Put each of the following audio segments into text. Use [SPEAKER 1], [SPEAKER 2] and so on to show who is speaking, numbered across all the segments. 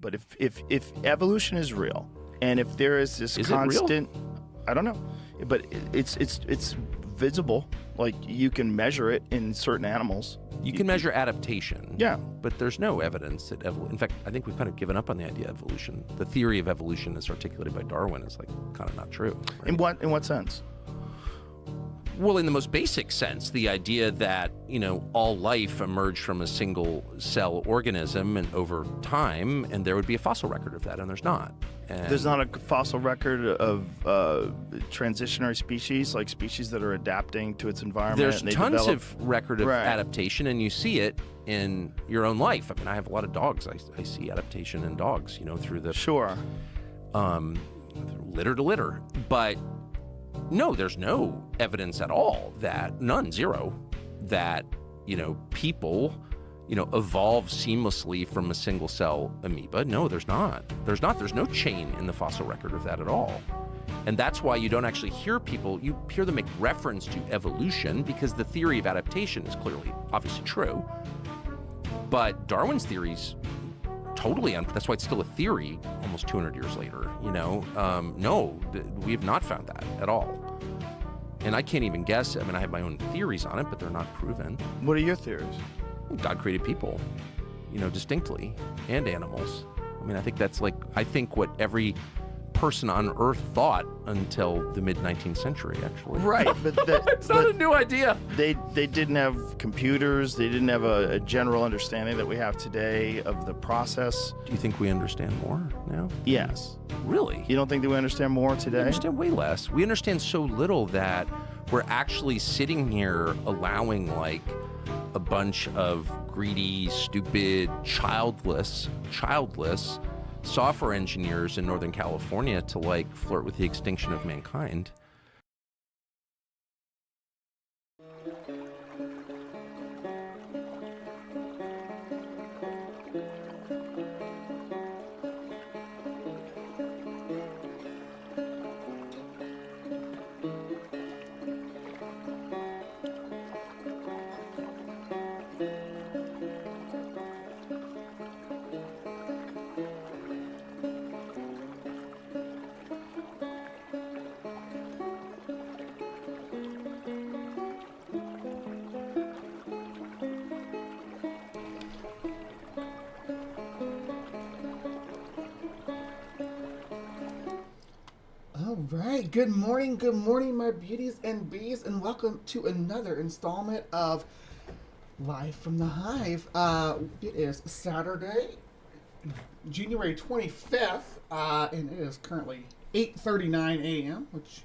[SPEAKER 1] But if evolution is real, and if there is this constant, I don't know, but it's visible. Like, you can measure it in certain animals.
[SPEAKER 2] You can measure adaptation.
[SPEAKER 1] Yeah.
[SPEAKER 2] But there's no evidence that in fact, I think we've kind of given up on the idea of evolution. The theory of evolution as articulated by Darwin is like kind of not true. Right?
[SPEAKER 1] In what sense?
[SPEAKER 2] Well, in the most basic sense, the idea that, all life emerged from a single cell organism and over time, and there would be a fossil record of that, and there's not. And
[SPEAKER 1] there's not a fossil record of transitionary species, like species that are adapting to its environment.
[SPEAKER 2] There's tons of record of adaptation, and you see it in your own life. I mean, I have a lot of dogs. I see adaptation in dogs, through the litter to litter. But no, there's no evidence at all zero, that, people, evolve seamlessly from a single cell amoeba. No, there's not. There's no chain in the fossil record of that at all. And that's why you don't actually hear you hear them make reference to evolution, because the theory of adaptation is clearly, obviously true. But Darwin's theory's totally that's why it's still a theory almost 200 years later. No, we have not found that at all. And I can't even guess. I mean, I have my own theories on it, but they're not proven.
[SPEAKER 1] What are your theories?
[SPEAKER 2] God created people, distinctly, and animals. I mean, I think what every person on Earth thought until the mid-19th century, actually.
[SPEAKER 1] Right, but
[SPEAKER 2] it's not a new idea.
[SPEAKER 1] They didn't have computers. They didn't have a general understanding that we have today of the process.
[SPEAKER 2] Do you think we understand more now?
[SPEAKER 1] Yes.
[SPEAKER 2] Really?
[SPEAKER 1] You don't think that we understand more today?
[SPEAKER 2] We understand way less. We understand so little that we're actually sitting here allowing, a bunch of greedy, stupid, childless software engineers in Northern California to flirt with the extinction of mankind.
[SPEAKER 3] Alright, good morning, my beauties and bees, and welcome to another installment of Live from the Hive. It is Saturday, January 25th, and it is currently 8:39 a.m., which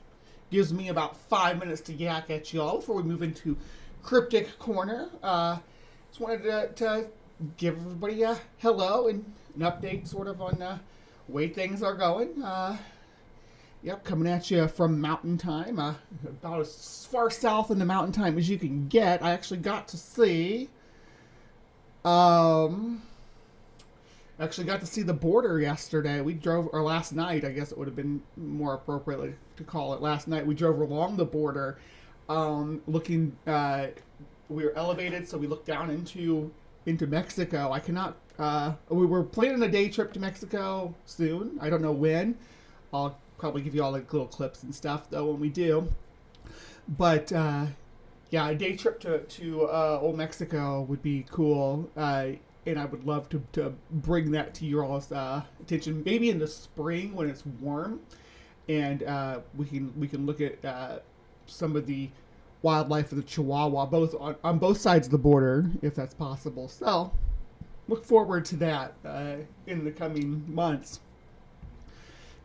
[SPEAKER 3] gives me about 5 minutes to yak at y'all before we move into Cryptic Corner. Just wanted to give everybody a hello and an update sort of on the way things are going. Yep, coming at you from Mountain Time, about as far south in the Mountain Time as you can get. I actually got to see, the border yesterday. Or last night, I guess it would have been more appropriate to call it last night. We drove along the border, looking, we were elevated, so we looked down into Mexico. We were planning a day trip to Mexico soon. I don't know when. I'll probably give you all little clips and stuff though when we do. But a day trip to old Mexico would be cool, and I would love to bring that to your all's attention. Maybe in the spring when it's warm, and we can look at some of the wildlife of the Chihuahua, both on both sides of the border, if that's possible. So look forward to that in the coming months.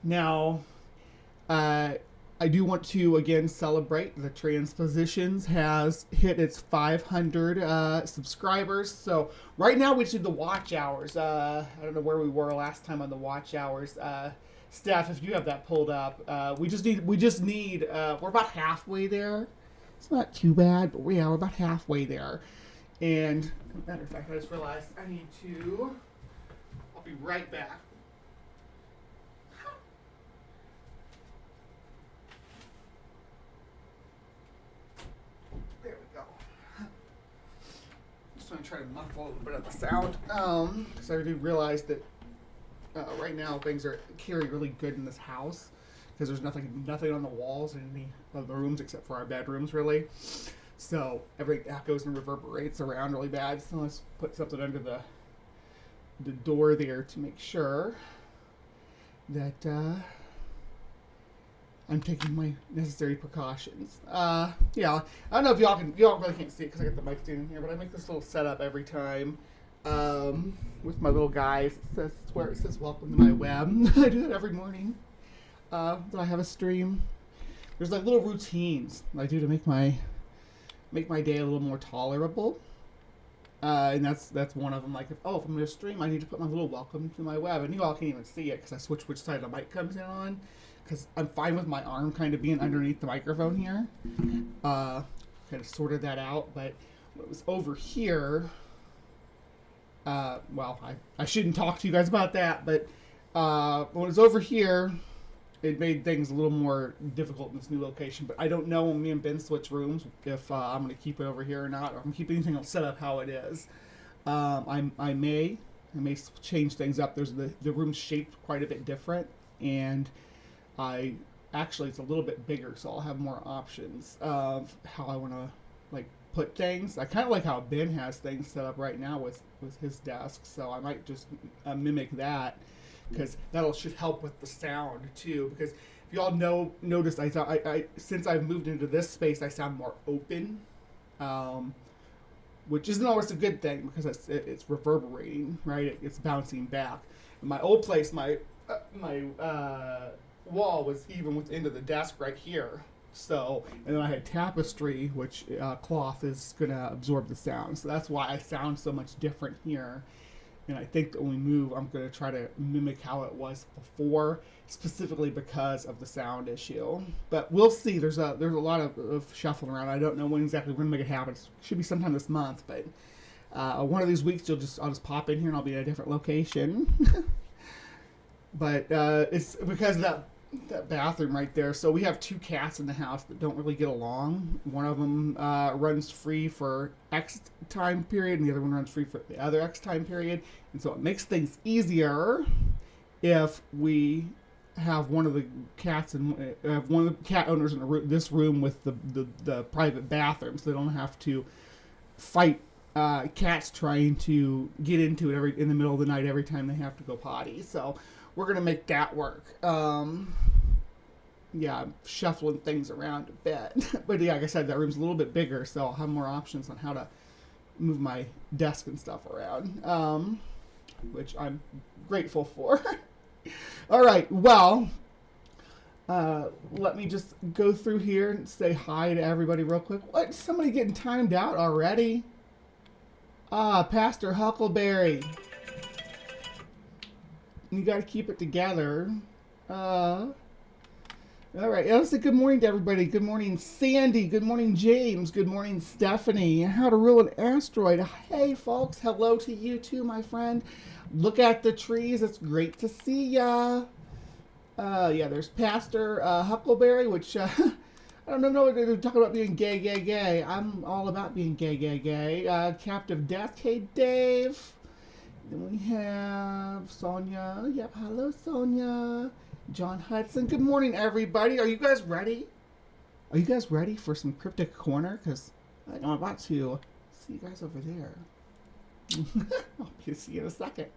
[SPEAKER 3] Now, I do want to again celebrate the Transpositions has hit its 500 subscribers. So right now we did the watch hours. I don't know where we were last time on the watch hours. Steph, if you have that pulled up, we just need. We're about halfway there. It's not too bad, but we're about halfway there. And matter of fact, I just realized I need to. I'll be right back. I'm going to try to muffle a little bit of the sound, because I do realize that right now things are carry really good in this house, because there's nothing on the walls in any of the rooms except for our bedrooms, really. So everything echoes and reverberates around really bad. So let's put something under the door there to make sure that I'm taking my necessary precautions. Yeah, I don't know if y'all really can't see it because I got the mic stand in here, but I make this little setup every time with my little guys. It says welcome to my web. I do that every morning that I have a stream. There's like little routines I do to make my day a little more tolerable. And that's one of them. Like, if I'm going to stream, I need to put my little welcome to my web. And you all can't even see it because I switch which side the mic comes in on. Because I'm fine with my arm kind of being underneath the microphone here. Kind of sorted that out. But when it was over here, well, I shouldn't talk to you guys about that. But when it was over here, it made things a little more difficult in this new location. But I don't know when me and Ben switch rooms if I'm going to keep it over here or not, or if I'm keeping anything else set up how it is. I may change things up. There's the room's shaped quite a bit different, and it's a little bit bigger, so I'll have more options of how I want to like put things. I kind of like how Ben has things set up right now with his desk, so I might just mimic that. Because should help with the sound too. Because if y'all noticed, I thought I since I've moved into this space, I sound more open, which isn't always a good thing because it's reverberating, right? It's bouncing back. In my old place, my wall was even within the desk right here. So, and then I had tapestry, which cloth is gonna absorb the sound. So that's why I sound so much different here. And I think that when we move, I'm going to try to mimic how it was before, specifically because of the sound issue. But we'll see. There's a lot of shuffling around. I don't know when exactly we're going to make it happen. It should be sometime this month. But one of these weeks, I'll just pop in here and I'll be at a different location. But it's because of that bathroom right there. So we have 2 cats in the house that don't really get along. One of them runs free for X time period, and the other one runs free for the other X time period. And so it makes things easier if we have one of the cats and have one of the cat owners in this room with the private bathroom, so they don't have to fight cats trying to get into it in the middle of the night every time they have to go potty. So we're going to make that work. Yeah, I'm shuffling things around a bit. But yeah, like I said, that room's a little bit bigger, so I'll have more options on how to move my desk and stuff around, which I'm grateful for. All right, well, let me just go through here and say hi to everybody real quick. What? Somebody getting timed out already? Pastor Huckleberry. You got to keep it together. All right. I'll say good morning to everybody. Good morning, Sandy. Good morning, James. Good morning, Stephanie. How to Rule an Asteroid. Hey, folks. Hello to you too, my friend. Look at the trees. It's great to see ya. Yeah, there's Pastor Huckleberry, which I don't know what they're talking about being gay. I'm all about being gay. Captive Death. Hey, Dave. Then we have Sonia. Yep, hello, Sonia. John Hudson. Good morning, everybody. Are you guys ready? Are you guys ready for some Cryptic Corner? Because I'm about to see you guys over there. I'll see you in a second.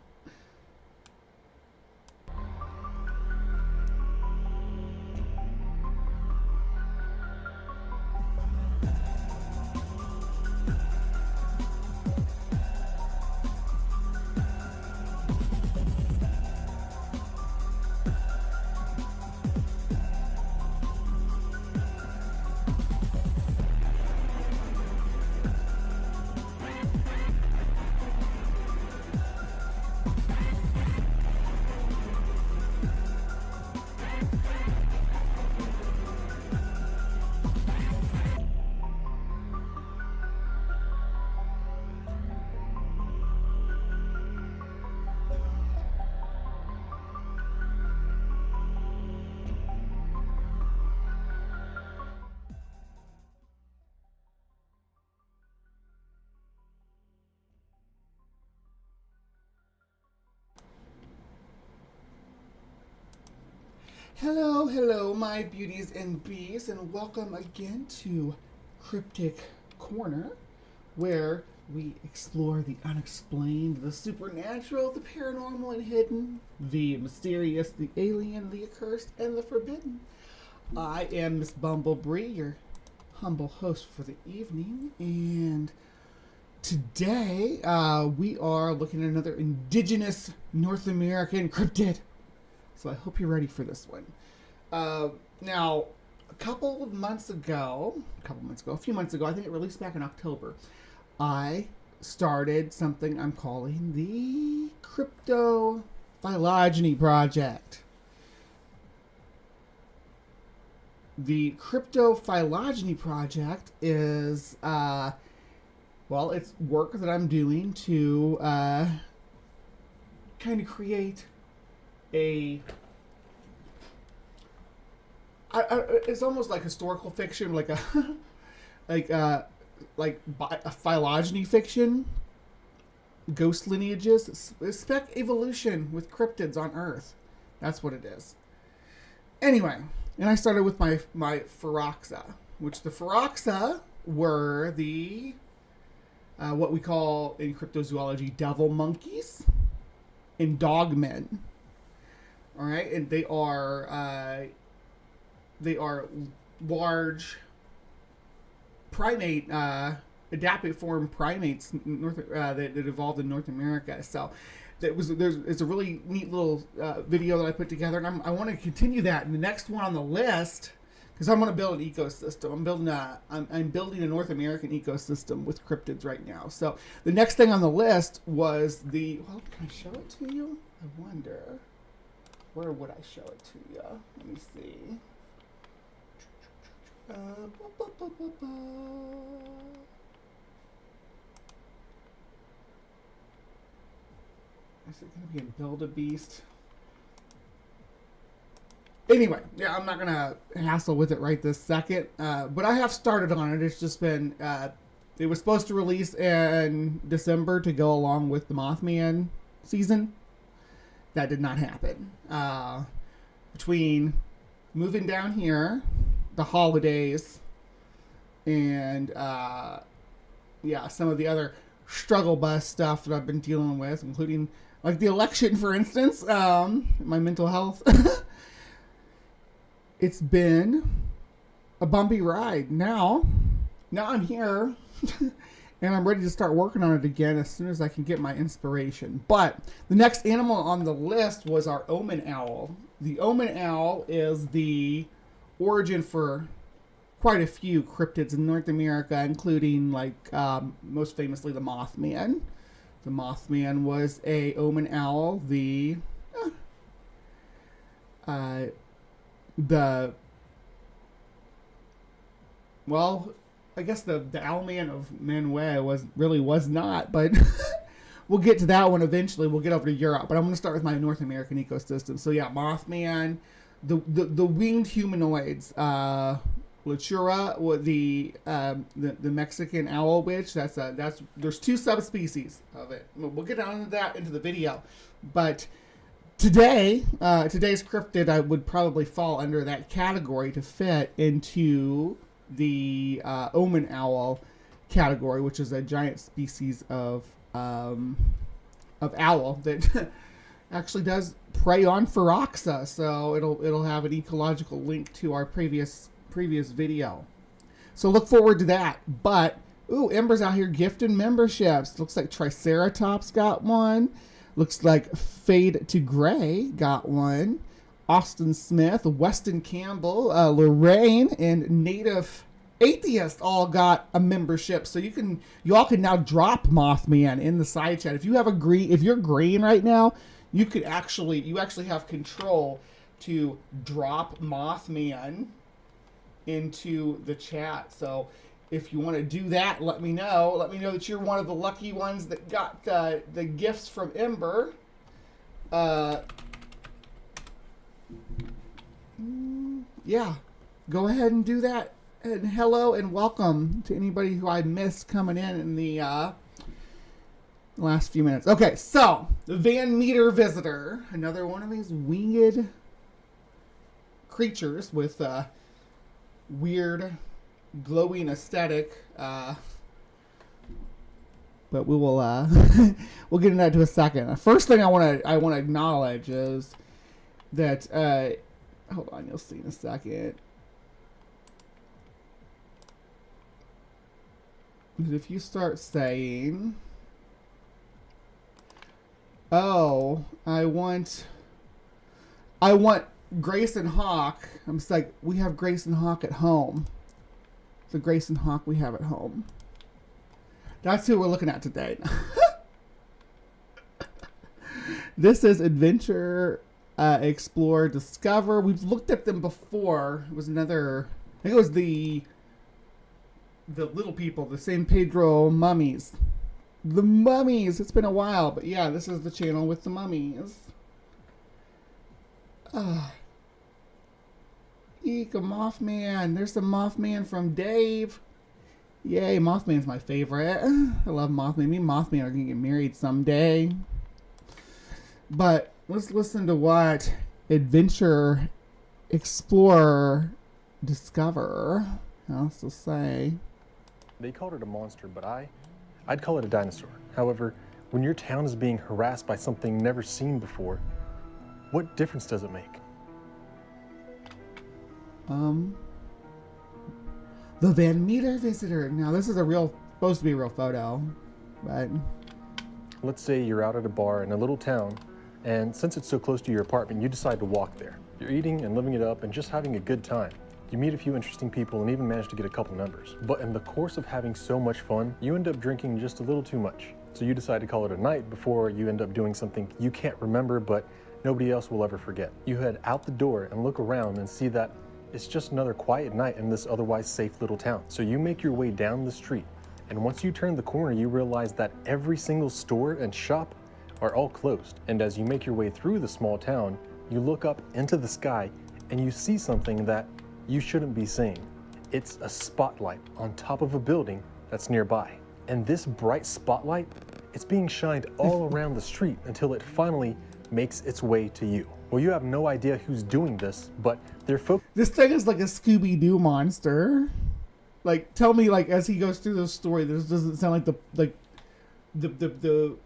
[SPEAKER 3] Hello, hello, my beauties and bees, and welcome again to Cryptic Corner, where we explore the unexplained, the supernatural, the paranormal and hidden, the mysterious, the alien, the accursed, and the forbidden. I am Miss Bumblebee, your humble host for the evening, and today we are looking at another indigenous North American cryptid. So I hope you're ready for this one. Now, a few months ago, I think it released back in October, I started something I'm calling the Cryptophylogeny Project. The Cryptophylogeny Project is, it's work that I'm doing to kind of create it's almost like historical fiction, like a phylogeny fiction, ghost lineages, spec evolution with cryptids on Earth. That's what it is. Anyway, and I started with my Phyrroxa, which the Phyrroxa were the what we call in cryptozoology devil monkeys and dogmen. All right, and they are large primate, adaptive form primates that evolved in North America. So it's a really neat little video that I put together, and I want to continue that. And the next one on the list, because I want to build an ecosystem. I'm building a North American ecosystem with cryptids right now. So the next thing on the list was can I show it to you? I wonder. Where would I show it to you? Let me see. Is it going to be in Build-A-Beast? Anyway, yeah, I'm not going to hassle with it right this second. But I have started on it. It's just been... it was supposed to release in December to go along with the Mothman season. That did not happen. Between moving down here, the holidays, and some of the other struggle bus stuff that I've been dealing with, including like the election, for instance, my mental health. It's been a bumpy ride. Now I'm here. And I'm ready to start working on it again as soon as I can get my inspiration. But the next animal on the list was our omen owl. The omen owl is the origin for quite a few cryptids in North America, including most famously the Mothman. The Mothman was a omen owl. I guess the Owlman of Manuel was not, but we'll get to that one eventually. We'll get over to Europe, but I'm going to start with my North American ecosystem. So yeah, Mothman, the winged humanoids, Latura, the Mexican owl witch. There's two subspecies of it. We'll get on to that into the video, but today's cryptid I would probably fall under that category to fit into the omen owl category, which is a giant species of owl that actually does prey on Phyrroxa. So it'll have an ecological link to our previous video. So look forward to that. But Ember's out here gifting memberships. Looks like Triceratops got one. Looks like Fade to Gray got one. Austin Smith, Weston Campbell, Lorraine, and Native Atheist all got a membership. So you all can now drop Mothman in the side chat. If you're green right now, you actually have control to drop Mothman into the chat. So if you want to do that, let me know. Let me know that you're one of the lucky ones that got the gifts from Ember. Yeah, go ahead and do that. And hello and welcome to anybody who I missed coming in the last few minutes. Okay, so the Van Meter Visitor, another one of these winged creatures with weird glowing aesthetic. But we will we'll get into that in a second. The first thing I want to acknowledge is that hold on, you'll see in a second. If you start saying, "Oh, I want Grace and Hawk," I'm just like, we have Grace and Hawk at home. The Grace and Hawk we have at home. That's who we're looking at today. This is Adventure, Explore, Discover. We've looked at them before. It was another, I think it was the little people, the San Pedro mummies. The mummies. It's been a while, but yeah, this is the channel with the mummies. Eek, a Mothman. There's the Mothman from Dave. Yay, Mothman's my favorite. I love Mothman. Me and Mothman are going to get married someday. But let's listen to what Adventure, Explore, Discover has to say.
[SPEAKER 4] They called it a monster, but I'd call it a dinosaur. However, when your town is being harassed by something never seen before, what difference does it make?
[SPEAKER 3] The Van Meter Visitor. Now, this is supposed to be a real photo, but
[SPEAKER 4] Let's say you're out at a bar in a little town, and since it's so close to your apartment, you decide to walk there. You're eating and living it up and just having a good time. You meet a few interesting people and even manage to get a couple numbers. But in the course of having so much fun, you end up drinking just a little too much. So you decide to call it a night before you end up doing something you can't remember, but nobody else will ever forget. You head out the door and look around and see that it's just another quiet night in this otherwise safe little town. So you make your way down the street, and once you turn the corner, you realize that every single store and shop are all closed. And as you make your way through the small town, you look up into the sky and you see something that you shouldn't be seeing. It's a spotlight on top of a building that's nearby. And this bright spotlight, it's being shined all around the street until it finally makes its way to you. Well, you have no idea who's doing this, but they're
[SPEAKER 3] this thing is like a Scooby-Doo monster. Like, tell me, like, as he goes through the story, this doesn't sound like the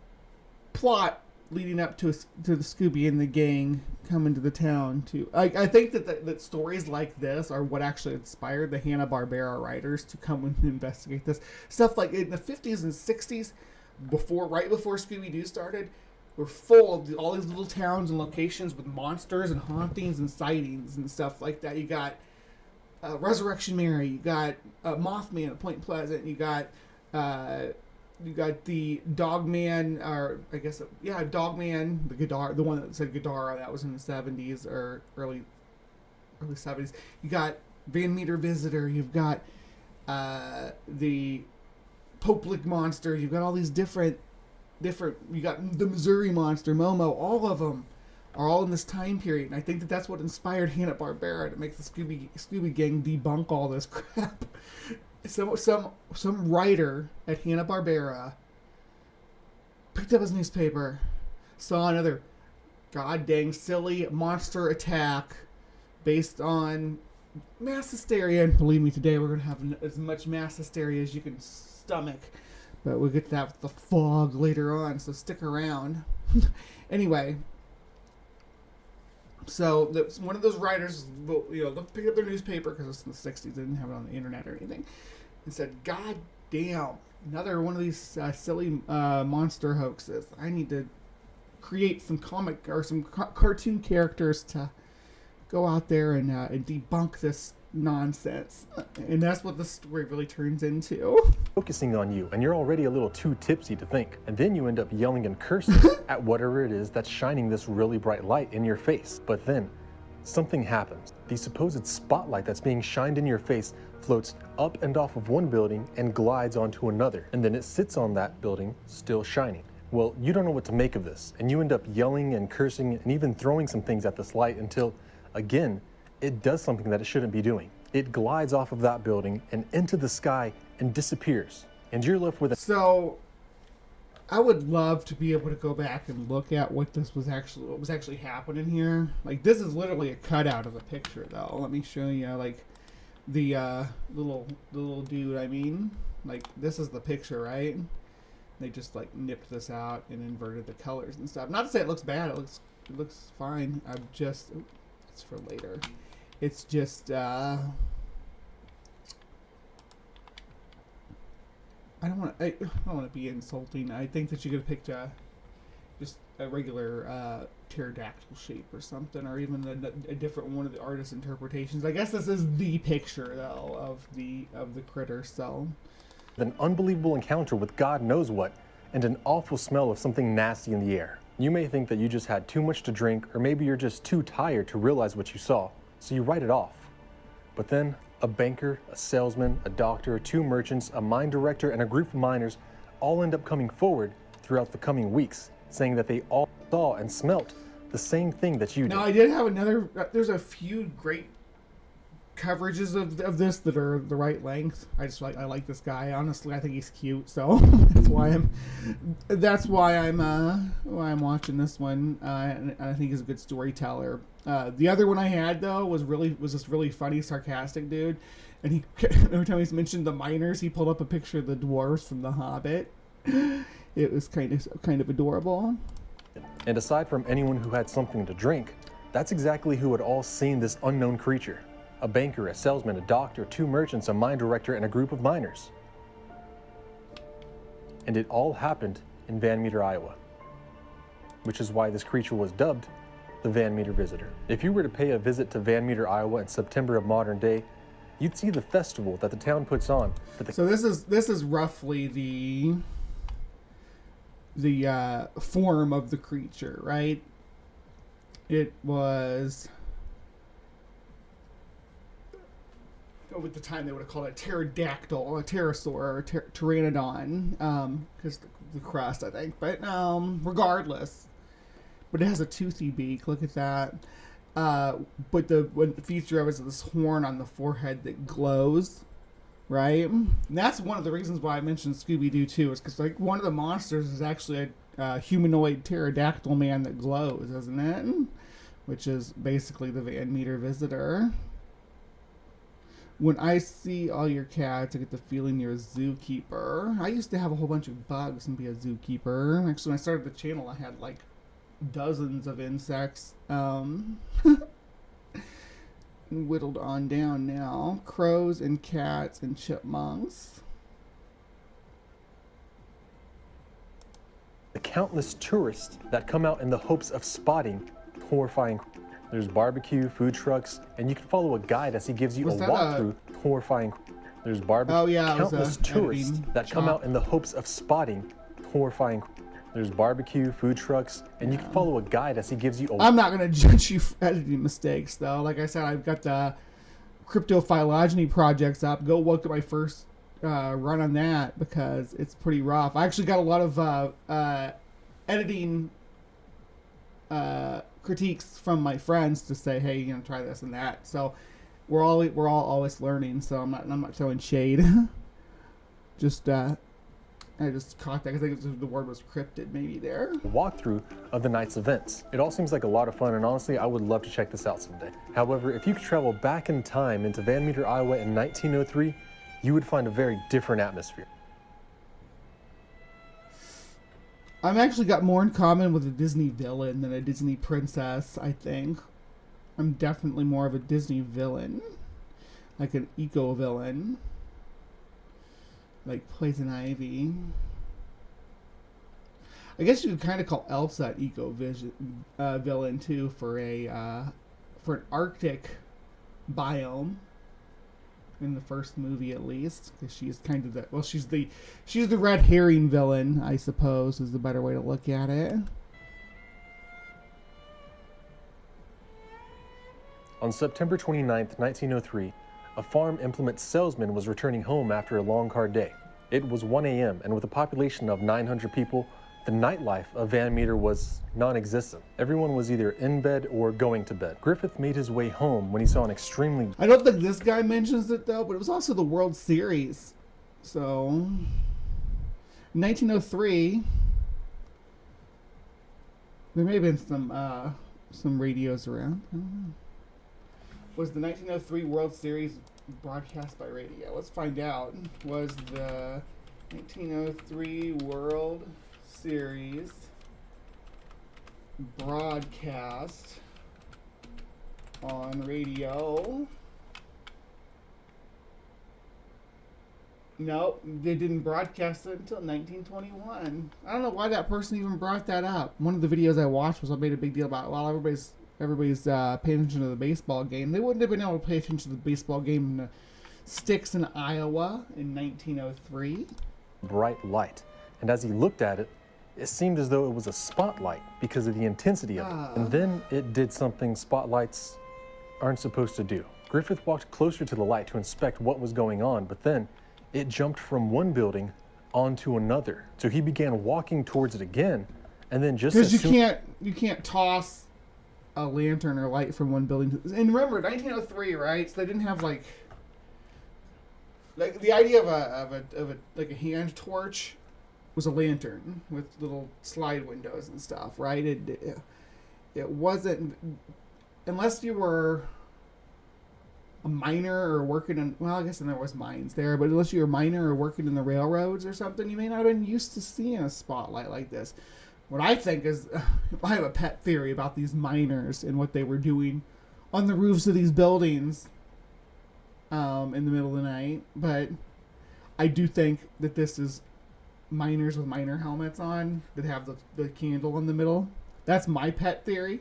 [SPEAKER 3] plot leading up to the Scooby and the gang coming to the town too. I think that stories like this are what actually inspired the Hanna-Barbera writers to come and investigate this stuff. Like in the 50s and 60s, right before Scooby-Doo started, were full of all these little towns and locations with monsters and hauntings and sightings and stuff like that. You got Resurrection Mary, you got Mothman at Point Pleasant, you got the Dogman, or I guess, yeah, Dogman, the one that said Gadara, that was in the 70s or early 70s. You got Van Meter Visitor, you've got the Poplick Monster, you've got all these different, you got the Missouri Monster, Momo, all of them are all in this time period. And I think that's what inspired Hanna-Barbera to make the Scooby Gang debunk all this crap. Some writer at Hanna-Barbera picked up his newspaper, saw another god dang silly monster attack based on mass hysteria, and believe me, today we're going to have as much mass hysteria as you can stomach, but we'll get to that with the fog later on, so stick around. Anyway, so one of those writers, they'll pick up their newspaper, because it's in the 60s, they didn't have it on the internet or anything, and said, God damn, another one of these silly monster hoaxes. I need to create some comic or some cartoon characters to go out there and debunk this nonsense. And that's what the story really turns into.
[SPEAKER 4] Focusing on you, and you're already a little too tipsy to think. And then you end up yelling and cursing at whatever it is that's shining this really bright light in your face. But then something happens. The supposed spotlight that's being shined in your face floats up and off of one building and glides onto another. And then it sits on that building, still shining. Well, you don't know what to make of this, and you end up yelling and cursing and even throwing some things at this light until, again, it does something that it shouldn't be doing. It glides off of that building and into the sky and disappears. And you're left with a...
[SPEAKER 3] So, I would love to be able to go back and look at what was actually happening here. Like, this is literally a cutout of a picture, though. Let me show you, like, the little dude. I mean, like, this is the picture, right? They just like nipped this out and inverted the colors and stuff. Not to say it looks bad. It looks fine. It's for later. It's just I don't want to be insulting. I think that you could have picked just a regular pterodactyl shape or something, or even a different one of the artist's interpretations. I guess this is the picture though of the critter. So
[SPEAKER 4] An unbelievable encounter with God knows what, and an awful smell of something nasty in the air. You may think that you just had too much to drink, or maybe you're just too tired to realize what you saw, so you write it off. But then, a banker, a salesman, a doctor, 2 merchants, a mine director, and a group of miners all end up coming forward throughout the coming weeks, saying that they all saw and smelt the same thing that you did.
[SPEAKER 3] now I did have another. There's a few great coverages of this that are the right length. I like this guy. Honestly, I think he's cute, so that's why I'm watching this one. And I think he's a good storyteller. The other one I had though was this really funny, sarcastic dude, and he every time he mentioned the miners, he pulled up a picture of the dwarves from The Hobbit. It was kind of adorable.
[SPEAKER 4] And aside from anyone who had something to drink, that's exactly who had all seen this unknown creature. A banker, a salesman, a doctor, 2 merchants, a mine director, and a group of miners. And it all happened in Van Meter, Iowa, which is why this creature was dubbed the Van Meter Visitor. If you were to pay a visit to Van Meter, Iowa in September of modern day, you'd see the festival that the town puts on.
[SPEAKER 3] So this is roughly the form of the creature, right? It was, at the time they would have called it a pterodactyl, a pterosaur, or a pteranodon, because the crust, I think. But regardless, but it has a toothy beak. Look at that. But the feature of it is this horn on the forehead that glows, right? And that's one of the reasons why I mentioned Scooby-Doo too, is because like one of the monsters is actually a humanoid pterodactyl man that glows, isn't it? Which is basically the Van Meter Visitor. When I see all your cats, I get the feeling you're a zookeeper. I used to have a whole bunch of bugs and be a zookeeper. Actually, when I started the channel, I had like dozens of insects. Whittled on down now. Crows and cats and chipmunks.
[SPEAKER 4] The countless tourists that come out in the hopes of spotting horrifying. There's barbecue, food trucks, and you can follow a guide as he gives you a walkthrough. Horrifying. There's barbecue.
[SPEAKER 3] Oh yeah,
[SPEAKER 4] countless tourists that come out in the hopes of spotting horrifying. There's barbecue, food trucks, and you can follow a guide as he gives you a...
[SPEAKER 3] I'm not going to judge you for editing mistakes, though. Like I said, I've got the cryptophylogeny projects up. Go look at my first run on that, because it's pretty rough. I actually got a lot of editing critiques from my friends to say, hey, you know, try this and that. So we're all always learning. So I'm not throwing shade. I just caught that because I think the word was cryptid maybe there.
[SPEAKER 4] Walkthrough of the night's events. It all seems like a lot of fun, and honestly, I would love to check this out someday. However, if you could travel back in time into Van Meter, Iowa in 1903, you would find a very different atmosphere.
[SPEAKER 3] I've actually got more in common with a Disney villain than a Disney princess, I think. I'm definitely more of a Disney villain. Like an eco-villain. Like Poison Ivy. I guess you could kind of call Elsa an eco-villain too for an Arctic biome. In the first movie, at least, because she's kind of she's the red herring villain, I suppose, is the better way to look at it.
[SPEAKER 4] On September 29th, 1903, a farm implement salesman was returning home after a long, hard day. It was 1 a.m., and with a population of 900 people, the nightlife of Van Meter was non-existent. Everyone was either in bed or going to bed. Griffith made his way home when he saw an extremely...
[SPEAKER 3] I don't think this guy mentions it, though, but it was also the World Series. So, 1903, There may have been some radios around. I don't know. Was the 1903 World Series broadcast by radio? Let's find out. Was the 1903 World Series broadcast on radio? Nope, they didn't broadcast it until 1921. I don't know why that person even brought that up. One of the videos I watched was I made a big deal about, well, everybody's paying attention to the baseball game. They wouldn't have been able to pay attention to the baseball game in the sticks in Iowa in 1903.
[SPEAKER 4] Bright light. And as he looked at it, it seemed as though it was a spotlight because of the intensity of it. And then it did something spotlights aren't supposed to do. Griffith walked closer to the light to inspect what was going on, but then it jumped from one building onto another. So he began walking towards it again, and then just
[SPEAKER 3] because you can't toss a lantern or light from one building to, and remember 1903, right? So they didn't have like the idea of a like a hand torch was a lantern with little slide windows and stuff, right? It wasn't, unless you were a miner or working in, well, I guess there was mines there, but unless you're a miner or working in the railroads or something, you may not have been used to seeing a spotlight like this. What I think is, I have a pet theory about these miners and what they were doing on the roofs of these buildings in the middle of the night, but I do think that this is miners with miner helmets on that have the candle in the middle. That's my pet theory.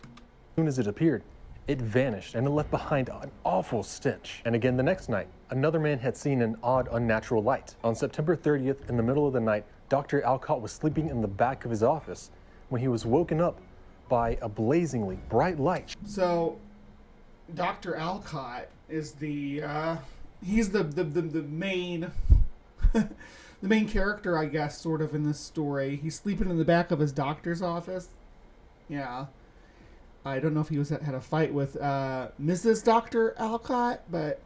[SPEAKER 4] As soon as it appeared, it vanished and it left behind an awful stench. And again the next night, another man had seen an odd, unnatural light. On September 30th, in the middle of the night, Dr. Alcott was sleeping in the back of his office when he was woken up by a blazingly bright light.
[SPEAKER 3] So, Dr. Alcott is he's the main the main character, I guess, sort of in this story. He's sleeping in the back of his doctor's office. Yeah. I don't know if he had a fight with Mrs. Dr. Alcott, but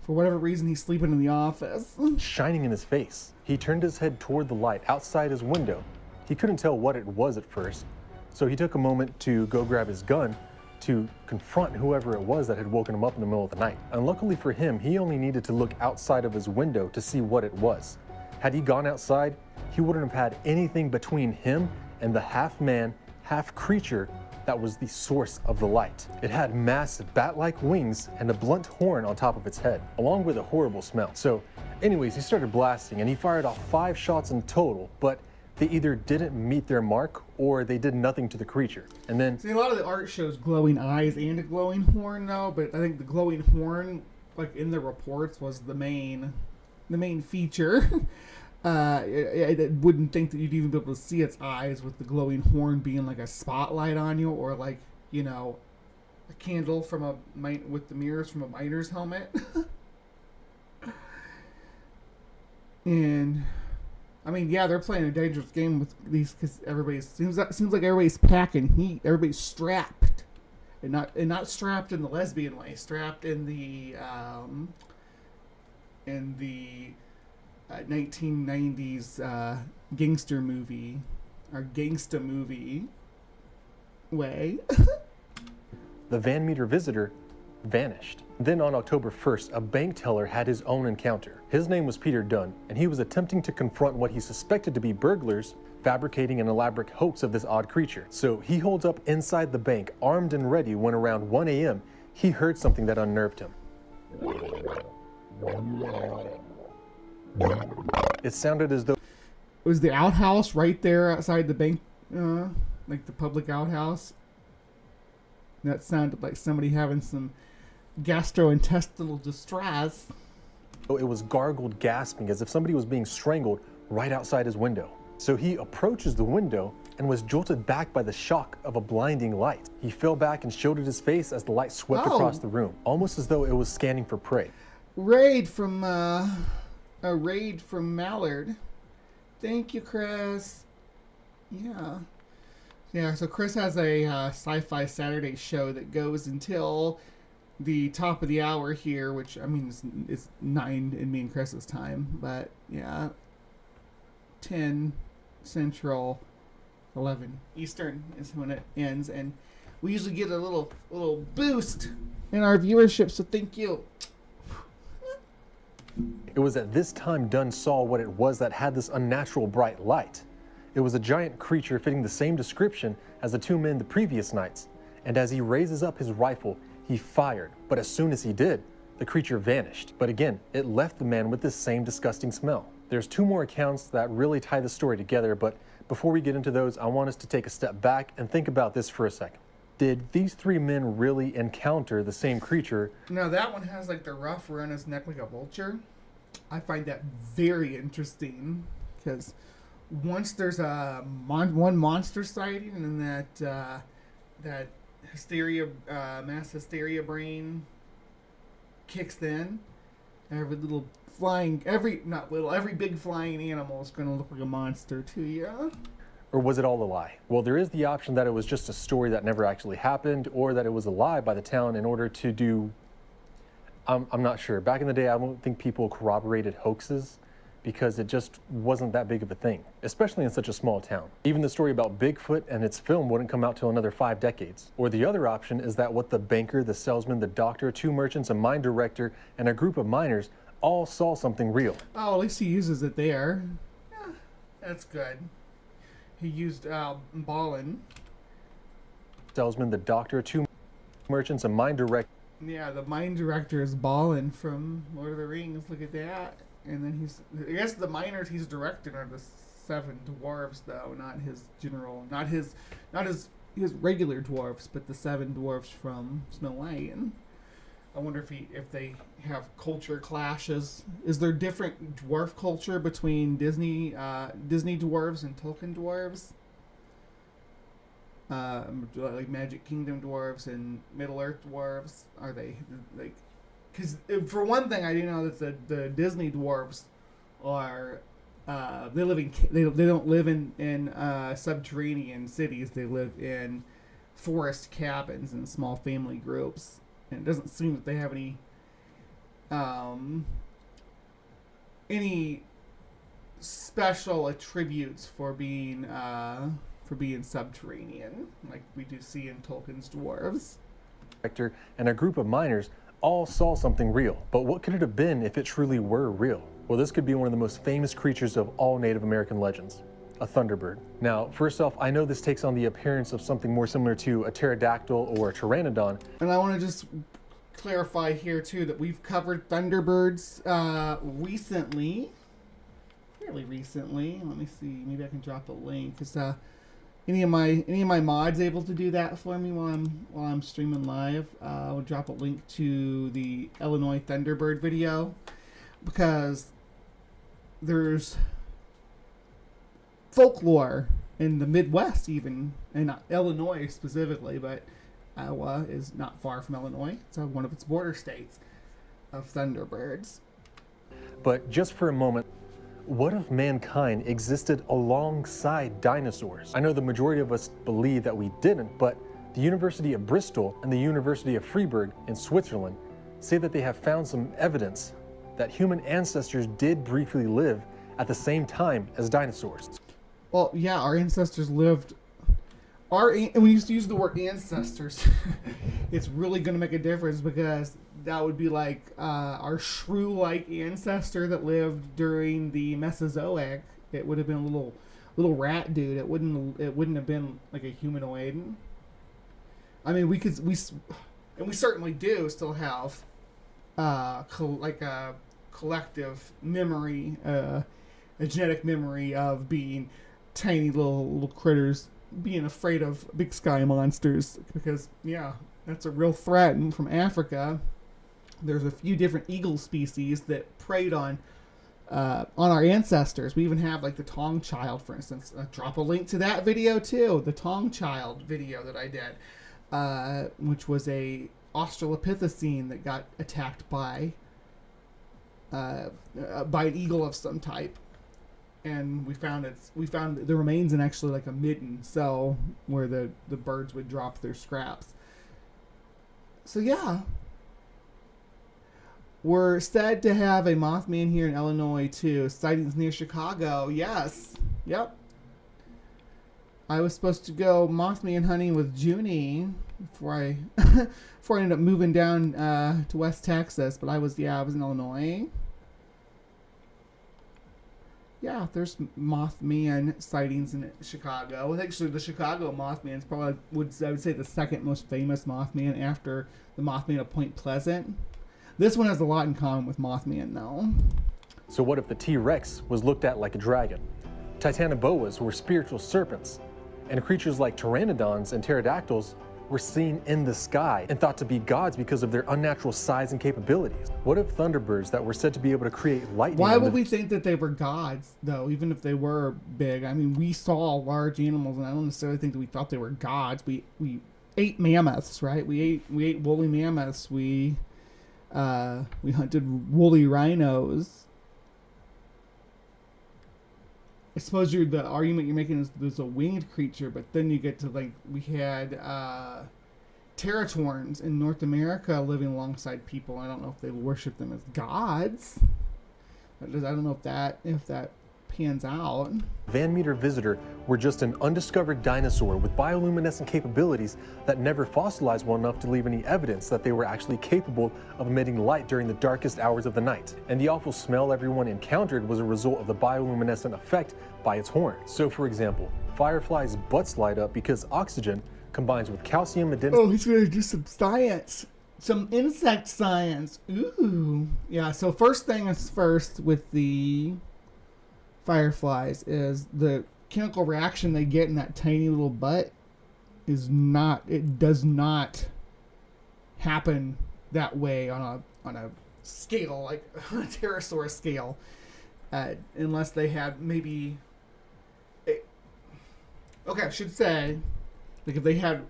[SPEAKER 3] for whatever reason, he's sleeping in the office.
[SPEAKER 4] Shining in his face. He turned his head toward the light outside his window. He couldn't tell what it was at first, so he took a moment to go grab his gun to confront whoever it was that had woken him up in the middle of the night. And luckily for him, he only needed to look outside of his window to see what it was. Had he gone outside, he wouldn't have had anything between him and the half-man, half-creature that was the source of the light. It had massive bat-like wings and a blunt horn on top of its head, along with a horrible smell. So anyways, he started blasting and he fired off 5 shots in total, but they either didn't meet their mark or they did nothing to the creature. And then
[SPEAKER 3] see, a lot of the art shows glowing eyes and a glowing horn though, but I think the glowing horn, like in the reports, was the main feature. I wouldn't think that you'd even be able to see its eyes with the glowing horn being like a spotlight on you, or like, you know, a candle from with the mirrors from a miner's helmet. And I mean, yeah, they're playing a dangerous game with these because seems like everybody's packing heat. Everybody's strapped, and not strapped in the lesbian way. Strapped in the 1990s gangster movie or gangsta movie way.
[SPEAKER 4] the Van Meter visitor vanished. Then on October 1st, a bank teller had his own encounter. His name was Peter Dunn, and he was attempting to confront what he suspected to be burglars, fabricating an elaborate hoax of this odd creature. So he holds up inside the bank, armed and ready, when around 1 a.m., he heard something that unnerved him. It sounded as though
[SPEAKER 3] it was the outhouse right there outside the bank, like the public outhouse. That sounded like somebody having some gastrointestinal distress.
[SPEAKER 4] it was gargled, gasping, as if somebody was being strangled right outside his window. So he approaches the window and was jolted back by the shock of a blinding light. He fell back and shielded his face as the light swept across the room, almost as though it was scanning for prey.
[SPEAKER 3] A raid from Mallard. Thank you, Chris. Yeah, so Chris has a Sci-Fi Saturday show that goes until the top of the hour here, which, I mean, it's 9 in me and Chris's time, but yeah, 10 Central, 11 Eastern is when it ends, and we usually get a little boost in our viewership, so thank you.
[SPEAKER 4] It was at this time Dunn saw what it was that had this unnatural bright light. It was a giant creature fitting the same description as the two men the previous nights, and as he raises up his rifle, he fired, but as soon as he did, the creature vanished. But again, it left the man with this same disgusting smell. There's two more accounts that really tie the story together, but before we get into those, I want us to take a step back and think about this for a second. Did these three men really encounter the same creature?
[SPEAKER 3] Now that one has like the ruff around his neck like a vulture. I find that very interesting because once there's a one monster sighting and then that hysteria, mass hysteria brain kicks in, every big flying animal is going to look like a monster to you.
[SPEAKER 4] Or was it all a lie? Well, there is the option that it was just a story that never actually happened, or that it was a lie by the town in order to do... I'm not sure. Back in the day, I don't think people corroborated hoaxes because it just wasn't that big of a thing, especially in such a small town. Even the story about Bigfoot and its film wouldn't come out till another 5 decades. Or the other option is that what the banker, the salesman, the doctor, 2 merchants, a mine director, and a group of miners all saw something real.
[SPEAKER 3] Oh, at least he uses it there. Yeah, that's good. He used Ballin.
[SPEAKER 4] Salesman, the doctor, 2 merchants, a mine director.
[SPEAKER 3] Yeah, the mine director is Ballin from Lord of the Rings. Look at that. And then I guess the miners he's directed are the 7 dwarves, though, not his regular dwarves, but the 7 dwarves from Snow White. And I wonder if they have culture clashes. Is there different dwarf culture between Disney dwarves and Tolkien dwarves? Like Magic Kingdom dwarves and Middle Earth dwarves? Are they like? Because for one thing, I do know that the Disney dwarves are they don't live in subterranean cities. They live in forest cabins and small family groups. And it doesn't seem that they have any special attributes for being subterranean like we do see in Tolkien's dwarves.
[SPEAKER 4] And a group of miners all saw something real. But what could it have been if it truly were real? Well, this could be one of the most famous creatures of all Native American legends. A thunderbird. Now, first off, I know this takes on the appearance of something more similar to a pterodactyl or a pteranodon.
[SPEAKER 3] And I want to just clarify here, too, that we've covered thunderbirds fairly recently. Let me see. Maybe I can drop a link. Is any of my mods able to do that for me while I'm streaming live? I'll drop a link to the Illinois thunderbird video because there's folklore in the Midwest, even, and not Illinois specifically, but Iowa is not far from Illinois. It's one of its border states of thunderbirds.
[SPEAKER 4] But just for a moment, what if mankind existed alongside dinosaurs? I know the majority of us believe that we didn't, but the University of Bristol and the University of Freiburg in Switzerland say that they have found some evidence that human ancestors did briefly live at the same time as dinosaurs.
[SPEAKER 3] Well, yeah, our ancestors lived. And when you use the word ancestors, it's really going to make a difference because that would be like our shrew-like ancestor that lived during the Mesozoic. It would have been a little rat dude. It wouldn't have been like a humanoid. I mean, we certainly do still have like a collective memory, a genetic memory of being tiny little critters being afraid of big sky monsters because, yeah, that's a real threat. And from Africa, there's a few different eagle species that preyed on our ancestors. We even have like the Tong Child, for instance. Drop a link to that video too, the Tong Child video that I did, which was a Australopithecine that got attacked by an eagle of some type. And we found the remains in actually like a midden, so where the birds would drop their scraps. So yeah, we're said to have a Mothman here in Illinois too. Sightings near Chicago. Yes. Yep. I was supposed to go Mothman hunting with Junie before I before I ended up moving down to West Texas. But I was in Illinois. Yeah, there's Mothman sightings in Chicago. Actually, the Chicago Mothman is probably I would say the second most famous Mothman after the Mothman of Point Pleasant. This one has a lot in common with Mothman, though.
[SPEAKER 4] So what if the T-Rex was looked at like a dragon? Titanoboas were spiritual serpents, and creatures like pteranodons and pterodactyls were seen in the sky and thought to be gods because of their unnatural size and capabilities. What if thunderbirds that were said to be able to create lightning?
[SPEAKER 3] Why would we think that they were gods, though, even if they were big? I mean, we saw large animals, and I don't necessarily think that we thought they were gods. We ate mammoths, right? We ate woolly mammoths. We hunted woolly rhinos. I suppose the argument you're making is there's a winged creature, but then you get to we had Territorns in North America living alongside people. I don't know if they worship them as gods. I don't know if that pans out.
[SPEAKER 4] Van Meter visitor were just an undiscovered dinosaur with bioluminescent capabilities that never fossilized well enough to leave any evidence that they were actually capable of emitting light during the darkest hours of the night. And the awful smell everyone encountered was a result of the bioluminescent effect by its horn. So for example, fireflies' butts light up because oxygen combines with calcium adenosine.
[SPEAKER 3] Oh, he's gonna do some science. Some insect science. Ooh. Yeah, so first thing is first with the fireflies is the chemical reaction they get in that tiny little butt does not happen that way on a scale, like a pterosaur scale, unless they had maybe I should say, like if they had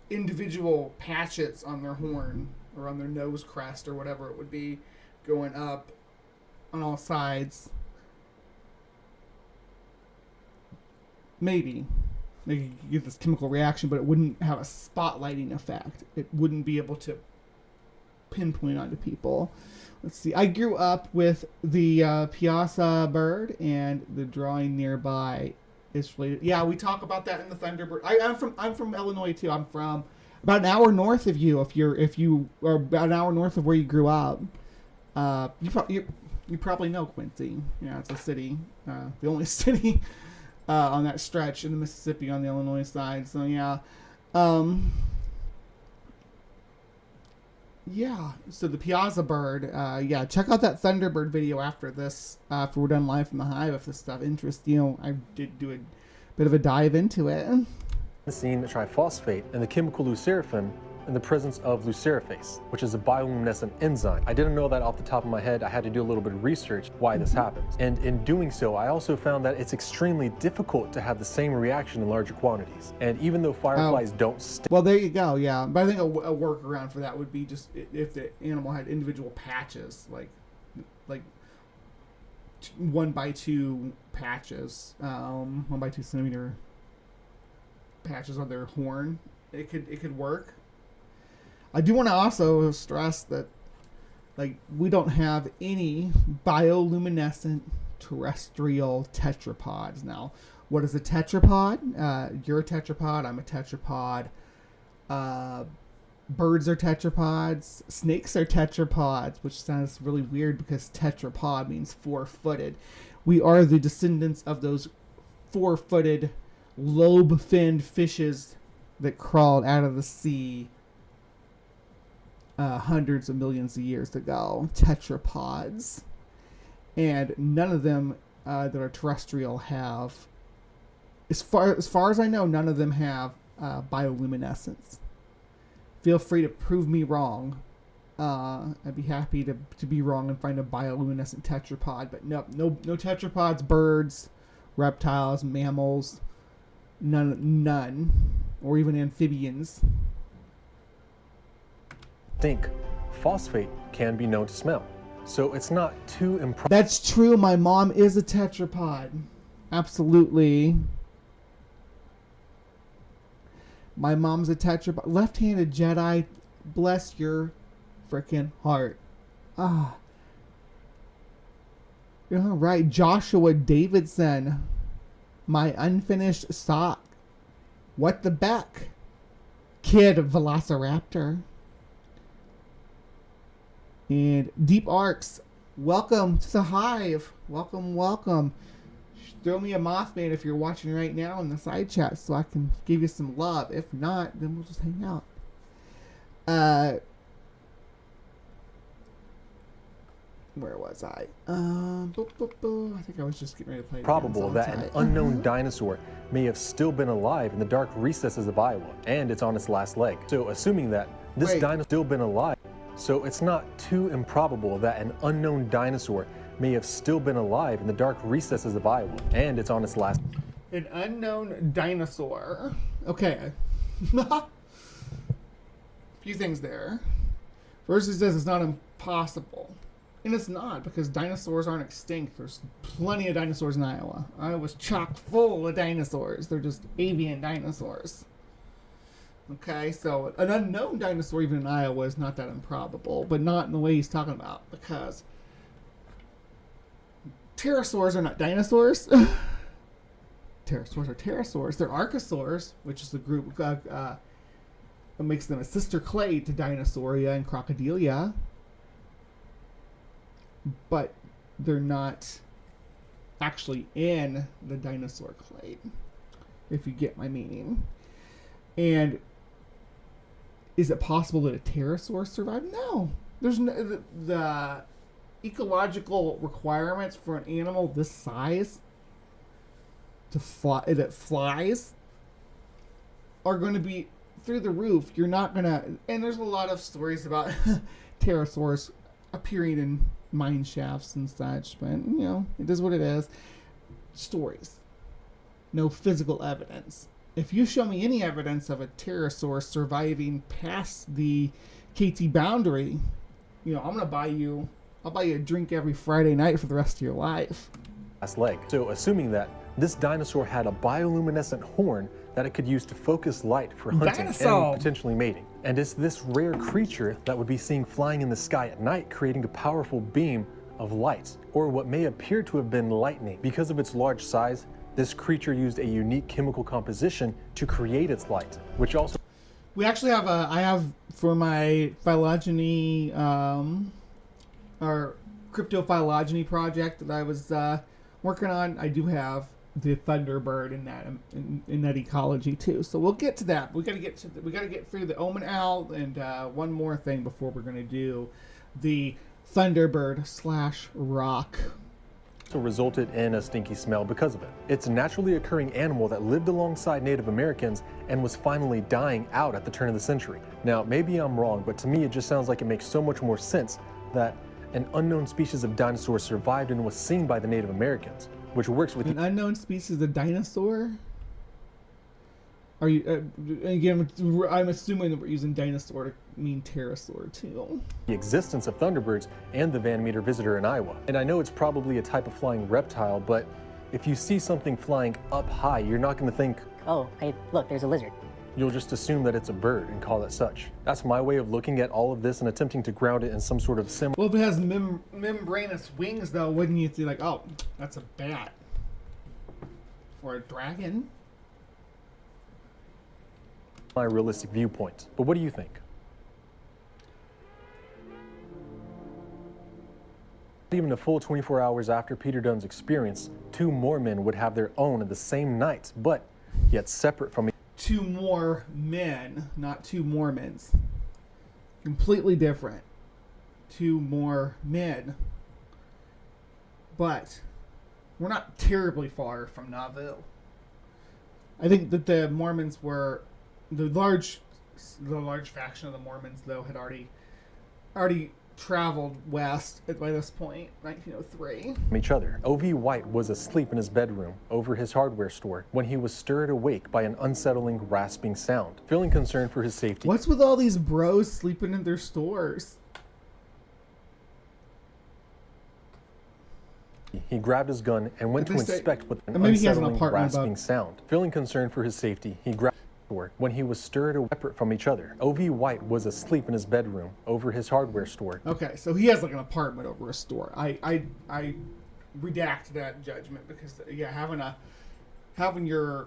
[SPEAKER 3] individual patches on their horn or on their nose crest or whatever it would be going up on all sides. Maybe they could get this chemical reaction, but it wouldn't have a spotlighting effect. It wouldn't be able to pinpoint onto people. Let's see. I grew up with the Piazza bird, and the drawing nearby is related. Yeah, we talk about that in the Thunderbird. I'm from Illinois too. I'm from about an hour north of you. If you are about an hour north of where you grew up, you probably know Quincy. Yeah, it's a city, the only city on that stretch in the Mississippi on the Illinois side. So yeah. Yeah, so the Piazza bird, check out that Thunderbird video after this, after we're done live from the Hive, if this stuff interests you. I did do a bit of a dive into it.
[SPEAKER 4] Seen triphosphate and the chemical luceraphim in the presence of lucerafase, which is a bioluminescent enzyme. I didn't know that off the top of my head. I had to do a little bit of research why this happens. And in doing so, I also found that it's extremely difficult to have the same reaction in larger quantities. And even though fireflies don't
[SPEAKER 3] well, there you go, yeah. But I think a workaround for that would be just if the animal had individual patches, like 1x2 patches, 1x2 centimeter patches on their horn. It could work. I do want to also stress that, we don't have any bioluminescent terrestrial tetrapods. Now, what is a tetrapod? You're a tetrapod. I'm a tetrapod. Birds are tetrapods. Snakes are tetrapods, which sounds really weird because tetrapod means four-footed. We are the descendants of those four-footed, lobe-finned fishes that crawled out of the sea hundreds of millions of years ago. Tetrapods. And none of them that are terrestrial have, as far as I know, none of them have bioluminescence. Feel free to prove me wrong. I'd be happy to be wrong and find a bioluminescent tetrapod, but no tetrapods, birds, reptiles, mammals, none, or even amphibians.
[SPEAKER 4] Think phosphate can be known to smell. So it's not too improbable.
[SPEAKER 3] That's true. My mom is a tetrapod. Absolutely. My mom's a tetrapod. Left-handed Jedi. Bless your freaking heart. Ah. You're right. Joshua Davidson. My unfinished sock What the Beck? Kid Velociraptor. And Deep Arcs, welcome to the Hive. Welcome, welcome. Throw me a Mothman if you're watching right now in the side chat so I can give you some love. If not, then we'll just hang out. Where was I? I think I was just getting ready to play.
[SPEAKER 4] Probable that an unknown dinosaur may have still been alive in the dark recesses of Iowa, and it's on its last leg. So assuming that this dinosaur still been alive, so it's not too improbable that an unknown dinosaur may have still been alive in the dark recesses of Iowa, and it's on its last.
[SPEAKER 3] An unknown dinosaur. Okay. Few things there. First, it says it's not impossible. And it's not, because dinosaurs aren't extinct. There's plenty of dinosaurs in Iowa. Iowa's chock full of dinosaurs. They're just avian dinosaurs. Okay, so an unknown dinosaur even in Iowa is not that improbable, but not in the way he's talking about, because pterosaurs are not dinosaurs. Pterosaurs are pterosaurs. They're archosaurs, which is the group that makes them a sister clade to Dinosauria and Crocodilia. But they're not actually in the dinosaur clade, if you get my meaning. And is it possible that a pterosaur survived? No. There's no, the ecological requirements for an animal this size to fly, that flies, are going to be through the roof. You're not going to, and there's a lot of stories about pterosaurs appearing in mine shafts and such, but you know, it is what it is. Stories, no physical evidence. If you show me any evidence of a pterosaur surviving past the KT boundary, you know, I'll buy you a drink every Friday night for the rest of your life.
[SPEAKER 4] Last leg. So assuming that this dinosaur had a bioluminescent horn that it could use to focus light for hunting and potentially mating. And it's this rare creature that would be seen flying in the sky at night, creating a powerful beam of light, or what may appear to have been lightning. Because of its large size, this creature used a unique chemical composition to create its light, which also...
[SPEAKER 3] We actually have I have for my phylogeny, our cryptophylogeny project that I was working on, I do have the Thunderbird in that ecology too. So we'll get to that. We got to get through the Omen Owl and one more thing before we're going to do the Thunderbird / rock.
[SPEAKER 4] So resulted in a stinky smell because of it. It's a naturally occurring animal that lived alongside Native Americans and was finally dying out at the turn of the century. Now, maybe I'm wrong, but to me it just sounds like it makes so much more sense that an unknown species of dinosaur survived and was seen by the Native Americans, which works with
[SPEAKER 3] an unknown species of dinosaur. Are you again? I'm assuming that we're using dinosaur to mean pterosaur too.
[SPEAKER 4] The existence of thunderbirds and the Van Meter visitor in Iowa. And I know it's probably a type of flying reptile, but if you see something flying up high, you're not going to think,
[SPEAKER 5] oh, hey, look, there's a lizard.
[SPEAKER 4] You'll just assume that it's a bird and call it such. That's my way of looking at all of this and attempting to ground it in some sort of
[SPEAKER 3] Well, if it has membranous wings, though, wouldn't you be like, oh, that's a bat or a dragon?
[SPEAKER 4] My realistic viewpoint. But what do you think? Even a full 24 hours after Peter Dunn's experience, 2 more men would have their own in the same night, but yet separate from each other.
[SPEAKER 3] 2 more men, not 2 Mormons. Completely different. 2 more men. But we're not terribly far from Nauvoo. I think that the Mormons were the large faction of the Mormons, though, had already traveled west by this point, 1903.
[SPEAKER 4] Each other. O.V. White was asleep in his bedroom over his hardware store when he was stirred awake by an unsettling rasping sound. Feeling concerned for his safety.
[SPEAKER 3] What's with all these bros sleeping in their stores?
[SPEAKER 4] He grabbed his gun and went to inspect with an unsettling rasping sound. Feeling concerned for his safety, he grabbed when he was stirred away separate from each other. O.V. White was asleep in his bedroom over his hardware store.
[SPEAKER 3] Okay, so he has like an apartment over a store. I redact that judgment because yeah, having your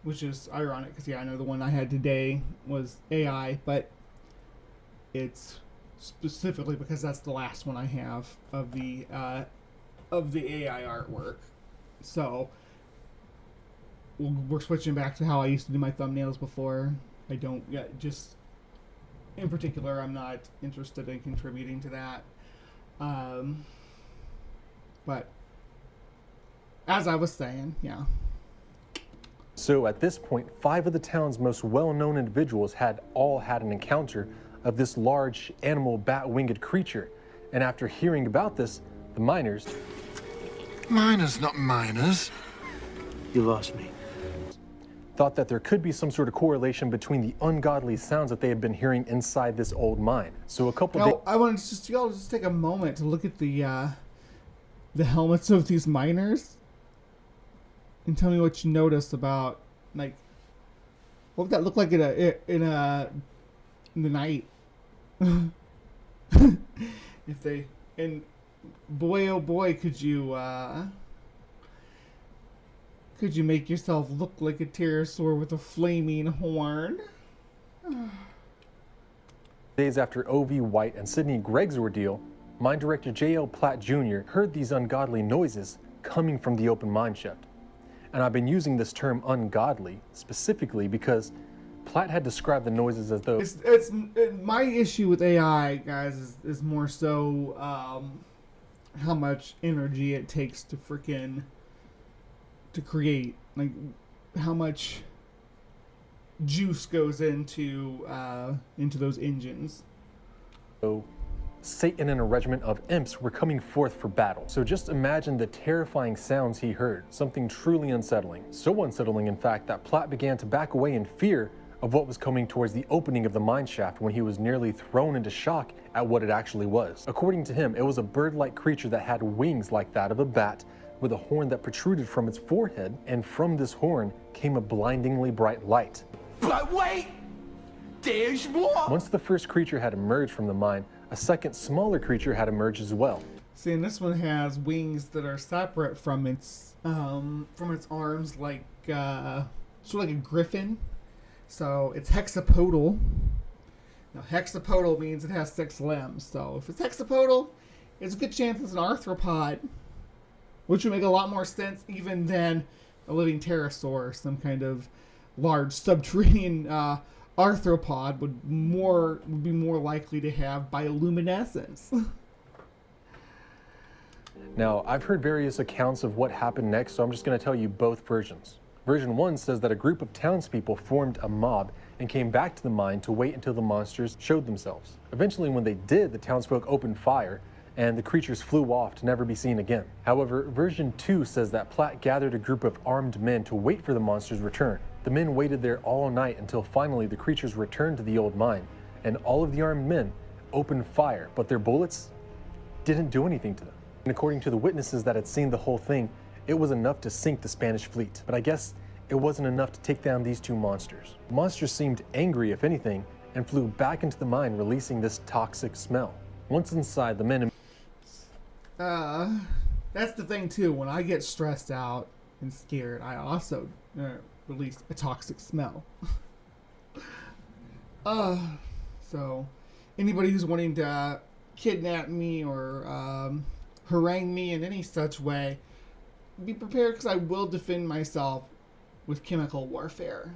[SPEAKER 3] which is ironic because I know the one I had today was AI, but it's specifically because that's the last one I have of the AI artwork. So we're switching back to how I used to do my thumbnails before. I don't just in particular, I'm not interested in contributing to that. But as I was saying, yeah.
[SPEAKER 4] So at this point, 5 of the town's most well-known individuals had all had an encounter of this large animal bat-winged creature. And after hearing about this, the miners...
[SPEAKER 6] Miners, not miners. You lost me.
[SPEAKER 4] ...thought that there could be some sort of correlation between the ungodly sounds that they had been hearing inside this old mine. So a couple days...
[SPEAKER 3] I want to y'all just take a moment to look at the helmets of these miners and tell me what you notice about, like, what would that look like in the night? If they, and boy oh boy, could you make yourself look like a pterosaur with a flaming horn?
[SPEAKER 4] Days after O.V. White and Sidney Gregg's ordeal, mine director J.L. Platt Jr. heard these ungodly noises coming from the open mine shaft. And I've been using this term ungodly specifically because Platt had described the noises as though...
[SPEAKER 3] It's my issue with AI, guys, is more so how much energy it takes to create. Like, how much juice goes into those engines.
[SPEAKER 4] So Satan and a regiment of imps were coming forth for battle. So just imagine the terrifying sounds he heard, something truly unsettling. So unsettling, in fact, that Platt began to back away in fear of what was coming towards the opening of the mine shaft when he was nearly thrown into shock at what it actually was. According to him, it was a bird-like creature that had wings like that of a bat with a horn that protruded from its forehead, and from this horn came a blindingly bright light.
[SPEAKER 6] But wait! There's more!
[SPEAKER 4] Once the first creature had emerged from the mine, a second smaller creature had emerged as well.
[SPEAKER 3] See, and this one has wings that are separate from its arms, like sort of like a griffin. So it's hexapodal. Now, hexapodal means it has 6 limbs. So if it's hexapodal, it's a good chance it's an arthropod, which would make a lot more sense even than a living pterosaur, some kind of large subterranean arthropod would be more likely to have bioluminescence.
[SPEAKER 4] Now, I've heard various accounts of what happened next, so I'm just going to tell you both versions. Version 1 says that a group of townspeople formed a mob and came back to the mine to wait until the monsters showed themselves. Eventually, when they did, the townsfolk opened fire, and the creatures flew off to never be seen again. However, version 2 says that Platt gathered a group of armed men to wait for the monsters' return. The men waited there all night until finally the creatures returned to the old mine, and all of the armed men opened fire, but their bullets didn't do anything to them. And according to the witnesses that had seen the whole thing, it was enough to sink the Spanish fleet. But I guess it wasn't enough to take down these 2 monsters. The monsters seemed angry, if anything, and flew back into the mine, releasing this toxic smell. Once inside, the men...
[SPEAKER 3] That's the thing too. When I get stressed out and scared, I also release a toxic smell. So anybody who's wanting to kidnap me or harangue me in any such way, be prepared, because I will defend myself with chemical warfare.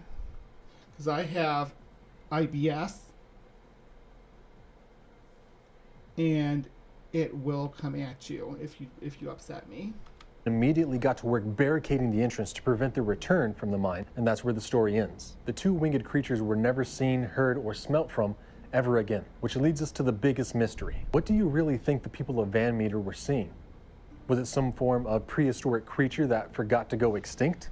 [SPEAKER 3] Because I have IBS, and it will come at you if you upset me.
[SPEAKER 4] Immediately got to work barricading the entrance to prevent their return from the mine, and that's where the story ends. The 2 winged creatures were never seen, heard, or smelt from ever again, which leads us to the biggest mystery. What do you really think the people of Van Meter were seeing? Was it some form of prehistoric creature that forgot to go extinct?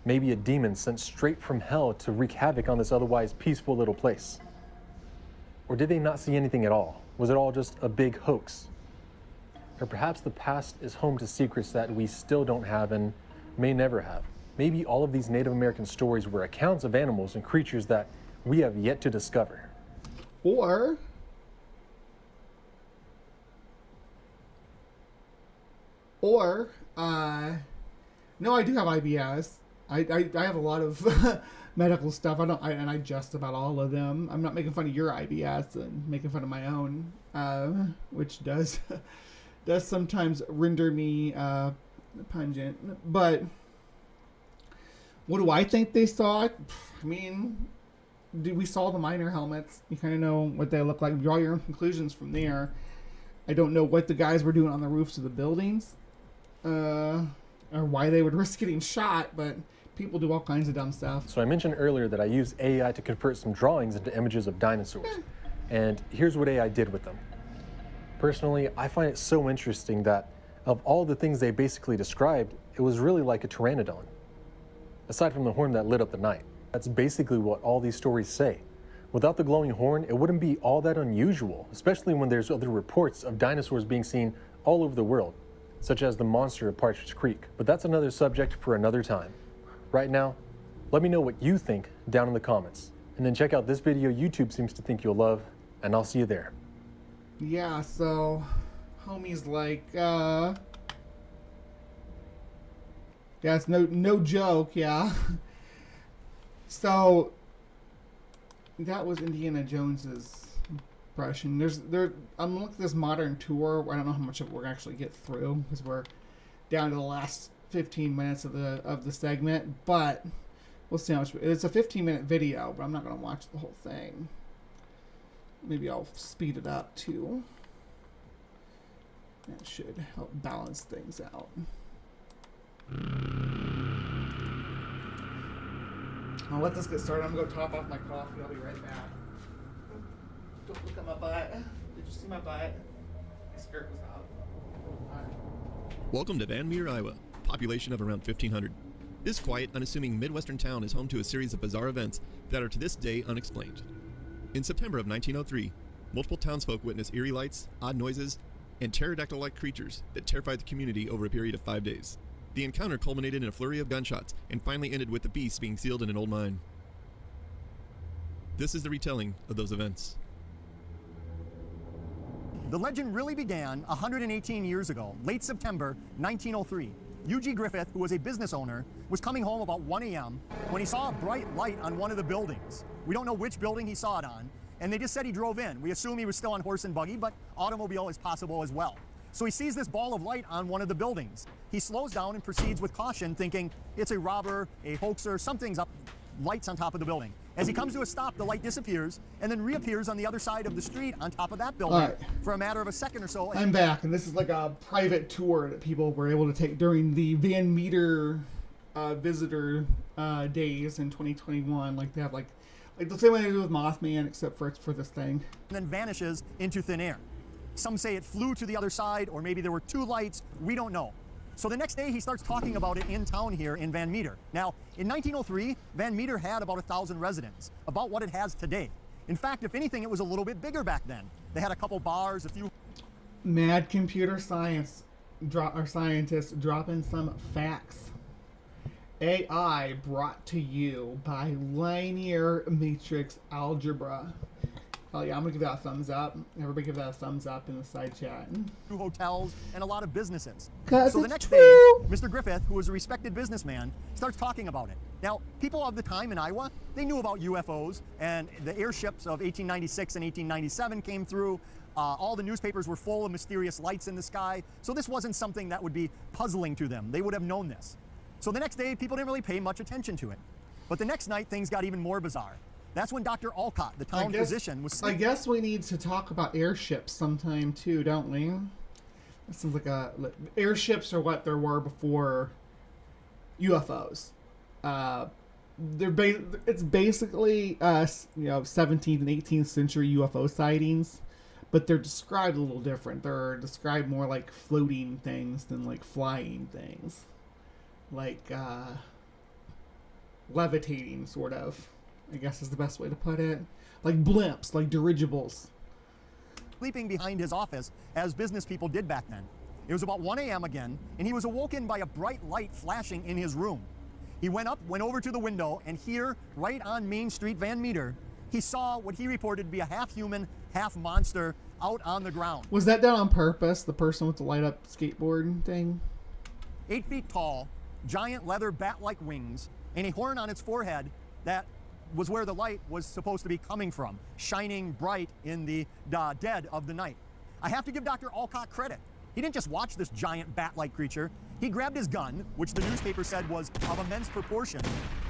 [SPEAKER 4] Maybe a demon sent straight from hell to wreak havoc on this otherwise peaceful little place? Or did they not see anything at all? Was it all just a big hoax? Or perhaps the past is home to secrets that we still don't have and may never have. Maybe all of these Native American stories were accounts of animals and creatures that we have yet to discover.
[SPEAKER 3] Or no, I do have IBS, I have a lot of medical stuff. I jest about all of them. I'm not making fun of your IBS and making fun of my own, which does sometimes render me pungent. But what do I think they saw? I mean, we saw the miner helmets. You kind of know what they look like. Draw your own conclusions from there. I don't know what the guys were doing on the roofs of the buildings, or why they would risk getting shot, but people do all kinds of dumb stuff.
[SPEAKER 4] So I mentioned earlier that I used AI to convert some drawings into images of dinosaurs. And here's what AI did with them. Personally, I find it so interesting that of all the things they basically described, it was really like a pteranodon, aside from the horn that lit up the night. That's basically what all these stories say. Without the glowing horn, it wouldn't be all that unusual, especially when there's other reports of dinosaurs being seen all over the world, such as the monster of Partridge Creek. But that's another subject for another time. Right now, let me know what you think down in the comments. And then check out this video YouTube seems to think you'll love, and I'll see you there.
[SPEAKER 3] Yeah, so homie's like, yeah, it's no joke, yeah. So that was Indiana Jones's impression. I'm looking at this modern tour. I don't know how much of it we're gonna actually get through because we're down to the last 15 minutes of the segment, but we'll see how much. It's a 15-minute video, but I'm not gonna watch the whole thing. Maybe I'll speed it up too. That should help balance things out. I'll let this get started. I'm gonna go top off my coffee. I'll be right back. Don't look at my butt. Did you see my butt? My skirt was out.
[SPEAKER 7] Welcome to Van Meter, Iowa. Population of around 1,500. This quiet, unassuming Midwestern town is home to a series of bizarre events that are to this day unexplained. In September of 1903, multiple townsfolk witnessed eerie lights, odd noises, and pterodactyl-like creatures that terrified the community over a period of 5 days. The encounter culminated in a flurry of gunshots and finally ended with the beast being sealed in an old mine. This is the retelling of those events.
[SPEAKER 8] The legend really began 118 years ago, late September 1903. U.G. Griffith, who was a business owner, was coming home about 1 a.m. when he saw a bright light on one of the buildings. We don't know which building he saw it on, and they just said he drove in. We assume he was still on horse and buggy, but automobile is possible as well. So he sees this ball of light on one of the buildings. He slows down and proceeds with caution, thinking it's a robber, a hoaxer, something's up, lights on top of the building. As he comes to a stop, the light disappears and then reappears on the other side of the street on top of that building for a matter of a second or so.
[SPEAKER 3] I'm back, and this is like a private tour that people were able to take during the Van Meter visitor days in 2021. Like they have like the same way they do with Mothman, except for it's for this thing.
[SPEAKER 8] And then vanishes into thin air. Some say it flew to the other side, or maybe there were two lights. We don't know. So the next day, he starts talking about it in town here in Van Meter. Now, in 1903, Van Meter had about 1,000 residents, about what it has today. In fact, if anything, it was a little bit bigger back then. They had a couple bars, a few...
[SPEAKER 3] Mad computer science scientists dropping some facts. AI brought to you by linear matrix algebra. Oh yeah, I'm gonna give that a thumbs up. Everybody give that a thumbs up in the side chat.
[SPEAKER 8] Hotels and a lot of businesses.
[SPEAKER 3] So
[SPEAKER 8] the next day, Mr. Griffith, who was a respected businessman, starts talking about it. Now, people of the time in Iowa, they knew about UFOs, and the airships of 1896 and 1897 came through. All the newspapers were full of mysterious lights in the sky, so this wasn't something that would be puzzling to them. They would have known this. So the next day, people didn't really pay much attention to it. But the next night, things got even more bizarre. That's when Dr. Alcott, the town physician, was...
[SPEAKER 3] I guess we need to talk about airships sometime too, don't we? That sounds like airships are what there were before UFOs. It's basically 17th and 18th century UFO sightings, but they're described a little different. They're described more like floating things than like flying things, like levitating, sort of, I guess is the best way to put it. Like blimps, like dirigibles.
[SPEAKER 8] Sleeping behind his office, as business people did back then. It was about 1 a.m. again, and he was awoken by a bright light flashing in his room. He went over to the window, and here, right on Main Street, Van Meter, he saw what he reported to be a half-human, half-monster out on the ground.
[SPEAKER 3] Was that done on purpose, the person with the light-up skateboard thing?
[SPEAKER 8] 8 feet tall, giant leather bat-like wings, and a horn on its forehead that was where the light was supposed to be coming from, shining bright in the dead of the night. I have to give Dr. Alcott credit. He didn't just watch this giant bat-like creature. He grabbed his gun, which the newspaper said was of immense proportion,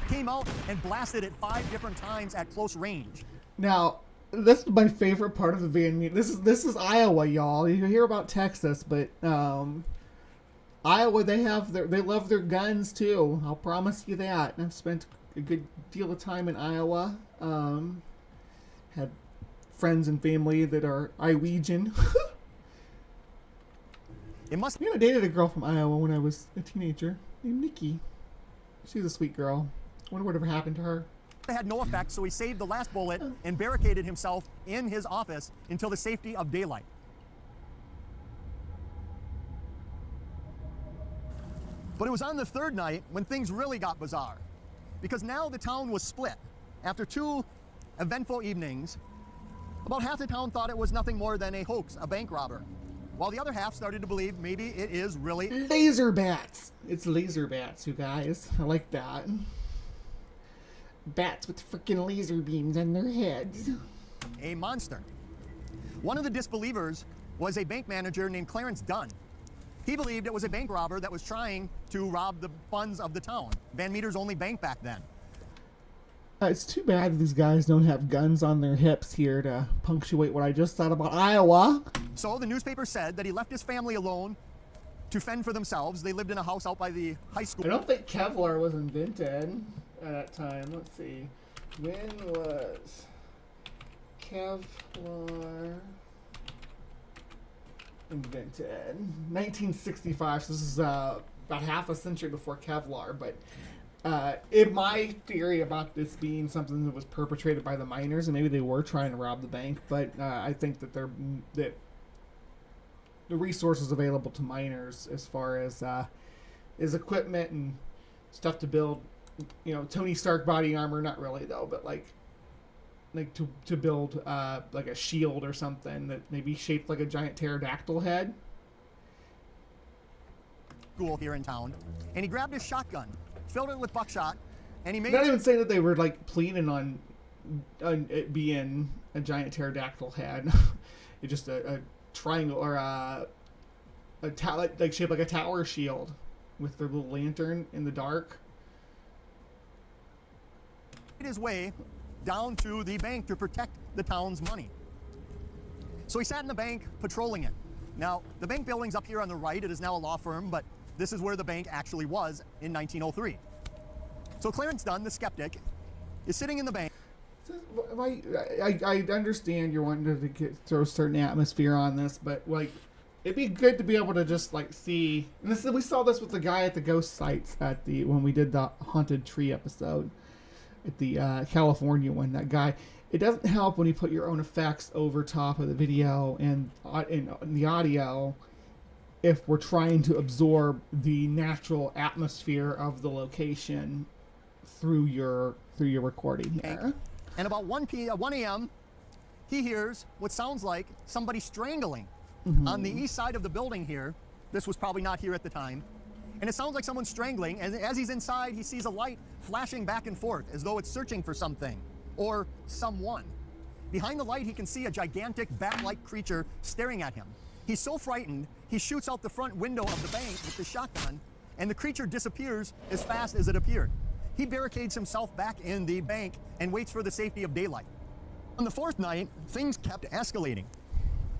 [SPEAKER 8] came out and blasted it 5 different times at close range.
[SPEAKER 3] Now, this is my favorite part of the Van Meter. This is Iowa, y'all. You hear about Texas, but Iowa, they love their guns too. I'll promise you that. I've spent a good deal of time in Iowa. Had friends and family that are Iowegian.
[SPEAKER 8] It must
[SPEAKER 3] I dated a girl from Iowa when I was a teenager named Nikki. She's a sweet girl. I wonder whatever happened to her.
[SPEAKER 8] had no effect, so he saved the last bullet and barricaded himself in his office until the safety of daylight. But it was on the third night when things really got bizarre, because now the town was split. After 2 eventful evenings, about half the town thought it was nothing more than a hoax, a bank robber, while the other half started to believe maybe it is really
[SPEAKER 3] laser bats. It's laser bats, you guys. I like that. Bats with freaking laser beams on their heads.
[SPEAKER 8] a monster. One of the disbelievers was a bank manager named Clarence Dunn. He believed it was a bank robber that was trying to rob the funds of the town. Van Meter's only bank back then.
[SPEAKER 3] It's too bad these guys don't have guns on their hips here to punctuate what I just thought about Iowa.
[SPEAKER 8] So the newspaper said that he left his family alone to fend for themselves. They lived in a house out by the high school.
[SPEAKER 3] I don't think Kevlar was invented at that time. Let's see. When was Kevlar invented? 1965. So this is about half a century before Kevlar. But in my theory about this being something that was perpetrated by the miners, and maybe they were trying to rob the bank, but I think that that the resources available to miners as far as equipment and stuff to build, Tony Stark body armor, not really though, but like to build like a shield or something that maybe shaped like a giant pterodactyl head.
[SPEAKER 8] School here in town, and he grabbed his shotgun, filled it with buckshot, and he made.
[SPEAKER 3] I'm not even saying that they were like planning on it being a giant pterodactyl head. It's just a triangle or like shaped like a tower shield with their little lantern in the dark.
[SPEAKER 8] His way down to the bank to protect the town's money. So he sat in the bank patrolling it. Now, the bank building's up here on the right. It is now a law firm, but this is where the bank actually was in 1903. So Clarence Dunn, the skeptic, is sitting in the bank.
[SPEAKER 3] I understand you're wanting to throw a certain atmosphere on this, but like, it'd be good to be able to just like see. And we saw this with the guy at the ghost sites when we did the haunted tree episode at the California one. That guy. It doesn't help when you put your own effects over top of the video and the audio if we're trying to absorb the natural atmosphere of the location through your recording here.
[SPEAKER 8] And about 1 a.m., he hears what sounds like somebody strangling on the east side of the building here. This was probably not here at the time. And it sounds like someone's strangling, and as he's inside, he sees a light flashing back and forth as though it's searching for something or someone. Behind the light, he can see a gigantic bat-like creature staring at him. He's so frightened, he shoots out the front window of the bank with the shotgun, and the creature disappears as fast as it appeared. He barricades himself back in the bank and waits for the safety of daylight. On the 4th night, things kept escalating.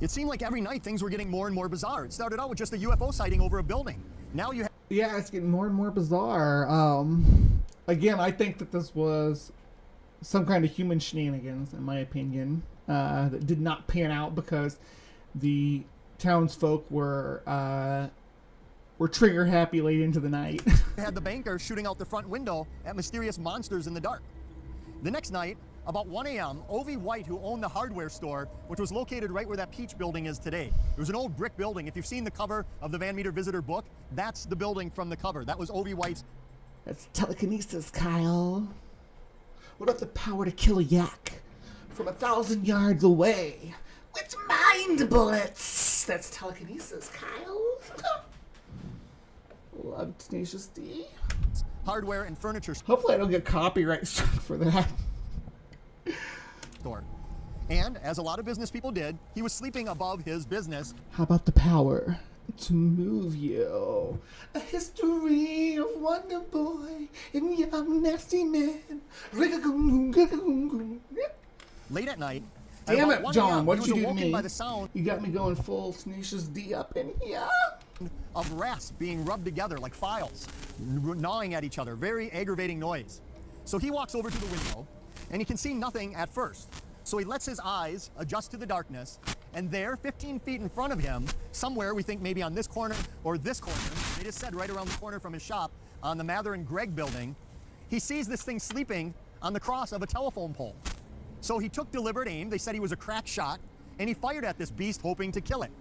[SPEAKER 8] It seemed like every night things were getting more and more bizarre. It started out with just a UFO sighting over a building. Now you have...
[SPEAKER 3] Yeah, it's getting more and more bizarre. Again, I think that this was some kind of human shenanigans, in my opinion, that did not pan out because the townsfolk were trigger happy late into the night.
[SPEAKER 8] had the banker shooting out the front window at mysterious monsters in the dark. The next night, about 1 a.m., O.V. White, who owned the hardware store, which was located right where that Peach building is today. It was an old brick building. If you've seen the cover of the Van Meter Visitor book, that's the building from the cover. That was O.V. White's.
[SPEAKER 3] That's telekinesis, Kyle. What about the power to kill a yak from 1,000 yards away with mind bullets? That's telekinesis, Kyle. Love Tenacious D.
[SPEAKER 8] hardware and furniture
[SPEAKER 3] Hopefully I don't get copyright struck for that.
[SPEAKER 8] store. And as a lot of business people did, he was sleeping above his business.
[SPEAKER 3] How about the power to move you? A history of Wonder Boy and Young Nasty Man.
[SPEAKER 8] Late at night.
[SPEAKER 3] Damn
[SPEAKER 8] at
[SPEAKER 3] it,
[SPEAKER 8] about 1
[SPEAKER 3] John,
[SPEAKER 8] a.m.,
[SPEAKER 3] what'd
[SPEAKER 8] he
[SPEAKER 3] you
[SPEAKER 8] was
[SPEAKER 3] do to
[SPEAKER 8] awoken
[SPEAKER 3] me?
[SPEAKER 8] by the sound
[SPEAKER 3] You got me going full Tenacious D up in here.
[SPEAKER 8] of rasp being rubbed together like files, gnawing at each other, very aggravating noise. So he walks over to the window, and he can see nothing at first. So he lets his eyes adjust to the darkness, and there, 15 feet in front of him, somewhere, we think maybe on this corner or this corner, they just said right around the corner from his shop, on the Mather and Gregg building, he sees this thing sleeping on the cross of a telephone pole. So he took deliberate aim. They said he was a crack shot, and he fired at this beast hoping to kill it.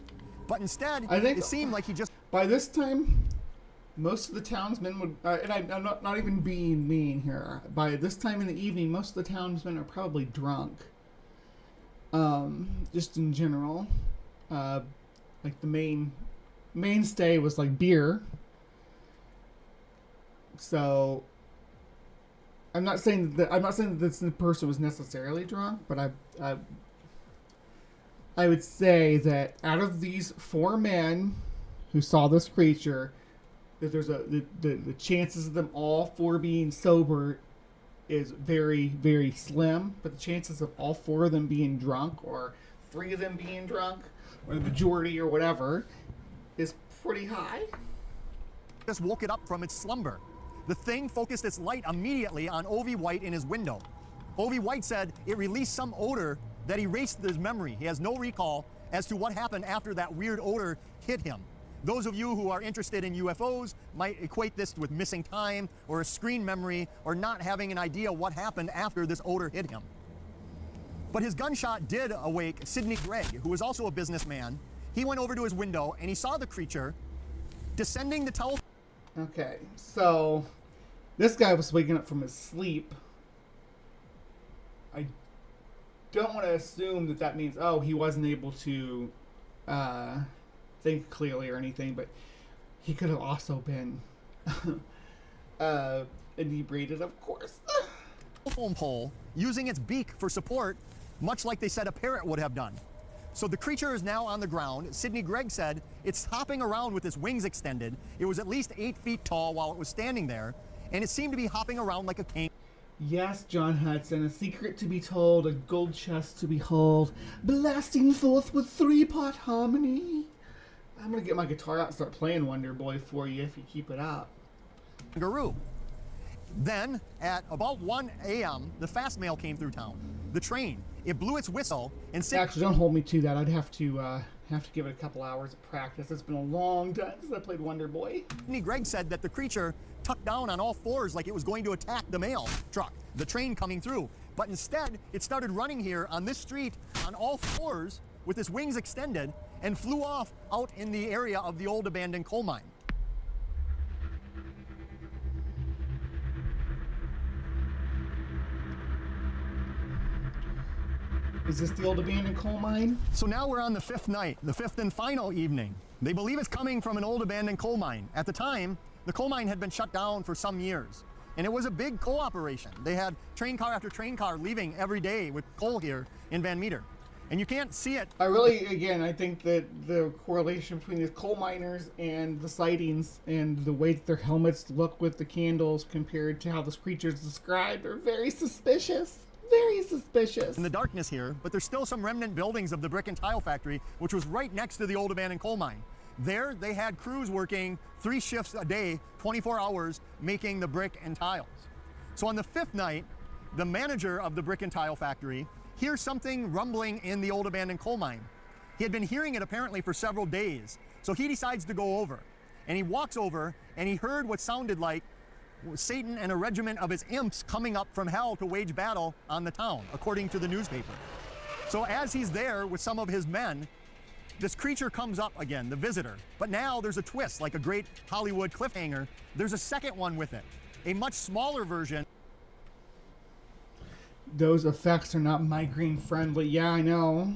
[SPEAKER 8] But instead,
[SPEAKER 3] I think
[SPEAKER 8] it seemed like he just...
[SPEAKER 3] By this time, most of the townsmen would, and I'm not even being mean here. By this time in the evening, most of the townsmen are probably drunk. Just in general, like the mainstay was like beer. So I'm not saying that this person was necessarily drunk, but I would say that out of these 4 men who saw this creature, that there's the chances of them all 4 being sober is very, very slim, but the chances of all 4 of them being drunk, or 3 of them being drunk, or the majority or whatever, is pretty high.
[SPEAKER 8] just woke it up from its slumber. The thing focused its light immediately on Ovi White in his window. Ovi White said it released some odor that erased his memory. He has no recall as to what happened after that weird odor hit him. Those of you who are interested in UFOs might equate this with missing time or a screen memory or not having an idea what happened after this odor hit him. But his gunshot did awake Sidney Gregg, who was also a businessman. He went over to his window and he saw the creature descending the telephone.
[SPEAKER 3] Okay, so this guy was waking up from his sleep. I don't want to assume that that means, oh, he wasn't able to think clearly or anything, but he could have also been inebriated, of course.
[SPEAKER 8] Telephone pole using its beak for support, much like they said a parrot would have done. So the creature is now on the ground. Sidney Gregg said it's hopping around with its wings extended. It was at least 8 feet tall while it was standing there, and it seemed to be hopping around like a king.
[SPEAKER 3] Yes, John Hudson, a secret to be told, a gold chest to behold, blasting forth with 3-part harmony. I'm gonna get my guitar out and start playing Wonder Boy for you if you keep it up.
[SPEAKER 8] Kangaroo. Then, at about 1 a.m., the fast mail came through town. The train. It blew its whistle and
[SPEAKER 3] Actually, don't hold me to that. I'd have to give it a couple hours of practice. It's been a long time since I played Wonder Boy.
[SPEAKER 8] Sidney Gregg said that the creature tucked down on all fours like it was going to attack the mail truck, the train coming through. But instead, it started running here on this street on all fours with its wings extended and flew off out in the area of the old abandoned coal mine.
[SPEAKER 3] Is this the old abandoned coal mine?
[SPEAKER 8] So now we're on the 5th night, the 5th and final evening. They believe it's coming from an old abandoned coal mine. At the time, the coal mine had been shut down for some years, and it was a big coal operation. They had train car after train car leaving every day with coal here in Van Meter. And you can't see it.
[SPEAKER 3] I think that the correlation between the coal miners and the sightings and the way that their helmets look with the candles compared to how this creature is described are very suspicious. Very suspicious.
[SPEAKER 8] In the darkness here, but there's still some remnant buildings of the brick and tile factory, which was right next to the old abandoned coal mine. There, they had crews working 3 shifts a day, 24 hours, making the brick and tiles. So on the 5th night, the manager of the brick and tile factory hears something rumbling in the old abandoned coal mine. He had been hearing it apparently for several days, so he decides to go over. And he walks over, and he heard what sounded like Satan and a regiment of his imps coming up from hell to wage battle on the town, according to the newspaper. So as he's there with some of his men, this creature comes up again, the visitor. But now there's a twist, like a great Hollywood cliffhanger. There's a second one with it, a much smaller version.
[SPEAKER 3] Those effects are not migraine friendly. Yeah, I know.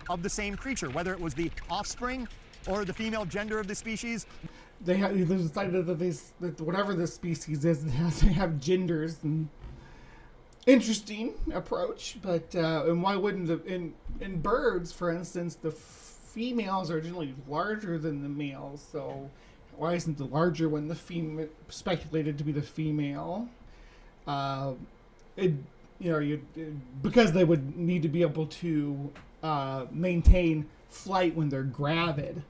[SPEAKER 8] Of the same creature, whether it was the offspring or the female gender of the species.
[SPEAKER 3] They decided that whatever the species is, they have genders. And interesting approach, but and why wouldn't in birds, for instance, the females are generally larger than the males, so why isn't the larger one the female speculated to be the female? Because they would need to be able to maintain flight when they're gravid,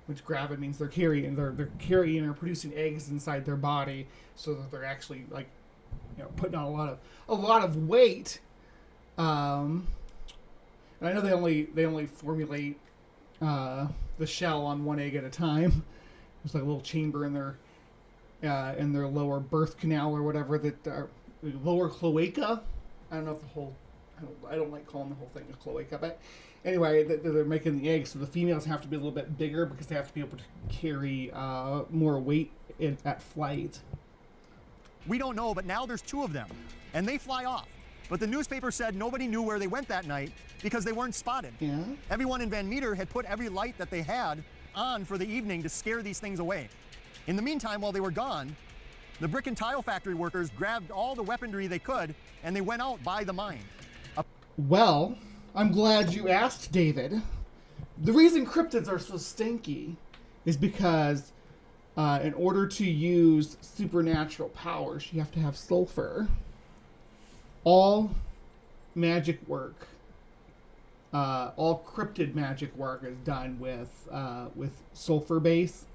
[SPEAKER 3] which gravid means they're carrying or producing eggs inside their body, so that they're actually like, putting on a lot of weight. And I know they only formulate the shell on one egg at a time. There's like a little chamber in their lower birth canal or whatever, that lower cloaca. I don't know if I don't like calling the whole thing a cloaca, but anyway, they're making the eggs, so the females have to be a little bit bigger because they have to be able to carry more weight at flight.
[SPEAKER 8] We don't know, but now there's 2 of them, and they fly off. But the newspaper said nobody knew where they went that night because they weren't spotted.
[SPEAKER 3] Yeah.
[SPEAKER 8] Everyone in Van Meter had put every light that they had on for the evening to scare these things away. In the meantime, while they were gone, the brick and tile factory workers grabbed all the weaponry they could, and they went out by the mine.
[SPEAKER 3] Well, I'm glad you asked, David. The reason cryptids are so stinky is because in order to use supernatural powers, you have to have sulfur. All magic work, all cryptid magic work is done with sulfur base.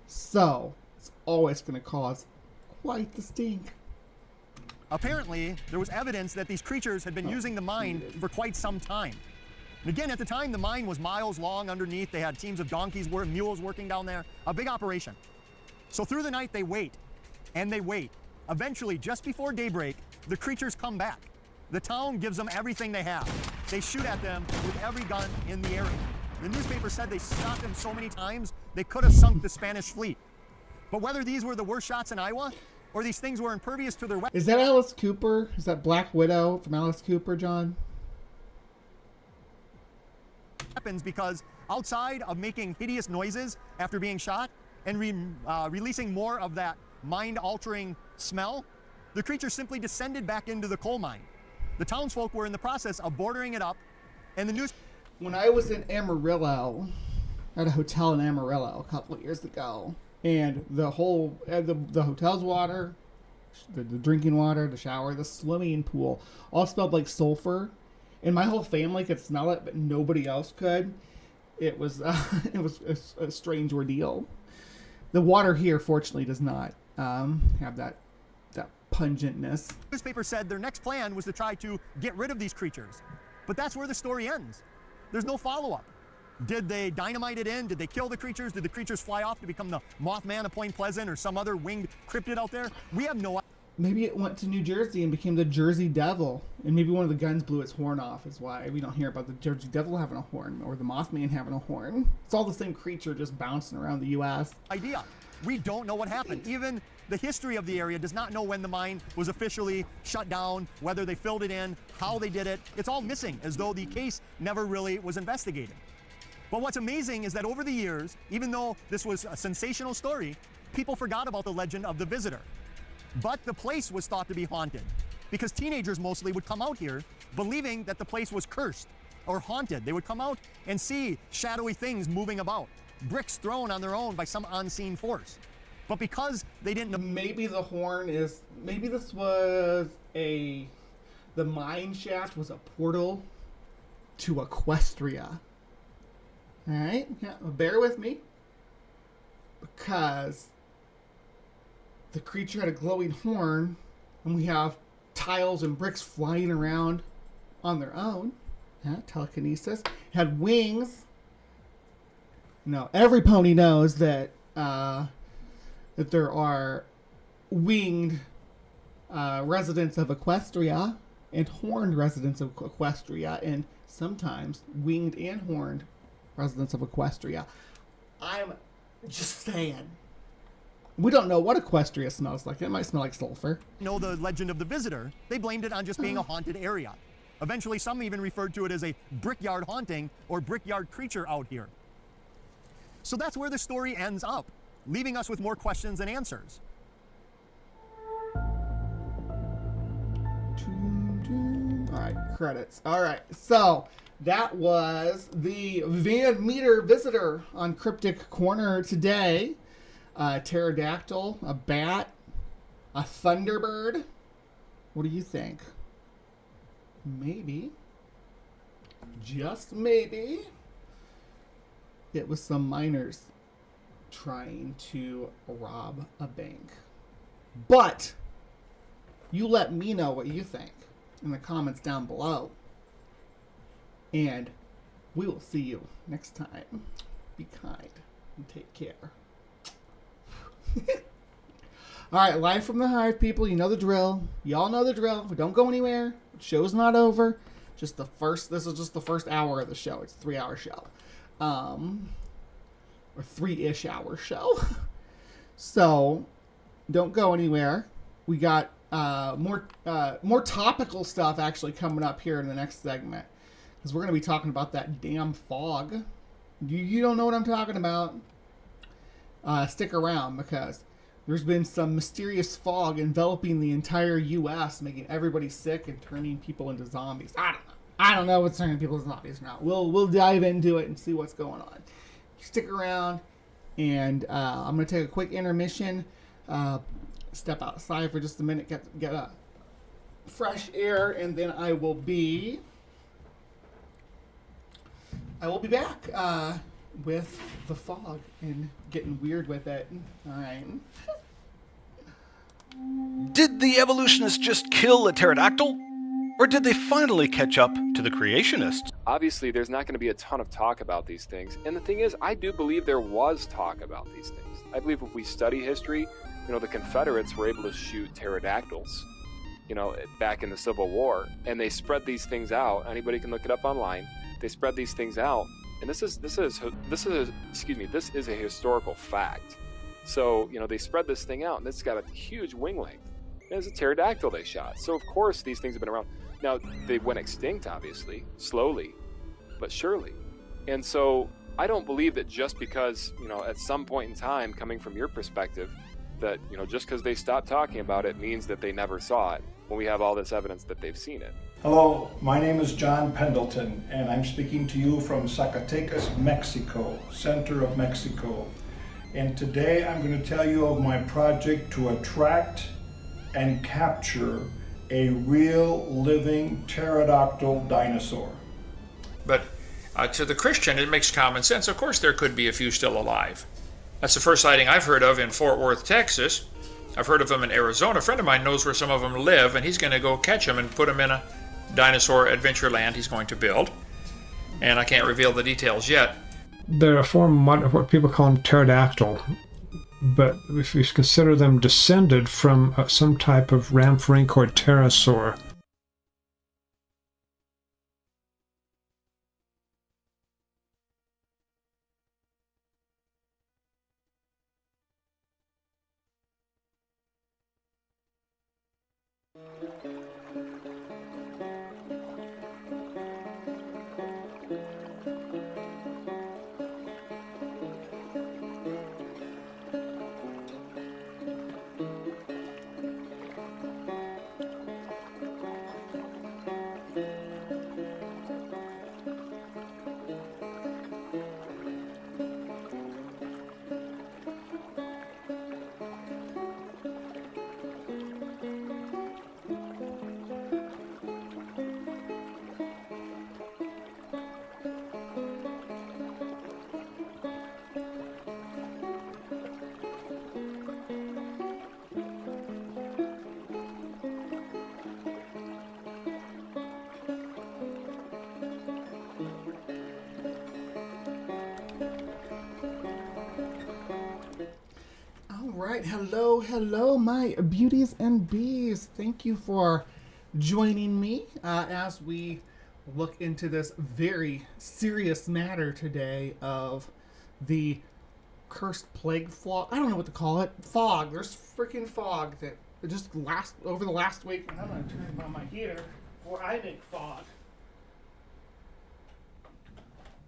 [SPEAKER 3] So it's always going to cause quite the stink.
[SPEAKER 8] Apparently, there was evidence that these creatures had been using the mine for quite some time. And again, at the time, the mine was miles long underneath. They had teams of mules working down there. A big operation. So through the night, they wait, and they wait. Eventually, just before daybreak, the creatures come back. The town gives them everything they have. They shoot at them with every gun in the area. The newspaper said they shot them so many times, they could have sunk the Spanish fleet. But whether these were the worst shots in Iowa, or these things were impervious to their weapons.
[SPEAKER 3] Is that Alice Cooper? Is that Black Widow from Alice Cooper, John?
[SPEAKER 8] Because outside of making hideous noises after being shot and releasing more of that mind-altering smell, the creature simply descended back into the coal mine. The townsfolk were in the process of boarding it up, and the news...
[SPEAKER 3] When I was in Amarillo, at a hotel in Amarillo a couple of years ago, and the whole the hotel's water, the drinking water, the shower, the swimming pool all smelled like sulfur, and my whole family could smell it, but nobody else could. It was a strange ordeal. The water here, fortunately, does not have that pungentness.
[SPEAKER 8] The newspaper said their next plan was to try to get rid of these creatures, but that's where the story ends. There's no follow-up. Did they dynamite it in? Did they kill the creatures? Did the creatures fly off to become the Mothman of Point Pleasant or some other winged cryptid out there? We have no idea.
[SPEAKER 3] Maybe it went to New Jersey and became the Jersey Devil, and maybe one of the guns blew its horn off is why we don't hear about the Jersey Devil having a horn or the Mothman having a horn. It's all the same creature just bouncing around the U.S.
[SPEAKER 8] We don't know what happened. Even the history of the area does not know when the mine was officially shut down, whether they filled it in, how they did it. It's all missing, as though the case never really was investigated. But what's amazing is that over the years, even though this was a sensational story, people forgot about the legend of the visitor. But the place was thought to be haunted, because teenagers mostly would come out here believing that the place was cursed or haunted. They would come out and see shadowy things moving about, bricks thrown on their own by some unseen force. But because they didn't know...
[SPEAKER 3] Maybe the horn is... Maybe this was the mine shaft was a portal to Equestria. Alright? Yeah, bear with me. Because the creature had a glowing horn, and we have tiles and bricks flying around on their own. Yeah, telekinesis. It had wings. No, every pony knows that that there are winged residents of Equestria and horned residents of Equestria, and sometimes winged and horned residents of Equestria. I'm just saying. We don't know what Equestria smells like. It might smell like sulfur.
[SPEAKER 8] Know the legend of the visitor. They blamed it on just being a haunted area. Eventually, some even referred to it as a brickyard haunting or brickyard creature out here. So that's where the story ends up, leaving us with more questions than answers.
[SPEAKER 3] All right, credits. All right, so that was the Van Meter visitor on Cryptic Corner today. A pterodactyl, a bat, a thunderbird. What do you think? Maybe, just maybe, it was some miners trying to rob a bank. But you let me know what you think in the comments down below. And we will see you next time. Be kind and take care. Alright, live from the Hive, people. You know the drill. Y'all know the drill. Don't go anywhere. The show's not over. This is just the first hour of the show. It's a 3-hour show. Or 3-ish hour show. So, don't go anywhere. We got more topical stuff actually coming up here in the next segment. Because we're going to be talking about that damn fog. You don't know what I'm talking about? Stick around, because there's been some mysterious fog enveloping the entire U.S., making everybody sick and turning people into zombies. I don't know what's turning people into zombies now. We'll dive into it and see what's going on. Stick around, and I'm going to take a quick intermission. Step outside for just a minute, get a fresh air, and then I will be back with the fog and getting weird with it. All right.
[SPEAKER 9] Did the evolutionists just kill a pterodactyl? Or did they finally catch up to the creationists?
[SPEAKER 10] Obviously, there's not going to be a ton of talk about these things. And the thing is, I do believe there was talk about these things. I believe if we study history, the Confederates were able to shoot pterodactyls, back in the Civil War. And they spread these things out. Anybody can look it up online. They spread these things out. And this is a historical fact. So, they spread this thing out, and it's got a huge wing length. And it's a pterodactyl they shot. So, of course, these things have been around. Now, they went extinct, obviously, slowly, but surely. And so, I don't believe that just because, at some point in time, coming from your perspective, that, just because they stopped talking about it means that they never saw it, when we have all this evidence that they've seen it.
[SPEAKER 11] Hello, my name is John Pendleton, and I'm speaking to you from Zacatecas, Mexico, center of Mexico. And today I'm going to tell you of my project to attract and capture a real living pterodactyl dinosaur.
[SPEAKER 12] But to the Christian, it makes common sense. Of course, there could be a few still alive. That's the first sighting I've heard of in Fort Worth, Texas. I've heard of them in Arizona. A friend of mine knows where some of them live, and he's going to go catch them and put them in a dinosaur adventure land he's going to build. And I can't reveal the details yet.
[SPEAKER 13] They're a form of what people call pterodactyl, but if you consider them descended from some type of ramphorhynch or pterosaur. Hello, my beauties and bees. Thank you for joining me as we look into this very serious matter today of the cursed plague fog. I don't know what to call it. Fog. There's freaking fog that just over the last week. I'm going to turn on my heater before I make fog.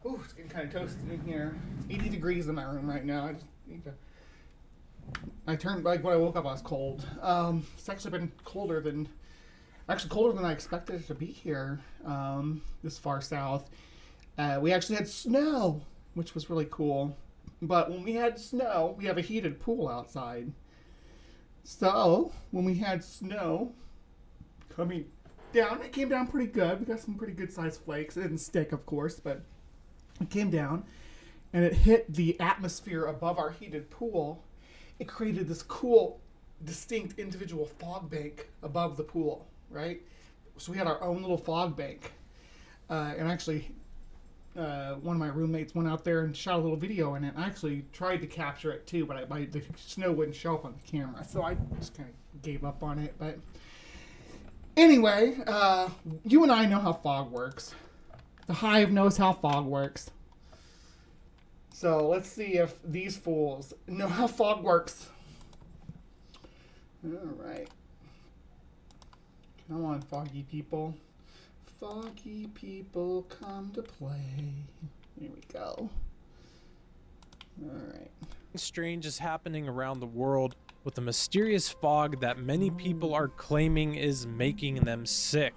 [SPEAKER 3] Ooh, it's getting kind of toasty in here. It's 80 degrees in my room right now. I just need to. I turned like when I woke up, I was cold. It's actually been colder than I expected it to be here. This far south, we actually had snow, which was really cool. But when we had snow, we have a heated pool outside. So when we had snow coming down, it came down pretty good. We got some pretty good sized flakes. It didn't stick, of course, but it came down and it hit the atmosphere above our heated pool. It created this cool, distinct individual fog bank above the pool, right? So we had our own little fog bank. And actually, one of my roommates went out there and shot a little video in it. I actually tried to capture it too, but the snow wouldn't show up on the camera. So I just kind of gave up on it. But anyway, you and I know how fog works. The Hive knows how fog works. So let's see if these fools know how fog works. Alright. Come on, foggy people. Foggy people come to play. Here we go. Alright.
[SPEAKER 14] Strange is happening around the world with a mysterious fog that many people are claiming is making them sick.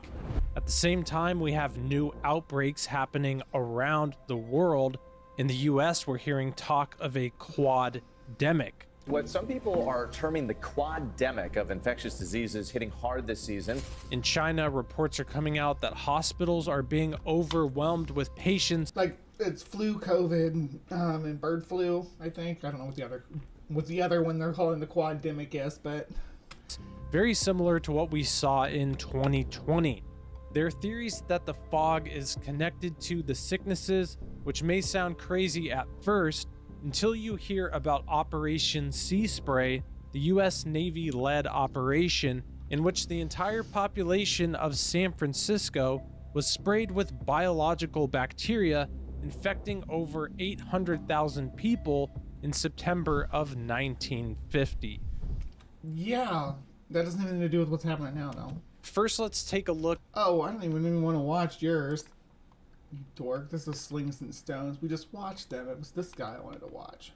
[SPEAKER 14] At the same time, we have new outbreaks happening around the world. In the US, we're hearing talk of a quad-demic.
[SPEAKER 15] What some people are terming the quad-demic of infectious diseases hitting hard this season.
[SPEAKER 14] In China, reports are coming out that hospitals are being overwhelmed with patients.
[SPEAKER 3] Like it's flu, COVID, and bird flu, I think. I don't know what the other one they're calling the quad-demic is, but
[SPEAKER 14] very similar to what we saw in 2020. There are theories that the fog is connected to the sicknesses, which may sound crazy at first, until you hear about Operation Sea Spray, the US Navy-led operation in which the entire population of San Francisco was sprayed with biological bacteria, infecting over 800,000 people in September of 1950.
[SPEAKER 3] Yeah, that doesn't have anything to do with what's happening now, though.
[SPEAKER 14] First, let's take a look.
[SPEAKER 3] Oh, I don't even want to watch yours. You dork. This is Slings and Stones. We just watched them. It was this guy I wanted to watch.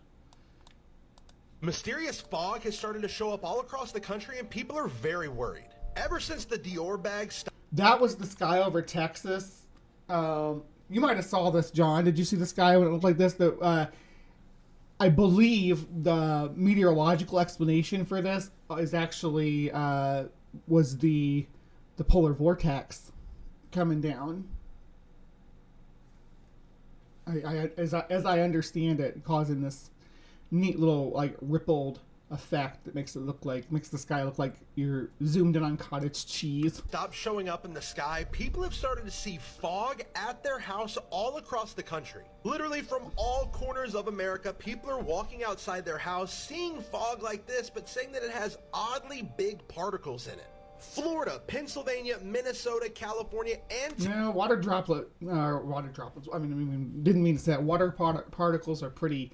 [SPEAKER 16] Mysterious fog has started to show up all across the country, and people are very worried. Ever since the Dior bag
[SPEAKER 3] That was the sky over Texas. You might have saw this, John. Did you see the sky when it looked like this? I believe the meteorological explanation for this is actually was the polar vortex coming down. As I understand it, causing this neat little like rippled effect that makes the sky look like you're zoomed in on cottage cheese.
[SPEAKER 16] Stop showing up in the sky. People have started to see fog at their house all across the country. Literally from all corners of America, people are walking outside their house seeing fog like this, but saying that it has oddly big particles in it. Florida, Pennsylvania, Minnesota, California, and
[SPEAKER 3] water droplets. I mean, didn't mean to say that. Water particles are pretty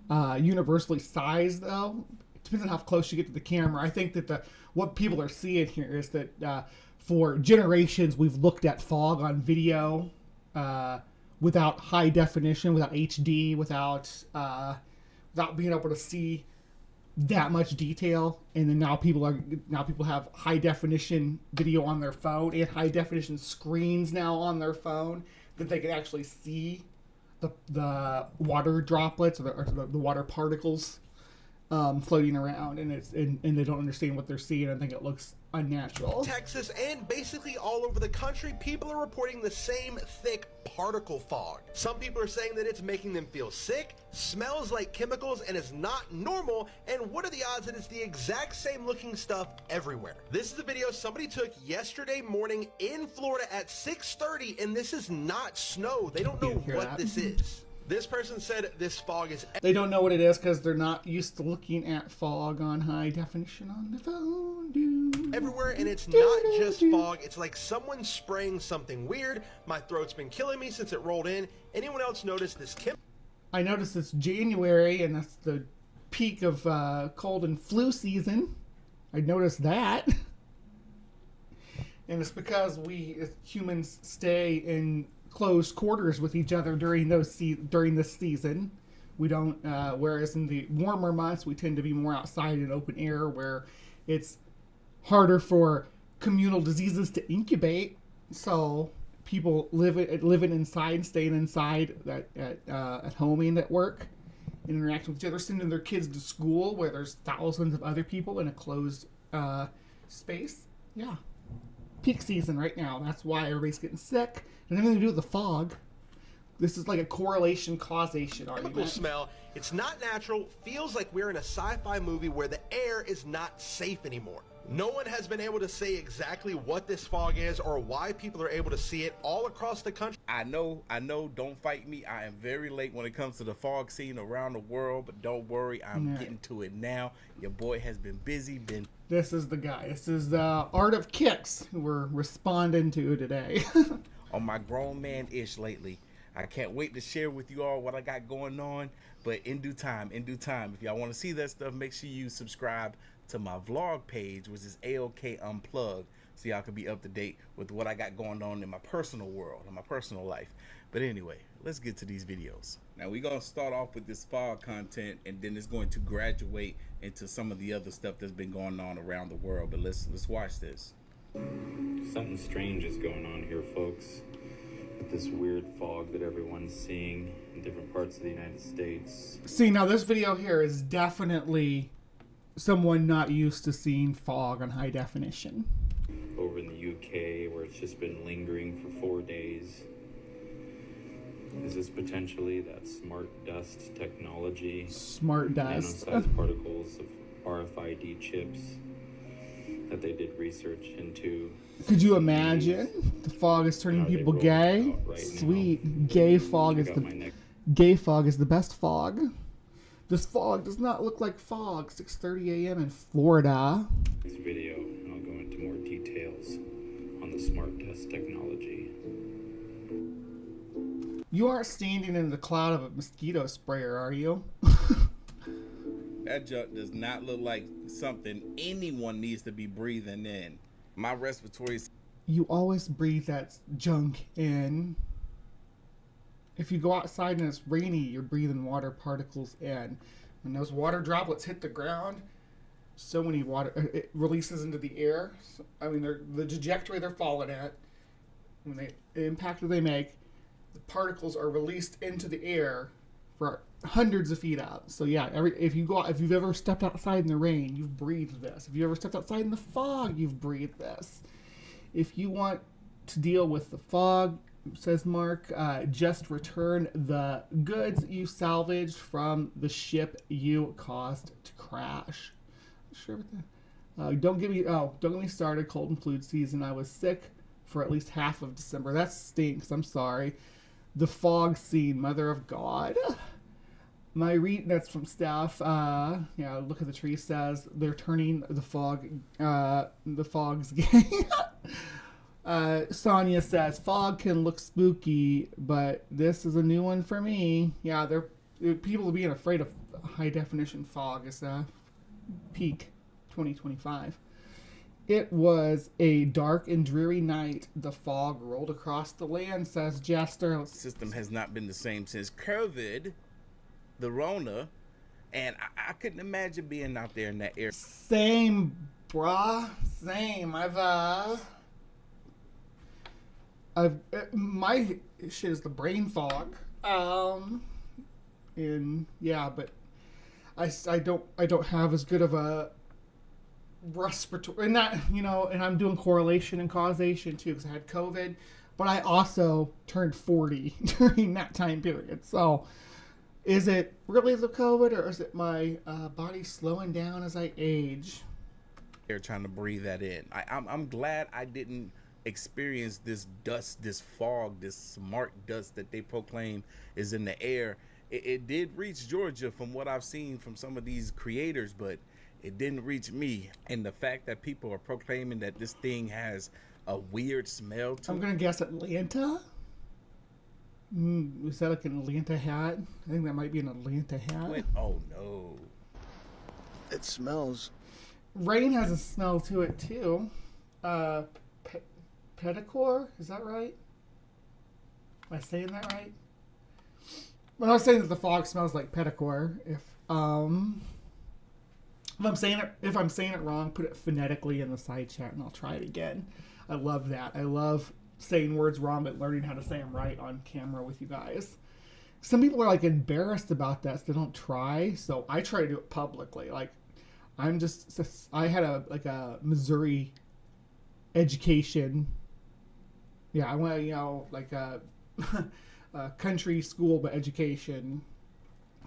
[SPEAKER 3] universally sized, though. It depends on how close you get to the camera. I think that what people are seeing here is that for generations we've looked at fog on video without high definition, without HD, without being able to see that much detail, and then now people have high definition video on their phone and high definition screens now on their phone that they can actually see the water droplets or the water particles floating around, and they don't understand what they're seeing and think it looks unnatural.
[SPEAKER 16] Texas and basically all over the country, people are reporting the same thick particle fog. Some people are saying that it's making them feel sick, smells like chemicals, and is not normal. And what are the odds that it's the exact same looking stuff everywhere? This is a video somebody took yesterday morning in Florida at 6:30, and this is not snow. They don't know what this is. This person said this fog is...
[SPEAKER 3] They don't know what it is because they're not used to looking at fog on high definition on the phone, dude.
[SPEAKER 16] Everywhere, and it's not just fog. It's like someone spraying something weird. My throat's been killing me since it rolled in. Anyone else notice this?
[SPEAKER 3] I noticed it's January, and that's the peak of cold and flu season. I noticed that. And it's because we as humans stay in close quarters with each other during during this season. We don't, whereas in the warmer months, we tend to be more outside in open air where it's harder for communal diseases to incubate. So people living inside, staying inside at home and at work, interacting with each other, sending their kids to school where there's thousands of other people in a closed space. Yeah. Peak season right now. That's why everybody's getting sick. And everything to do with the fog. This is like a correlation causation argument.
[SPEAKER 16] Chemical smell, it's not natural, feels like we're in a sci-fi movie where the air is not safe anymore. No one has been able to say exactly what this fog is or why people are able to see it all across the country.
[SPEAKER 17] I know, don't fight me. I am very late when it comes to the fog scene around the world, but don't worry, I'm getting to it now. Your boy has been busy,
[SPEAKER 3] This is the guy. This is the Art of Kicks who we're responding to today.
[SPEAKER 17] on my grown man-ish lately. I can't wait to share with you all what I got going on, but in due time, if y'all want to see that stuff, make sure you subscribe to my vlog page, which is AOK Unplugged, so y'all can be up to date with what I got going on in my personal world, in my personal life. But anyway, let's get to these videos. Now we're gonna start off with this fog content, and then it's going to graduate into some of the other stuff that's been going on around the world. But let's watch this.
[SPEAKER 18] Something strange is going on here, folks. With this weird fog that everyone's seeing in different parts of the United States.
[SPEAKER 3] See, now this video here is definitely someone not used to seeing fog on high definition.
[SPEAKER 18] Over in the UK, where it's just been lingering for 4 days. Is this potentially that smart dust technology?
[SPEAKER 3] Smart dust.
[SPEAKER 18] Nano-sized particles of RFID chips that they did research into.
[SPEAKER 3] Could you imagine? The fog is turning people gay. Sweet. Gay fog is the best fog. This fog does not look like fog. 6:30 a.m. in Florida.
[SPEAKER 18] This video, and I'll go into more details on the smart dust technology.
[SPEAKER 3] You aren't standing in the cloud of a mosquito sprayer, are you?
[SPEAKER 17] That junk does not look like something anyone needs to be breathing in. My respiratory...
[SPEAKER 3] You always breathe that junk in. If you go outside and it's rainy, you're breathing water particles in. When those water droplets hit the ground, so many water... It releases into the air. So, I mean, the trajectory they're falling at, when the impact that they make, the particles are released into the air for hundreds of feet out. So yeah, if you've ever stepped outside in the rain, you've breathed this. If you ever stepped outside in the fog, you've breathed this. If you want to deal with the fog, says Mark, just return the goods you salvaged from the ship you caused to crash. Sure about that. Don't get me started. Cold and flu season. I was sick for at least half of December. That stinks. I'm sorry. The fog scene, Mother of God. That's from Steph. Yeah, look at the tree says they're turning the fog's gay. Sonia says fog can look spooky, but this is a new one for me. Yeah, people being afraid of high definition fog is peak 2025. It was a dark and dreary night. The fog rolled across the land, says Jester.
[SPEAKER 17] System has not been the same since COVID, the Rona, and I couldn't imagine being out there in that area.
[SPEAKER 3] Same, brah. Same. My shit is the brain fog. And yeah, but I don't have as good of a respiratory, and that, and I'm doing correlation and causation too, because I had COVID, but I also turned 40 during that time period. So is it really the COVID, or is it my body slowing down as I age?
[SPEAKER 17] They're trying to breathe that in. I'm glad I didn't experience this dust, this fog, this smart dust that they proclaim is in the air. It did reach Georgia from what I've seen from some of these creators, but it didn't reach me. And the fact that people are proclaiming that this thing has a weird smell to it.
[SPEAKER 3] I'm gonna guess Atlanta. Is that like an Atlanta hat? I think that might be an Atlanta hat.
[SPEAKER 17] Oh no.
[SPEAKER 1] It smells.
[SPEAKER 3] Rain has a smell to it too. Pedicure, is that right? Am I saying that right? I'm not saying that the fog smells like Petticore. If I'm saying it wrong, put it phonetically in the side chat, and I'll try it again. I love that. I love saying words wrong, but learning how to say them right on camera with you guys. Some people are like embarrassed about that, so they don't try. So I try to do it publicly. Like I had a Missouri education. Yeah, I went, like a country school, but education.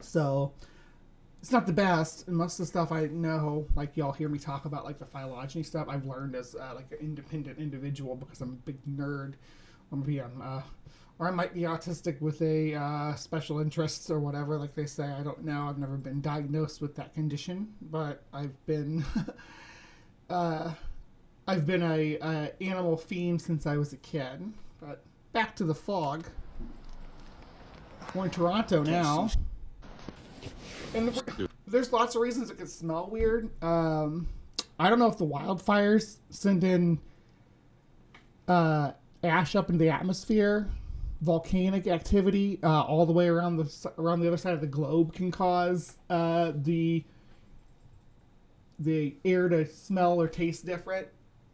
[SPEAKER 3] So it's not the best. And most of the stuff I know, like y'all hear me talk about, like the phylogeny stuff, I've learned as like an independent individual because I'm a big nerd. Or I might be autistic with a special interests or whatever, like they say. I don't know. I've never been diagnosed with that condition, but I've been a animal fiend since I was a kid. But back to the fog. We're in Toronto now. And there's lots of reasons it could smell weird. I don't know if the wildfires send in ash up into the atmosphere. Volcanic activity all the way around the other side of the globe can cause the air to smell or taste different.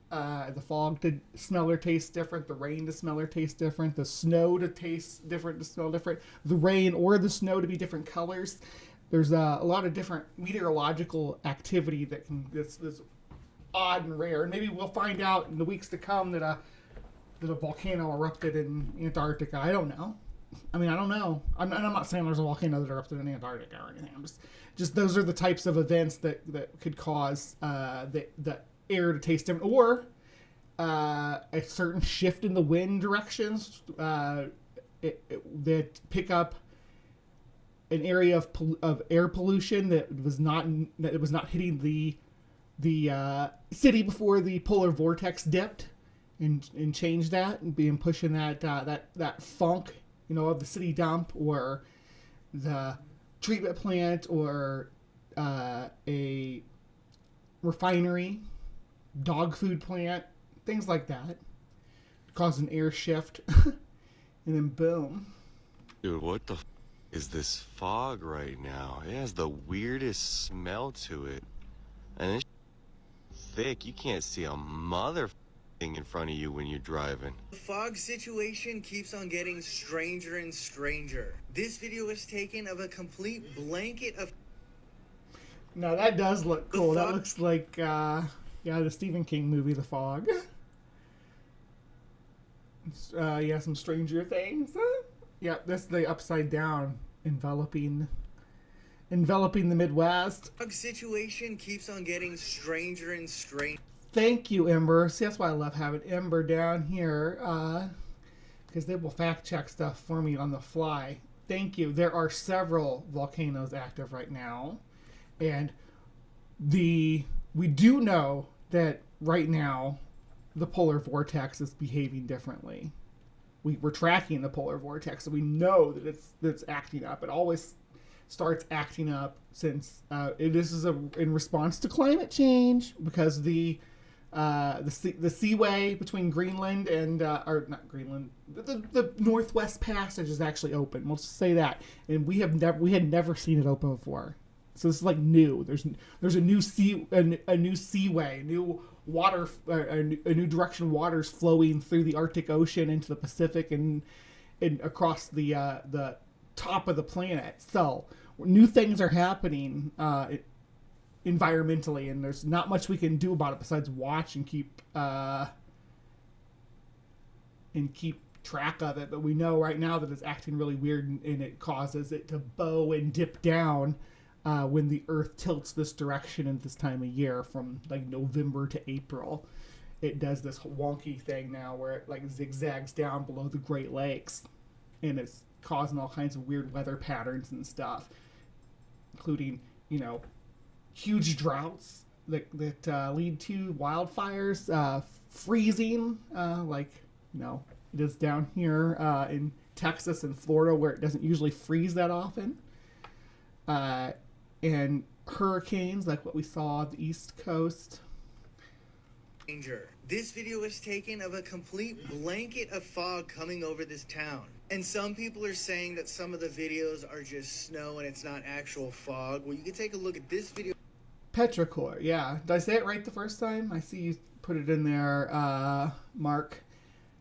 [SPEAKER 3] The fog to smell or taste different, the rain to smell or taste different, the snow to taste different, to smell different, the rain or the snow to be different colors. There's a lot of different meteorological activity that's odd and rare. And maybe we'll find out in the weeks to come that a volcano erupted in Antarctica. I don't know. I don't know. I'm not saying there's a volcano that erupted in Antarctica or anything. I'm just those are the types of events that could cause the air to taste different, or a certain shift in the wind directions that pick up an area of air pollution that was not hitting the city before the polar vortex dipped and changed that and being pushing that funk of the city dump or the treatment plant or a refinery, dog food plant, things like that, cause an air shift, and then boom.
[SPEAKER 19] Dude, what the is this fog right now? It has the weirdest smell to it, and it's thick. You can't see a mother thing in front of you when you're driving.
[SPEAKER 20] The fog situation keeps on getting stranger and stranger. This video is taken of a complete blanket of...
[SPEAKER 3] No, that does look cool. That looks like, the Stephen King movie, The Fog. Some Stranger Things. Yeah, that's the upside down enveloping the Midwest.
[SPEAKER 20] Fog situation keeps on getting stranger and stranger.
[SPEAKER 3] Thank you, Ember. See, that's why I love having Ember down here, because they will fact check stuff for me on the fly. Thank you. There are several volcanoes active right now, and we do know that right now the polar vortex is behaving differently. We're tracking the polar vortex, so we know that it's acting up. It always starts acting up since this is in response to climate change, because the seaway between Greenland and or not Greenland, the Northwest Passage is actually open. We'll just say that, and we had never seen it open before. So this is like new. There's a new seaway, new water, a new direction of waters flowing through the Arctic Ocean into the Pacific and across the top of the planet. So new things are happening environmentally, and there's not much we can do about it besides watch and keep track of it. But we know right now that it's acting really weird, and it causes it to bow and dip down when the Earth tilts this direction at this time of year, from like November to April. It does this wonky thing now where it like zigzags down below the Great Lakes, and it's causing all kinds of weird weather patterns and stuff, including huge droughts that lead to wildfires, freezing, like it is down here in Texas and Florida, where it doesn't usually freeze that often, and hurricanes like what we saw at the East Coast.
[SPEAKER 20] This video was taken of a complete blanket of fog coming over this town. And some people are saying that some of the videos are just snow and it's not actual fog. Well, you can take a look at this video.
[SPEAKER 3] Petrichor, yeah. Did I say it right the first time? I see you put it in there, Mark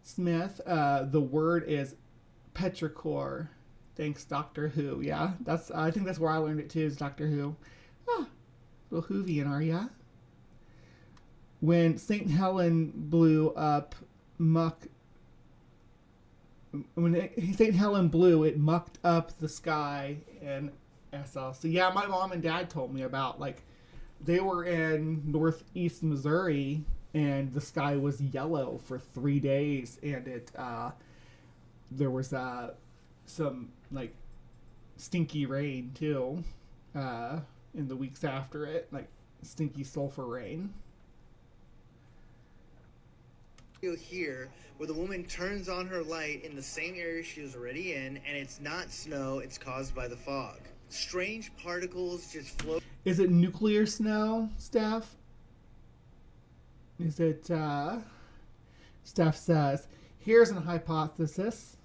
[SPEAKER 3] Smith. The word is petrichor. Thanks, Doctor Who. Yeah, I think that's where I learned it too, is Doctor Who. Ah, little Whovian, are ya? When St. Helen blew up, when St. Helen blew, it mucked up the sky in SL. So yeah, my mom and dad told me about, like, they were in northeast Missouri and the sky was yellow for 3 days, and it there was some like stinky rain too in the weeks after it, like stinky sulfur rain.
[SPEAKER 20] Here where the woman turns on her light in the same area she was already in, and it's not snow, it's caused by the fog. Strange particles just float.
[SPEAKER 3] Is it nuclear snow, Steph? Is it, Steph says, here's an hypothesis.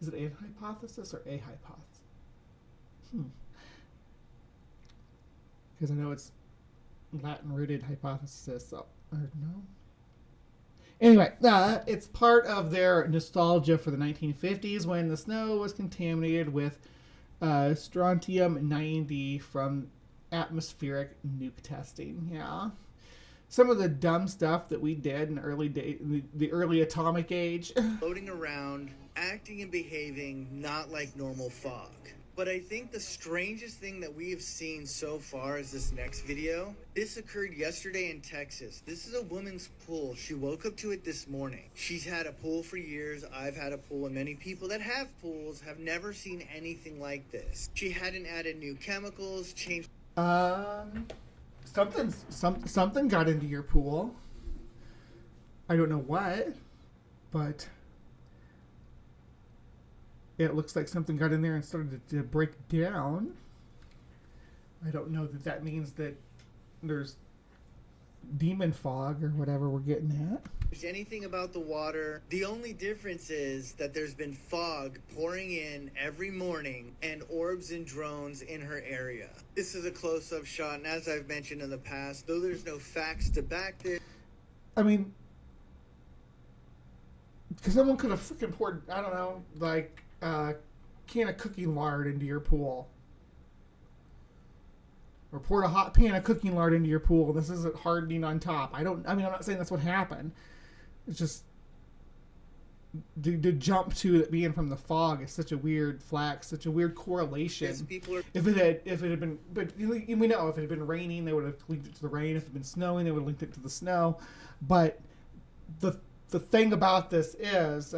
[SPEAKER 3] Is it a hypothesis or a hypothesis? Because I know it's Latin-rooted hypothesis, so, or no? Anyway, it's part of their nostalgia for the 1950s when the snow was contaminated with strontium-90 from atmospheric nuke testing. Yeah, some of the dumb stuff that we did in the early atomic age.
[SPEAKER 20] Floating around, acting and behaving not like normal fog. But I think the strangest thing that we have seen so far is this next video. This occurred yesterday in Texas. This is a woman's pool. She woke up to it this morning. She's had a pool for years. I've had a pool, and many people that have pools have never seen anything like this. She hadn't added new chemicals, changed.
[SPEAKER 3] Something got into your pool. I don't know what, but it looks like something got in there and started to break down. I don't know that means that there's demon fog or whatever we're getting at.
[SPEAKER 20] Anything about the water. The only difference is that there's been fog pouring in every morning and orbs and drones in her area. This is a close-up shot, and as I've mentioned in the past, though there's no facts to back this.
[SPEAKER 3] I mean, because someone could have freaking poured, I don't know, like a can of cooking lard into your pool. Or poured a hot pan of cooking lard into your pool. This isn't hardening on top. I'm not saying that's what happened. It's just to jump to it being from the fog is such a weird flex, such a weird correlation. If it had been, but we know if it had been raining, they would have linked it to the rain. If it had been snowing, they would have linked it to the snow. But the thing about this is,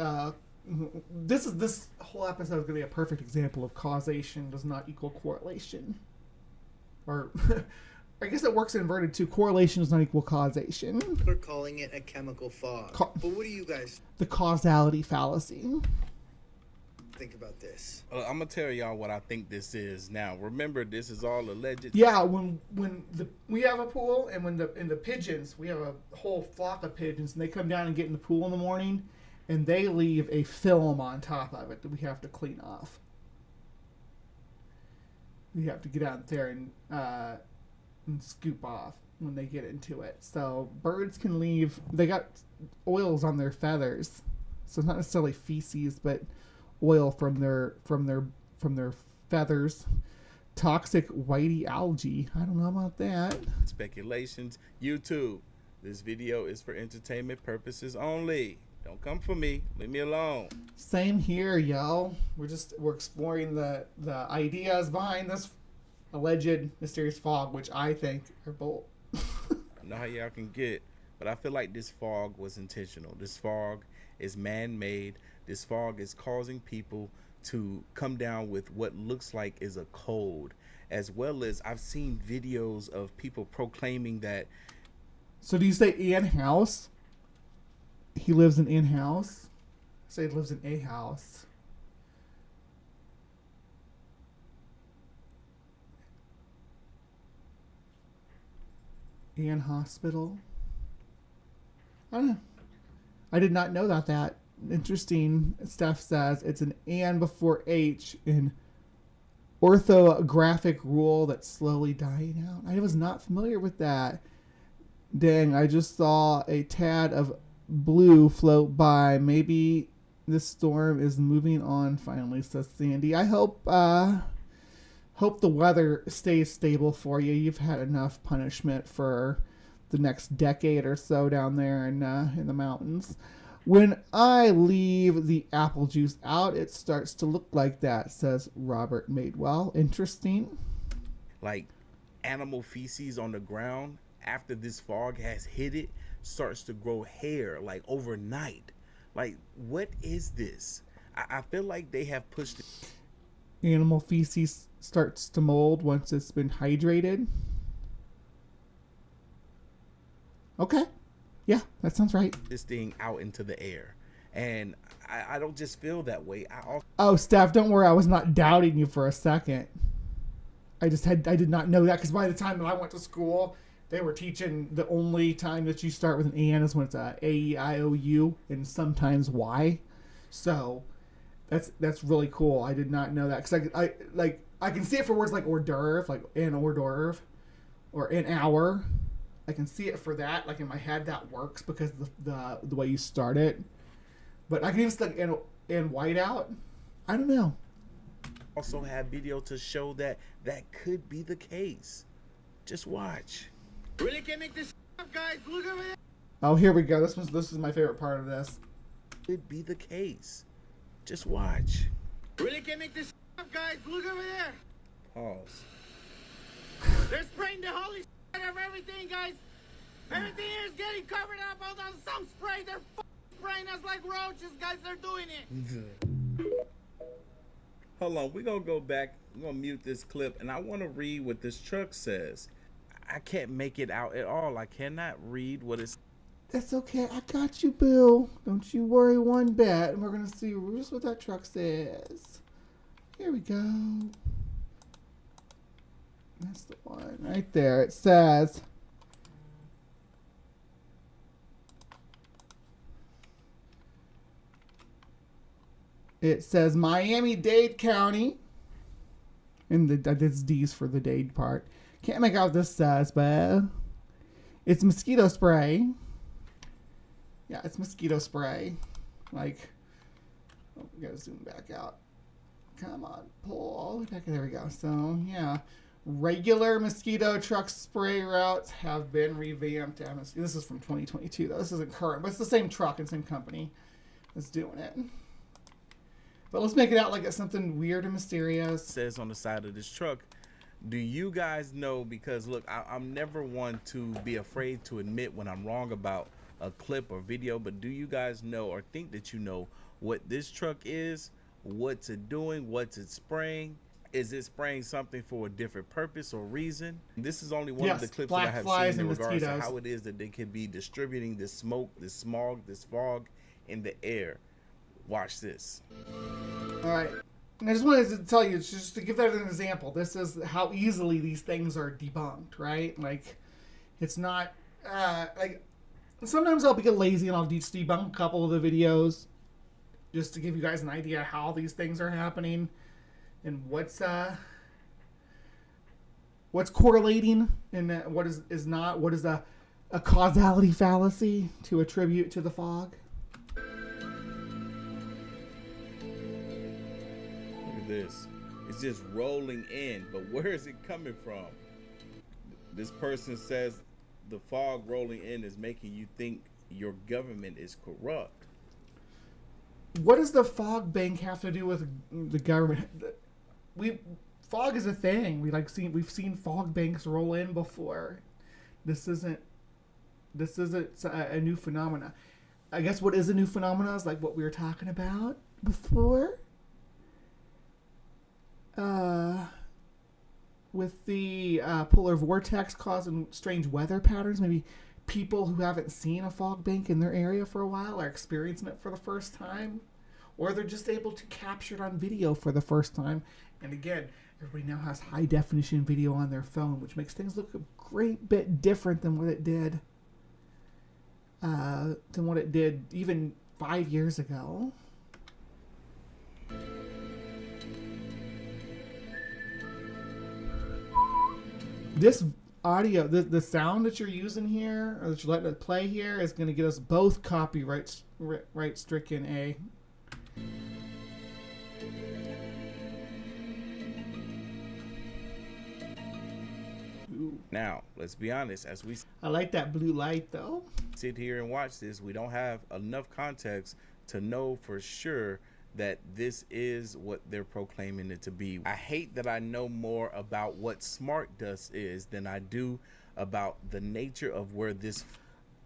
[SPEAKER 3] this whole episode is going to be a perfect example of causation does not equal correlation. Or I guess it works inverted too. Correlation does not equal causation.
[SPEAKER 20] We're calling it a chemical fog. But what do you guys
[SPEAKER 3] The causality fallacy.
[SPEAKER 20] think about this?
[SPEAKER 17] I'm gonna tell y'all what I think this is. Now, remember, this is all alleged.
[SPEAKER 3] Yeah, when we have a pool, and when the pigeons, we have a whole flock of pigeons, and they come down and get in the pool in the morning, and they leave a film on top of it that we have to clean off. We have to get out there and scoop off when they get into it. So birds can leave. They got oils on their feathers, so it's not necessarily feces, but oil from their feathers. Toxic whitey algae. I don't know about that.
[SPEAKER 17] Speculations. YouTube. This video is for entertainment purposes only. Don't come for me. Leave me alone.
[SPEAKER 3] Same here, yo. We're exploring the ideas behind this alleged mysterious fog, which I think are bull.
[SPEAKER 17] I know how y'all can get, but I feel like this fog was intentional. This fog is man-made. This fog is causing people to come down with what looks like is a cold, as well as I've seen videos of people proclaiming that.
[SPEAKER 3] So do you say in-house? He lives in in-house? Say he lives in a house. In hospital.
[SPEAKER 13] I don't know. I did not know that. Interesting. Steph says it's an and before H in orthographic rule that's slowly dying out. I was not familiar with that. Dang, I just saw a tad of blue float by. Maybe this storm is moving on finally, says Sandy. I hope the weather stays stable for you. You've had enough punishment for the next decade or so down there in the mountains. When I leave the apple juice out, it starts to look like that, says Robert Madewell. Interesting.
[SPEAKER 17] Like animal feces on the ground after this fog has hit it starts to grow hair like overnight. Like, what is this? I feel like they have pushed it.
[SPEAKER 13] Animal feces starts to mold once it's been hydrated. Okay. Yeah, that sounds right.
[SPEAKER 17] This thing out into the air. And I don't just feel that way.
[SPEAKER 13] Oh, Steph, don't worry. I was not doubting you for a second. I did not know that because by the time that I went to school, they were teaching the only time that you start with an and is when it's a A-E-I-O-U and sometimes Y. So that's really cool. I did not know that because I can see it for words like hors d'oeuvre, like an hors d'oeuvre, or an hour. I can see it for that. Like in my head, that works because the way you start it. But I can even see like in whiteout. I don't know.
[SPEAKER 17] Also have video to show that could be the case. Just watch.
[SPEAKER 6] Really can't make this up, guys. Look over there.
[SPEAKER 13] Oh, here we go. This is my favorite part of this.
[SPEAKER 17] Could be the case. Just watch.
[SPEAKER 6] Really can't make this up, guys. Look over there.
[SPEAKER 17] Pause.
[SPEAKER 6] They're spraying the holy shit of everything, guys. Everything here is getting covered up. Hold on, some spray. They're spraying us like roaches, guys. They're doing it.
[SPEAKER 17] Hold on, we're gonna go back. We're gonna mute this clip, and I want to read what this truck says. I can't make it out at all. I cannot read what it's.
[SPEAKER 13] That's okay. I got you, Bill. Don't you worry one bit. And we're gonna see just what that truck says. Here we go. That's the one right there. It says. It says Miami-Dade County. And that's D's for the Dade part. Can't make out what this says, but it's mosquito spray. Yeah, it's mosquito spray. Like, oh, we gotta zoom back out. Come on, pull all the way back. There we go. So, yeah. Regular mosquito truck spray routes have been revamped. This is from 2022, though. This isn't current, but it's the same truck and same company that's doing it. But let's make it out like it's something weird and mysterious.
[SPEAKER 17] It says on the side of this truck. Do you guys know? Because look, I'm never one to be afraid to admit when I'm wrong about a clip or video. But do you guys know or think that you know what this truck is? What's it doing? What's it spraying? Is it spraying something for a different purpose or reason? This is only one of the clips that I have seen in regards to how it is that they could be distributing this smoke, this smog, this fog in the air. Watch this.
[SPEAKER 13] All right. And I just wanted to tell you, just to give that an example, this is how easily these things are debunked, right? Like, it's not, like, sometimes I'll get lazy and I'll just debunk a couple of the videos just to give you guys an idea how these things are happening and what's correlating and what is not, what is a causality fallacy to attribute to the fog.
[SPEAKER 17] This it's just rolling in, but where is it coming from? This person says the fog rolling in is making you think your government is corrupt.
[SPEAKER 13] What does the fog bank have to do with the government? Fog is a thing. We've seen fog banks roll in before. This isn't a new phenomena. I guess what is a new phenomena is like what we were talking about before. With the polar vortex causing strange weather patterns, maybe people who haven't seen a fog bank in their area for a while are experiencing it for the first time, or they're just able to capture it on video for the first time. And again, everybody now has high definition video on their phone, which makes things look a great bit different than what it did than what it did even 5 years ago. This audio, the sound that you're using here, or that you're letting it play here, is going to get us both copyright stricken.
[SPEAKER 17] Now, let's be honest, as we
[SPEAKER 13] I like that blue light though.
[SPEAKER 17] sit here and watch this, we don't have enough context to know for sure that this is what they're proclaiming it to be. I hate that I know more about what smart dust is than I do about the nature of where this.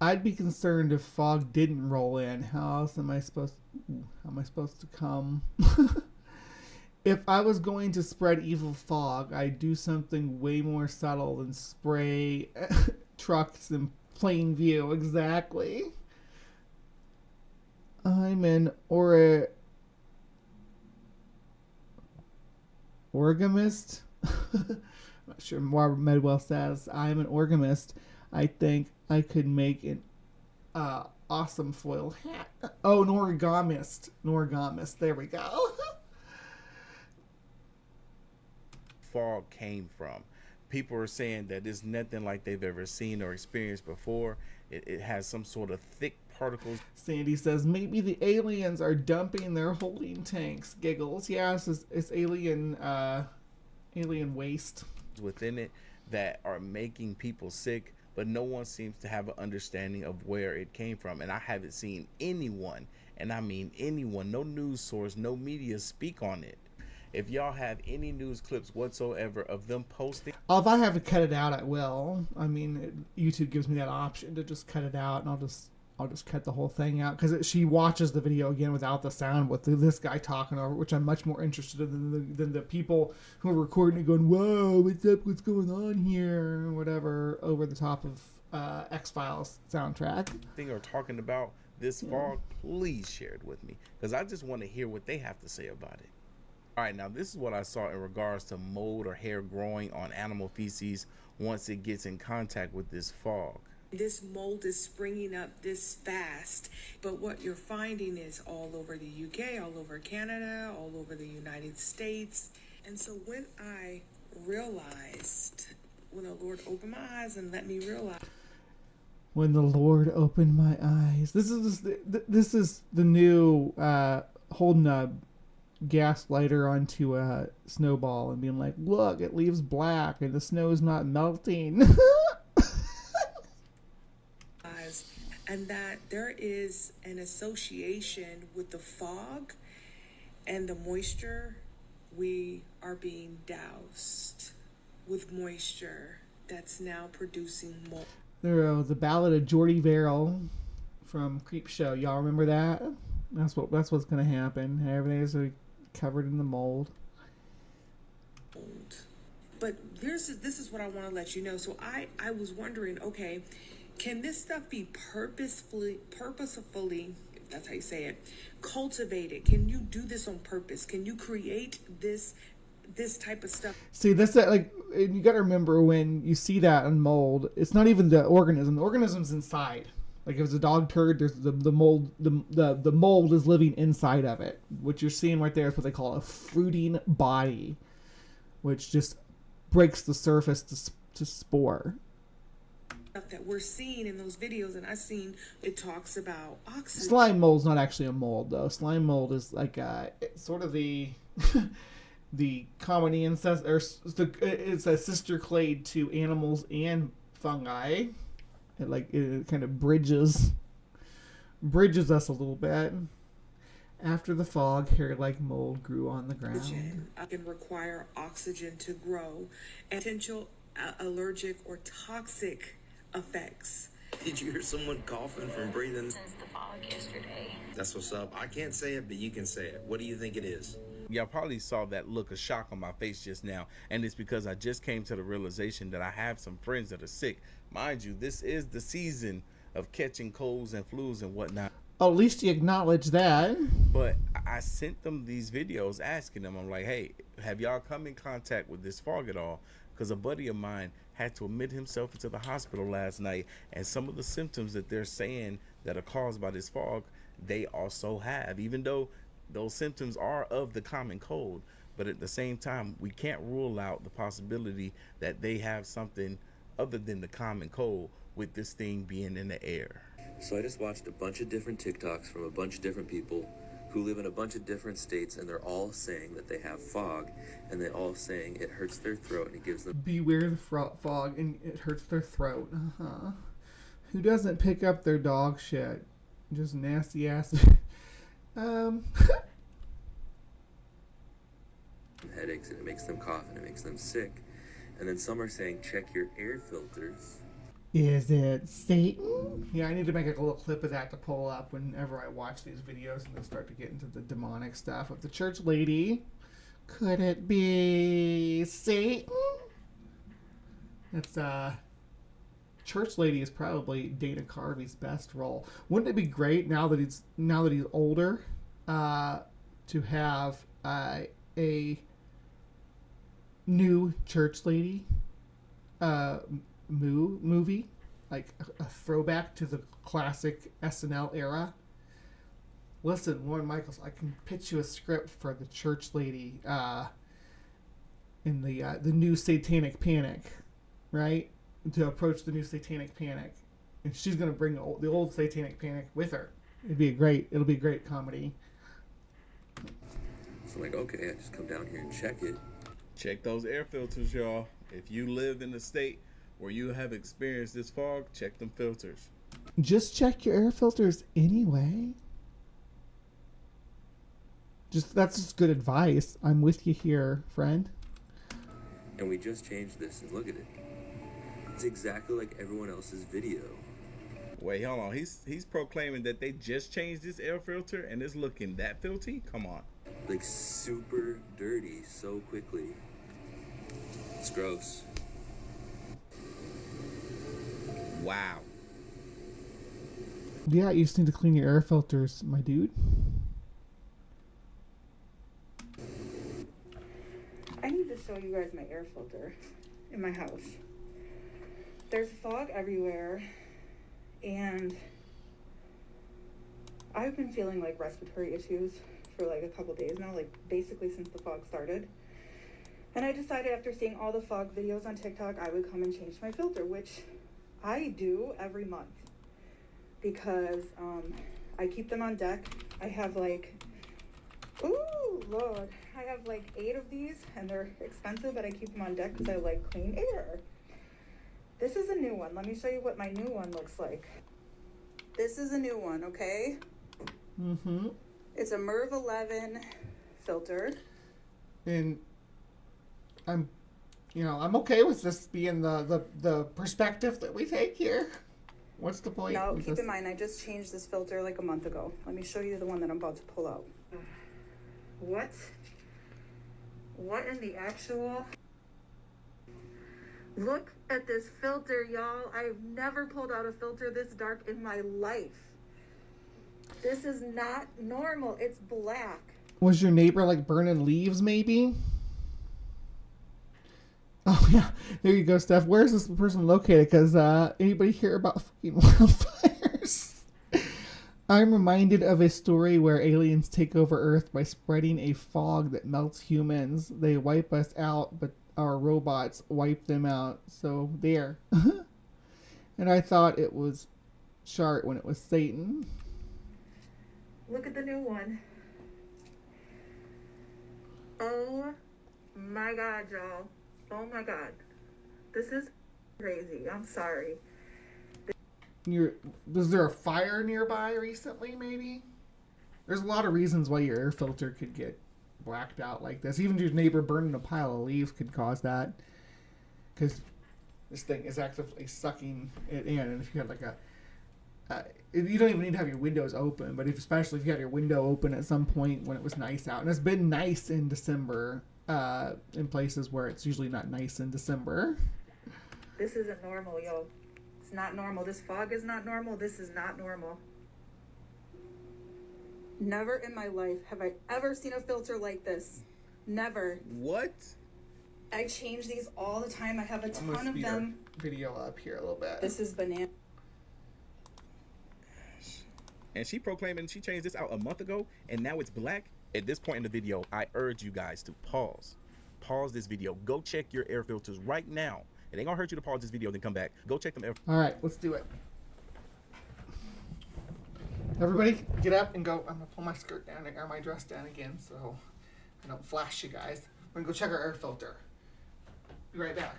[SPEAKER 13] I'd be concerned if fog didn't roll in. How else am I supposed to come? If I was going to spread evil fog, I'd do something way more subtle than spray trucks in plain view. Exactly. I'm an orgamist. Not sure Barbara Medwell says. I'm an orgamist. I think I could make an awesome foil hat. Oh, an origamist. An origamist. There we go.
[SPEAKER 17] Fog came from. People are saying that it's nothing like they've ever seen or experienced before. It has some sort of thick particles.
[SPEAKER 13] Sandy says maybe the aliens are dumping their holding tanks. Giggles. Yeah, it's alien waste
[SPEAKER 17] within it that are making people sick, but no one seems to have an understanding of where it came from. And I haven't seen anyone, and I mean anyone, no news source, no media speak on it. If y'all have any news clips whatsoever of them posting,
[SPEAKER 13] if I have to cut it out, I will. I mean, YouTube gives me that option to just cut it out, and I'll just cut the whole thing out, because she watches the video again without the sound with this guy talking over, which I'm much more interested in than the people who are recording it going, "Whoa, what's up? What's going on here?" or whatever over the top of X-Files soundtrack.
[SPEAKER 17] Or talking about this fog, please share it with me, because I just want to hear what they have to say about it. All right, now this is what I saw in regards to mold or hair growing on animal feces once it gets in contact with this fog.
[SPEAKER 21] This mold is springing up this fast, but what you're finding is all over the UK, all over Canada, all over the United States. And so when I realized, when the Lord opened my eyes and let me realize.
[SPEAKER 13] When the Lord opened my eyes. This is the new holding a gas lighter onto a snowball and being like, look, it leaves black and the snow's not melting.
[SPEAKER 21] And that there is an association with the fog and the moisture. We are being doused with moisture that's now producing mold.
[SPEAKER 13] The Ballad of Geordie Verrill from Creepshow. Y'all remember that? That's what's gonna happen. Everything's covered in the mold.
[SPEAKER 21] But this is what I want to let you know. So I was wondering, okay, can this stuff be purposefully, if that's how you say it, cultivated? Can you do this on purpose? Can you create this type of stuff?
[SPEAKER 13] See, that's that. Like, you got to remember, when you see that in mold, it's not even the organism. The organism's inside. Like, if it's a dog turd, there's the mold. The mold is living inside of it. What you're seeing right there is what they call a fruiting body, which just breaks the surface to spore.
[SPEAKER 21] That we're seeing in those videos, and I've seen it talks about oxygen.
[SPEAKER 13] Slime mold's not actually a mold, though. Slime mold is like sort of the the common ancestor. It's a sister clade to animals and fungi. It kind of bridges us a little bit. After the fog, hair-like mold grew on the ground.
[SPEAKER 21] I can require oxygen to grow, and potential allergic or toxic effects.
[SPEAKER 22] Did you hear someone coughing from breathing?
[SPEAKER 21] Since the fog yesterday.
[SPEAKER 22] That's what's up. I can't say it, but you can say it. What do you think it is?
[SPEAKER 17] Y'all probably saw that look of shock on my face just now, and it's because I just came to the realization that I have some friends that are sick. Mind you, this is the season of catching colds and flus and whatnot.
[SPEAKER 13] Oh, at least you acknowledge that.
[SPEAKER 17] But I sent them these videos asking them, I'm like, hey, have y'all come in contact with this fog at all? because a buddy of mine had to admit himself into the hospital last night, and some of the symptoms that they're saying that are caused by this fog, they also have, even though those symptoms are of the common cold. But at the same time, we can't rule out the possibility that they have something other than the common cold with this thing being in the air.
[SPEAKER 2] So I just watched a bunch of different TikToks from a bunch of different people who live in a bunch of different states, and they're all saying that they have fog, and they're all saying it hurts their throat and it gives them...
[SPEAKER 3] Beware the fog and it hurts their throat. Who doesn't pick up their dog shit? Just nasty ass.
[SPEAKER 2] headaches, and it makes them cough, and it makes them sick. And then some are saying check your air filters.
[SPEAKER 3] Is it Satan? Yeah, I need to make a little clip of that to pull up whenever I watch these videos and they start to get into the demonic stuff of the church lady. Could it be Satan? It's church lady is probably Dana Carvey's best role. Wouldn't it be great now that he's older to have a new church lady movie, like a throwback to the classic SNL era? Listen, Lauren Michaels, I can pitch you a script for the church lady in the new Satanic Panic, right? To approach the new Satanic Panic, and she's gonna bring the old Satanic Panic with her. It'll be a great comedy.
[SPEAKER 2] So I'm like, okay, I just come down here and check it.
[SPEAKER 17] Check those air filters, y'all. If you live in a state where you have experienced this fog, check them filters.
[SPEAKER 3] Just check your air filters anyway. That's just good advice. I'm with you here, friend.
[SPEAKER 2] And we just changed this, and look at it. It's exactly like everyone else's video.
[SPEAKER 17] Wait, hold on. He's proclaiming that they just changed this air filter and it's looking that filthy? Come on.
[SPEAKER 2] Like super dirty so quickly. It's gross.
[SPEAKER 17] Wow.
[SPEAKER 3] Yeah, you just need to clean your air filters, my dude.
[SPEAKER 5] I need to show you guys my air filter in my house. There's fog everywhere, and I've been feeling like respiratory issues for like a couple days now, like basically since the fog started. And I decided after seeing all the fog videos on TikTok, I would come and change my filter, which I do every month because I keep them on deck. I have like, ooh, Lord, I have like 8 of these, and they're expensive, but I keep them on deck because I like clean air. This is a new one. Let me show you what my new one looks like. This is a new one, okay?
[SPEAKER 3] Mm-hmm.
[SPEAKER 5] It's a MERV 11 filter.
[SPEAKER 3] And I'm okay with this being the perspective that we take here. What's the point?
[SPEAKER 5] No, keep in mind, I just changed this filter like a month ago. Let me show you the one that I'm about to pull out. What? What in the actual? Look at this filter, y'all. I've never pulled out a filter this dark in my life. This is not normal. It's black.
[SPEAKER 3] Was your neighbor like burning leaves, maybe? Oh yeah, there you go, Steph. Where's this person located? Because anybody hear about fucking wildfires? I'm reminded of a story where aliens take over Earth by spreading a fog that melts humans. They wipe us out, but our robots wipe them out. So there. And I thought it was Chart when it was Satan.
[SPEAKER 5] Look at the new one. Oh my God, y'all. Oh my God. This is crazy. I'm sorry.
[SPEAKER 3] Was there a fire nearby recently, maybe? There's a lot of reasons why your air filter could get blacked out like this. Even your neighbor burning a pile of leaves could cause that. Because this thing is actively sucking it in. And if you had like you don't even need to have your windows open, but especially if you had your window open at some point when it was nice out. And it's been nice in December in places where it's usually not nice in December.
[SPEAKER 5] This isn't normal, yo. It's not normal. This fog is not normal. This is not normal. Never in my life have I ever seen a filter like this. Never.
[SPEAKER 17] What?
[SPEAKER 5] I change these all the time. I have a
[SPEAKER 13] I'm gonna
[SPEAKER 5] ton of
[SPEAKER 13] speed our
[SPEAKER 5] them.
[SPEAKER 13] video up here a little bit.
[SPEAKER 5] This is banana.
[SPEAKER 17] And she proclaiming she changed this out a month ago, and now it's black. At this point in the video, I urge you guys to pause this video. Go check your air filters right now. It ain't gonna hurt you to pause this video, then come back. Go check them air.
[SPEAKER 13] All right, let's do it. Everybody, get up and go. I'm gonna pull my skirt down or my dress down again, so I don't flash you guys. We're gonna go check our air filter. Be right back.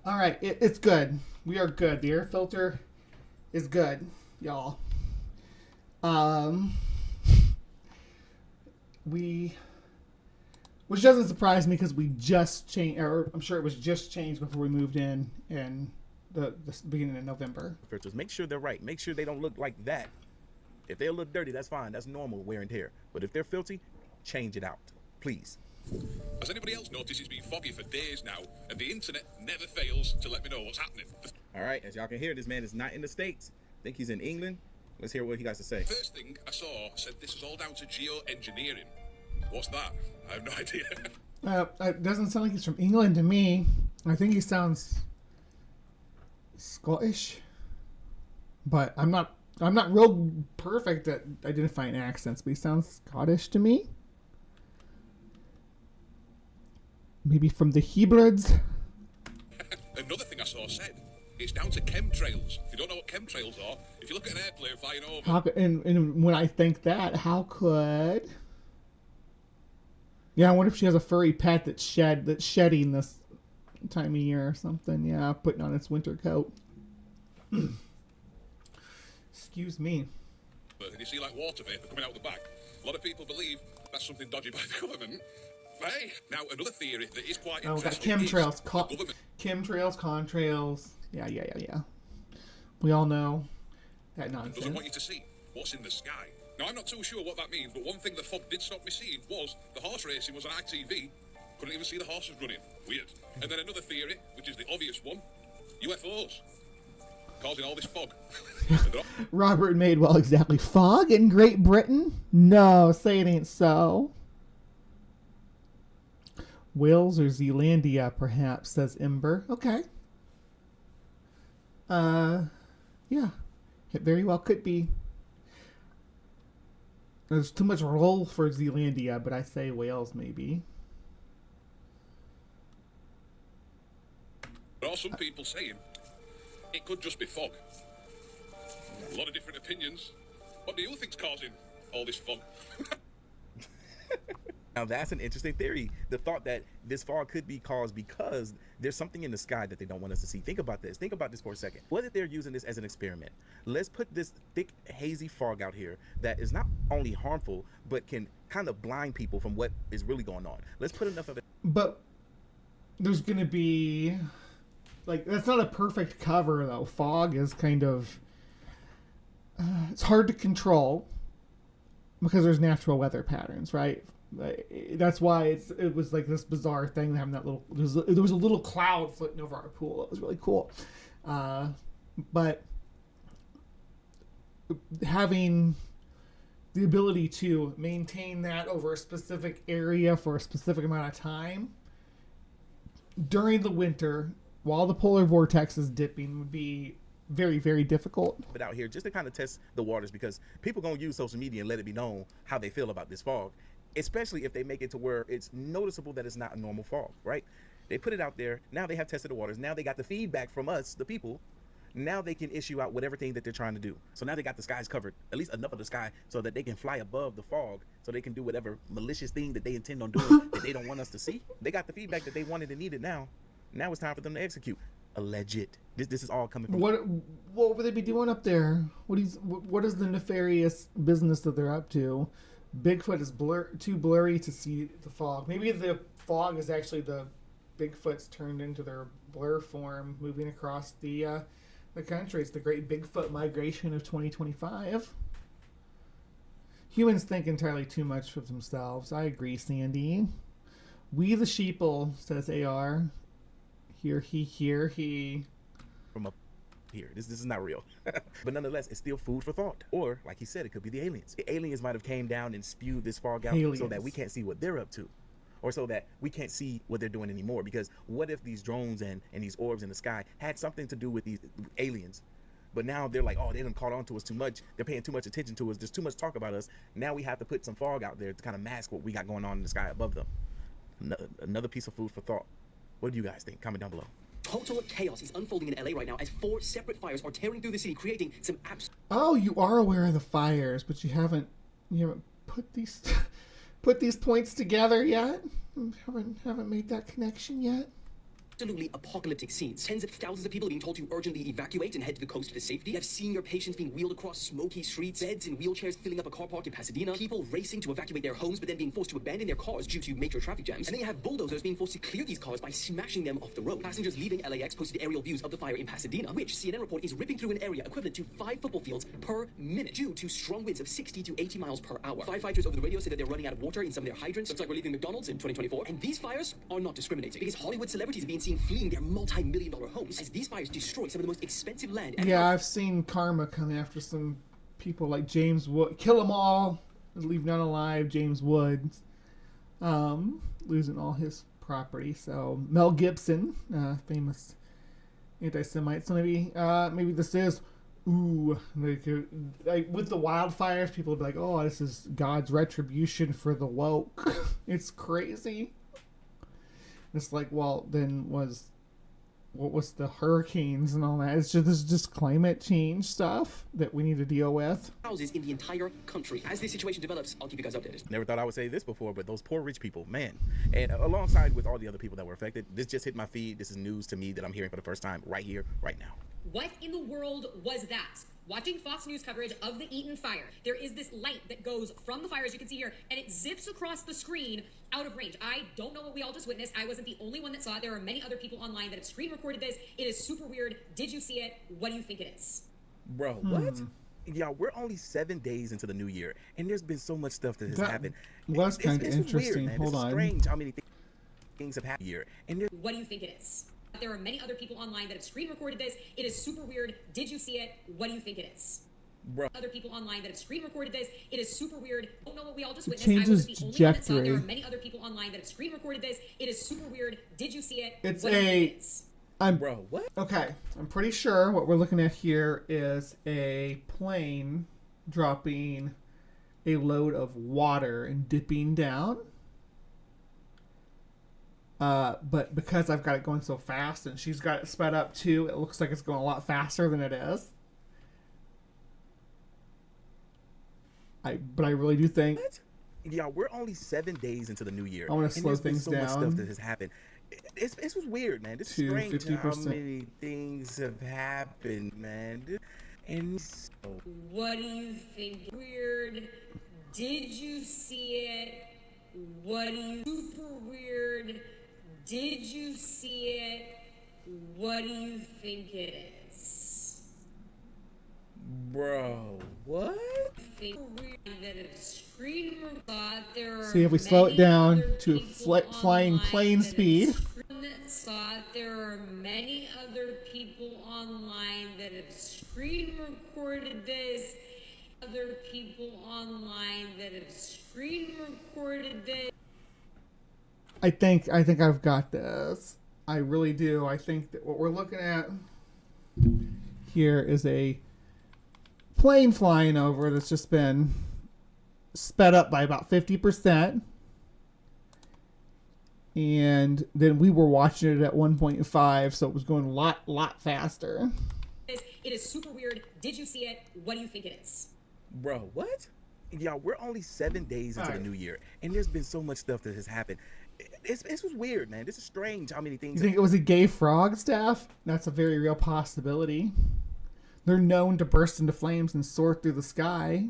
[SPEAKER 13] All right, it's good. We are good. The air filter is good, y'all. Which doesn't surprise me because we just changed, or I'm sure it was just changed before we moved in the beginning of November.
[SPEAKER 17] Filters. Make sure they're right. Make sure they don't look like that. If they look dirty, that's fine. That's normal wear and tear. But if they're filthy, change it out, please.
[SPEAKER 4] Has anybody else noticed it's been foggy for days now, and the internet never fails to let me know what's happening?
[SPEAKER 17] All right, as y'all can hear, this man is not in the States. I think he's in England. Let's hear what he has to say.
[SPEAKER 4] First thing I saw said this is all down to geoengineering. What's that? I have no idea.
[SPEAKER 13] It doesn't sound like he's from England to me. I think he sounds Scottish, but I'm not real perfect at identifying accents, but he sounds Scottish to me. Maybe from the Hebrides.
[SPEAKER 4] Another thing I saw said it's down to chemtrails. If you don't know what chemtrails are, if you look at an airplane flying over.
[SPEAKER 13] And when I think that, how could? Yeah, I wonder if she has a furry pet that's shedding this time of year or something. Yeah, putting on its winter coat. Excuse me.
[SPEAKER 4] And you see like water vapor coming out the back. A lot of people believe that's something dodgy by the government. Hey, now another theory that is quite interesting.
[SPEAKER 13] We got chemtrails, contrails. Yeah. We all know that nonsense.
[SPEAKER 4] Doesn't want you to see what's in the sky. Now, I'm not too sure what that means, but one thing the fog did stop me seeing was the horse racing was on ITV. Couldn't even see the horses running. Weird. And then another theory, which is the obvious one, UFOs. Causing all this fog.
[SPEAKER 13] Robert Madewell, exactly. Fog in Great Britain? No, say it ain't so. Wales or Zealandia, perhaps, says Ember. Okay. Yeah. It very well could be. There's too much roll for Zealandia, but I say Wales, maybe.
[SPEAKER 4] There are some people saying it could just be fog. A lot of different opinions. What do you think's causing all this fog?
[SPEAKER 17] Now that's an interesting theory. The thought that this fog could be caused because there's something in the sky that they don't want us to see. Think about this. Think about this for a second. What if they're using this as an experiment? Let's put this thick, hazy fog out here that is not only harmful, but can kind of blind people from what is really going on. Let's put enough of it.
[SPEAKER 13] But there's going to be... Like, that's not a perfect cover, though. Fog is kind of... it's hard to control because there's natural weather patterns, right? That's why it was like this bizarre thing having that little... There was a little cloud floating over our pool. It was really cool. But having the ability to maintain that over a specific area for a specific amount of time during the winter while the polar vortex is dipping would be very, very difficult.
[SPEAKER 17] But out here, just to kind of test the waters, because people going to use social media and let it be known how they feel about this fog, especially if they make it to where it's noticeable that it's not a normal fog, right? They put it out there. Now they have tested the waters. Now they got the feedback from us, the people. Now they can issue out whatever thing that they're trying to do. So now they got the skies covered, at least enough of the sky, so that they can fly above the fog, so they can do whatever malicious thing that they intend on doing that they don't want us to see. They got the feedback that they wanted and needed now. Now it's time for them to execute. alleged. This is all coming from.
[SPEAKER 13] What would they be doing up there? What is the nefarious business that they're up to? Bigfoot is too blurry to see the fog. Maybe the fog is actually the Bigfoots turned into their blur form, moving across the country. It's the great Bigfoot migration of 2025. Humans think entirely too much of themselves. I agree, Sandy. We the sheeple, says AR. Here he.
[SPEAKER 17] From up here. This is not real. But nonetheless, it's still food for thought. Or, like he said, it could be the aliens. The aliens might have came down and spewed this fog out so that we can't see what they're up to. Or so that we can't see what they're doing anymore. Because what if these drones and these orbs in the sky had something to do with these aliens? But now they're like, oh, they done caught on to us too much. They're paying too much attention to us. There's too much talk about us. Now we have to put some fog out there to kind of mask what we got going on in the sky above them. Another piece of food for thought. What do you guys think? Comment down below.
[SPEAKER 7] Total chaos is unfolding in LA right now as 4 separate fires are tearing through the city, creating some
[SPEAKER 13] Oh, you are aware of the fires, but you haven't put these points together yet. Haven't made that connection yet.
[SPEAKER 7] absolutely apocalyptic scenes. Tens of thousands of people are being told to urgently evacuate and head to the coast for safety. I've seen your patients being wheeled across smoky streets, beds and wheelchairs filling up a car park in Pasadena, people racing to evacuate their homes but then being forced to abandon their cars due to major traffic jams. And then you have bulldozers being forced to clear these cars by smashing them off the road. Passengers leaving LAX posted aerial views of the fire in Pasadena, which CNN report is ripping through an area equivalent to 5 football fields per minute due to strong winds of 60 to 80 miles per hour. Firefighters over the radio say that they're running out of water in some of their hydrants. Looks like we're leaving McDonald's in 2024. And these fires are not discriminating because Hollywood celebrities are being seen fleeing their multi-million-dollar homes as these fires destroy some of the most expensive land.
[SPEAKER 13] Yeah, I've seen karma come after some people like James Wood. Kill them all, leave none alive. James Woods, losing all his property. So Mel Gibson, famous anti-Semite. So maybe this is like with the wildfires. People will be like, "Oh, this is God's retribution for the woke." It's crazy. It's like, well, then what was the hurricanes and all that? This is just climate change stuff that we need to deal with.
[SPEAKER 7] Houses in the entire country. As this situation develops, I'll keep you guys updated.
[SPEAKER 17] Never thought I would say this before, but those poor rich people, man. And alongside with all the other people that were affected, this just hit my feed. This is news to me that I'm hearing for the first time right here, right now.
[SPEAKER 8] What in the world was that? Watching Fox News coverage of the Eaton fire, there is this light that goes from the fire, as you can see here, and it zips across the screen out of range. I don't know what we all just witnessed. I wasn't the only one that saw it. There are many other people online that have screen recorded this. It is super weird. Did you see it? What do you think it is?
[SPEAKER 17] Bro, what? Y'all, we're only 7 days into the new year, and there's been so much stuff that has happened.
[SPEAKER 13] Was kind of interesting.
[SPEAKER 17] Weird,
[SPEAKER 13] Hold on.
[SPEAKER 17] Strange how many things have happened here. And
[SPEAKER 8] what do you think it is? There are many other people online that have screen recorded this. It is super weird. Did you see it? What do you think it is?
[SPEAKER 17] Bro.
[SPEAKER 8] Other people online that have screen recorded this. It is super weird. Don't know what we all just
[SPEAKER 13] It
[SPEAKER 8] witnessed. I
[SPEAKER 13] changes
[SPEAKER 8] was the only one that saw it. There
[SPEAKER 13] trajectory.
[SPEAKER 8] are many other people online that have screen recorded this. It is super weird. Did you see it?
[SPEAKER 13] It's
[SPEAKER 8] what do you think it is?
[SPEAKER 17] Bro, what?
[SPEAKER 13] Okay, I'm pretty sure what we're looking at here is a plane dropping a load of water and dipping down. But because I've got it going so fast and she's got it sped up too, it looks like it's going a lot faster than it is. But I really do think.
[SPEAKER 17] Yeah, we're only 7 days into the new year.
[SPEAKER 13] I want to slow things
[SPEAKER 17] so much
[SPEAKER 13] down.
[SPEAKER 17] stuff that has happened. This was weird, man. This is strange how
[SPEAKER 13] 50%.
[SPEAKER 17] many things have happened, man. And
[SPEAKER 8] What do you think? Weird. Did you see it? What do you super weird? Did you see it? What do you think it is?
[SPEAKER 17] Bro, what?
[SPEAKER 8] Think weird that a screen thought there are
[SPEAKER 13] See if we slow it
[SPEAKER 8] many
[SPEAKER 13] down
[SPEAKER 8] other
[SPEAKER 13] to
[SPEAKER 8] people
[SPEAKER 13] flying
[SPEAKER 8] online
[SPEAKER 13] plane
[SPEAKER 8] that
[SPEAKER 13] speed.
[SPEAKER 8] that saw it. There are many other people online that have screen recorded this. Other people online that have screen recorded this.
[SPEAKER 13] I think I've got this. I really do. I think that what we're looking at here is a plane flying over that's just been sped up by about 50%. And then we were watching it at 1.5, so it was going a lot faster.
[SPEAKER 8] It is super weird. Did you see it? What do you think it is?
[SPEAKER 17] Bro, what? Yeah, we're only 7 days into the new year, and there's been so much stuff that has happened. This was weird, man. This is strange. How many
[SPEAKER 3] You
[SPEAKER 17] things?
[SPEAKER 3] think it was a gay frog, Steph? That's a very real possibility. They're known to burst into flames and soar through the sky.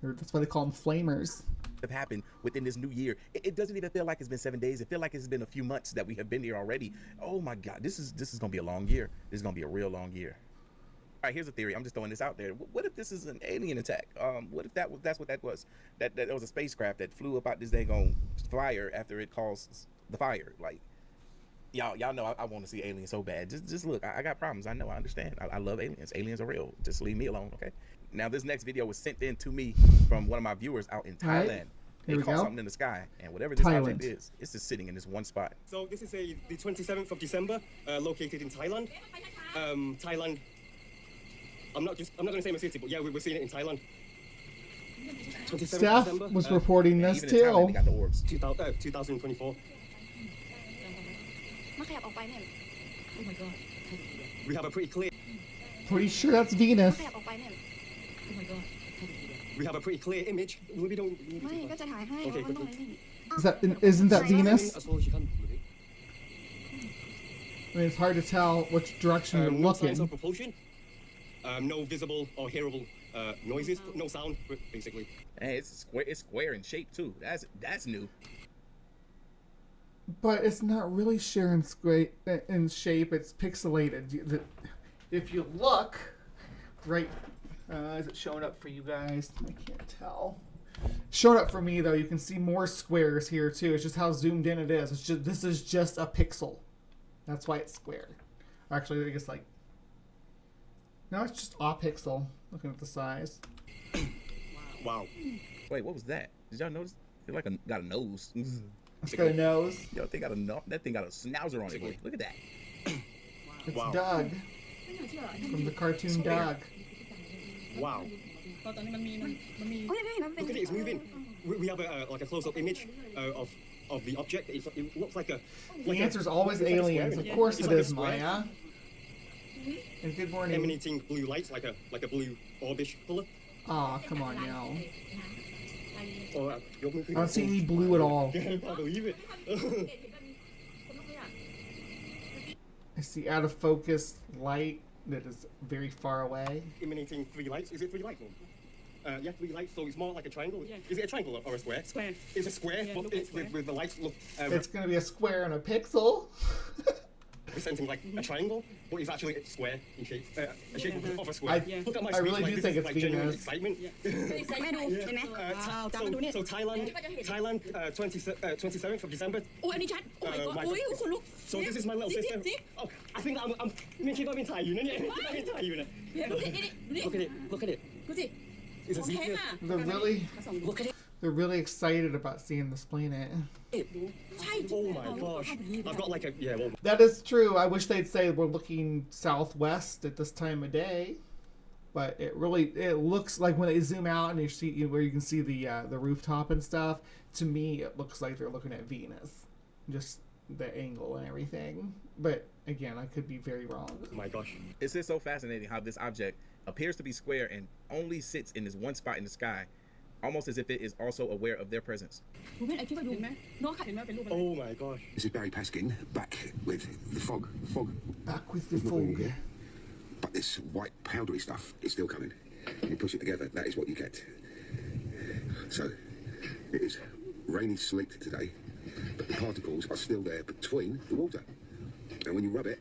[SPEAKER 3] That's why they call them flamers.
[SPEAKER 17] Have happened within this new year. It doesn't even feel like it's been 7 days. It feels like it's been a few months that we have been here already. Oh my God, this is gonna be a long year. This is gonna be a real long year. All right, here's a theory. I'm just throwing this out there. What if this is an alien attack? What if that's what that was? That was a spacecraft that flew up out this dang on fire after it caused the fire. Like, y'all know I want to see aliens so bad. Just look. I got problems. I know. I understand. I love aliens. Aliens are real. Just leave me alone, okay? Now, this next video was sent in to me from one of my viewers out in Thailand.
[SPEAKER 3] Right.
[SPEAKER 17] They
[SPEAKER 3] Here we
[SPEAKER 17] caught
[SPEAKER 3] go.
[SPEAKER 17] something in the sky, and whatever this
[SPEAKER 3] Thailand.
[SPEAKER 17] object is, it's just sitting in this one spot.
[SPEAKER 9] So this is the 27th of December, located in Thailand. Thailand. I'm not going to say my city, but yeah, we're seeing it in Thailand. 27th
[SPEAKER 3] Steph
[SPEAKER 9] December,
[SPEAKER 3] was reporting this
[SPEAKER 9] even in Thailand,
[SPEAKER 3] too.
[SPEAKER 9] they got the orbs. 2024.
[SPEAKER 8] Oh my god.
[SPEAKER 9] We have a pretty clear.
[SPEAKER 3] Pretty sure that's Venus.
[SPEAKER 8] Oh my god.
[SPEAKER 9] We have a pretty clear image. We don't. Okay,
[SPEAKER 3] Isn't that Venus?
[SPEAKER 9] As low as you can.
[SPEAKER 3] I mean, it's hard to tell which direction you're
[SPEAKER 9] No signs
[SPEAKER 3] looking.
[SPEAKER 9] of propulsion. No visible or hearable noises. No sound, basically.
[SPEAKER 17] Hey, it's square in shape too. That's new.
[SPEAKER 3] But it's not really sharing in shape. It's pixelated. If you look, right, is it showing up for you guys? I can't tell. Showing up for me though, you can see more squares here too. It's just how zoomed in it is. It's just this is just a pixel. That's why it's square. Actually, I guess like no, it's just a pixel. Looking at the size.
[SPEAKER 9] Wow.
[SPEAKER 17] Wait, what was that? Did y'all notice? It got a nose.
[SPEAKER 3] It's got a nose.
[SPEAKER 17] Yo, that thing got a schnauzer on it. Boy. Look at that.
[SPEAKER 3] It's Doug from the cartoon Doug.
[SPEAKER 9] Wow. Look at it, it's moving. We have a close-up image of the object. It looks like a.
[SPEAKER 3] The answer's always aliens. Of course it is, Maya. And good morning.
[SPEAKER 9] Emanating blue lights, like a blue orbish color.
[SPEAKER 3] Aw, come on now.
[SPEAKER 9] Oh,
[SPEAKER 3] I don't see any blue at all.
[SPEAKER 9] I can't believe it.
[SPEAKER 3] I see out of focus light that is very far away.
[SPEAKER 9] Emanating 3 lights. Is it 3 lights? Yeah, 3 lights. So it's more like a triangle. Yeah. Is it a triangle or a square? Square. It's a square, yeah, but it's with the lights. Look.
[SPEAKER 3] It's going to be a square and a pixel.
[SPEAKER 9] Presenting like a triangle, but it's actually a square in shape. A shape of a square. Look at my
[SPEAKER 3] I
[SPEAKER 9] screen,
[SPEAKER 3] really
[SPEAKER 9] like,
[SPEAKER 3] do
[SPEAKER 9] this
[SPEAKER 3] think
[SPEAKER 9] is,
[SPEAKER 3] it's
[SPEAKER 9] like, genuine
[SPEAKER 3] Venus.
[SPEAKER 9] excitement. So Thailand, 27th of December.
[SPEAKER 8] Oh, any chat? Oh my god. Oh, look.
[SPEAKER 9] So this is my little sister. Oh, I think I'm ไม่คิดว่าเป็นถ่ายอยู่นะเนี่ยไม่ได้ถ่ายอยู่นะ Look at it. It's a secret.
[SPEAKER 3] They're really excited about seeing this planet.
[SPEAKER 9] Oh my gosh. I've got like a well.
[SPEAKER 3] That is true. I wish they'd say we're looking southwest at this time of day, but it looks like when they zoom out and you see where you can see the rooftop and stuff. To me, it looks like they're looking at Venus, just the angle and everything. But again, I could be very wrong.
[SPEAKER 9] Oh my gosh.
[SPEAKER 17] It's just so fascinating how this object appears to be square and only sits in this one spot in the sky, almost as if it is also aware of their presence.
[SPEAKER 9] Oh my gosh.
[SPEAKER 10] This is Barry Paskin, back with the fog.
[SPEAKER 3] Back with the fog.
[SPEAKER 10] But this white powdery stuff is still coming. When you push it together, that is what you get. So, it is rainy sleet today, but the particles are still there between the water. And when you rub it,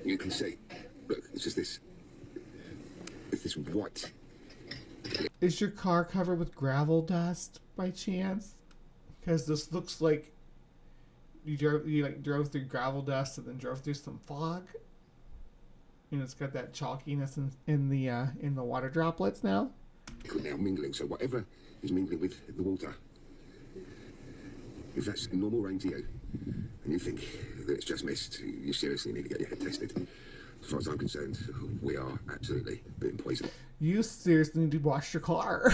[SPEAKER 10] you can see, look, it's just this white.
[SPEAKER 3] Is your car covered with gravel dust by chance? Because this looks like you drove through gravel dust and then drove through some fog. And it's got that chalkiness in the water droplets now.
[SPEAKER 10] Now mingling, so whatever is mingling with the water, if that's normal rain to you, and you think that it's just mist, you seriously need to get your head tested. As far as I'm concerned, we are absolutely being poisoned.
[SPEAKER 3] You seriously need to wash your car.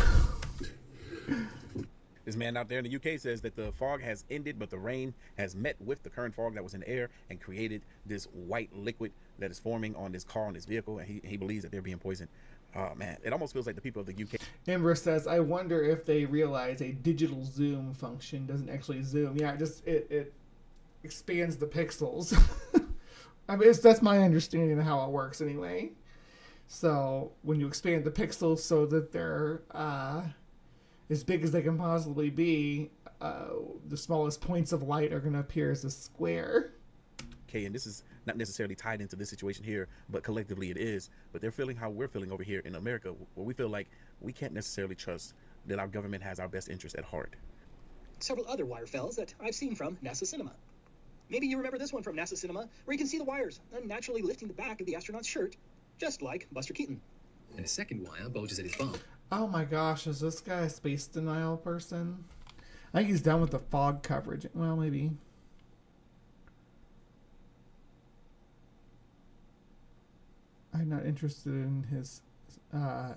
[SPEAKER 17] This man out there in the UK says that the fog has ended, but the rain has met with the current fog that was in the air and created this white liquid that is forming on this car, on this vehicle, and he believes that they're being poisoned. Oh man, it almost feels like the people of the UK.
[SPEAKER 3] Amber says, I wonder if they realize a digital zoom function doesn't actually zoom. Yeah, expands the pixels. I mean, that's my understanding of how it works anyway. So when you expand the pixels so that they're as big as they can possibly be, the smallest points of light are going to appear as a square.
[SPEAKER 17] Okay, and this is not necessarily tied into this situation here, but collectively it is. But they're feeling how we're feeling over here in America, where we feel like we can't necessarily trust that our government has our best interest at heart.
[SPEAKER 7] Several other wire fells that I've seen from NASA Cinema. Maybe you remember this one from NASA Cinema, where you can see the wires unnaturally lifting the back of the astronaut's shirt, just like Buster Keaton. And a second wire bulges at his bum.
[SPEAKER 3] Oh my gosh, is this guy a space denial person? I think he's done with the fog coverage. Well, maybe. I'm not interested in his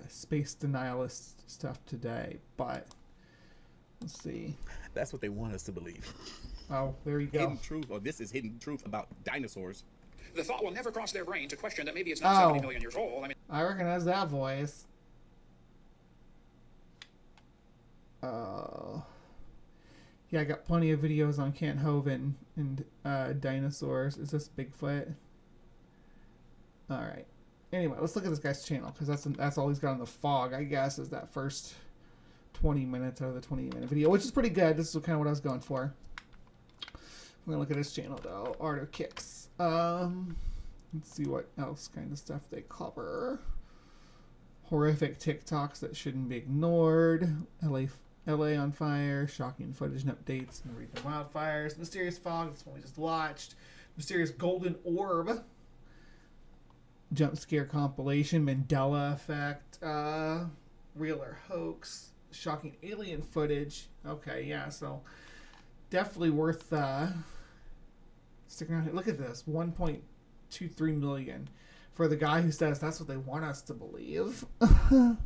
[SPEAKER 3] space denialist stuff today, but let's see.
[SPEAKER 17] That's what they want us to believe.
[SPEAKER 3] Oh, there you go.
[SPEAKER 17] Hidden truth, or this is hidden truth about dinosaurs.
[SPEAKER 11] The thought will never cross their brain to question that maybe it's not 70 million years old. I mean,
[SPEAKER 3] I recognize that voice. Yeah, I got plenty of videos on Kent Hovind and dinosaurs. Is this Bigfoot? All right. Anyway, let's look at this guy's channel, because that's all he's got on the fog, I guess, is that first 20 minutes out of the 20-minute video, which is pretty good. This is kind of what I was going for. I'm going to look at his channel, though. Art of Kicks. Let's see what else kind of stuff they cover. Horrific TikToks that shouldn't be ignored. LA on fire. Shocking footage and updates. And recent wildfires. Mysterious fog. That's one we just watched. Mysterious golden orb. Jump scare compilation. Mandela effect. Real or hoax. Shocking alien footage. Okay, yeah, so definitely worth sticking around here. Look at this. 1.23 million for the guy who says that's what they want us to believe. Alright,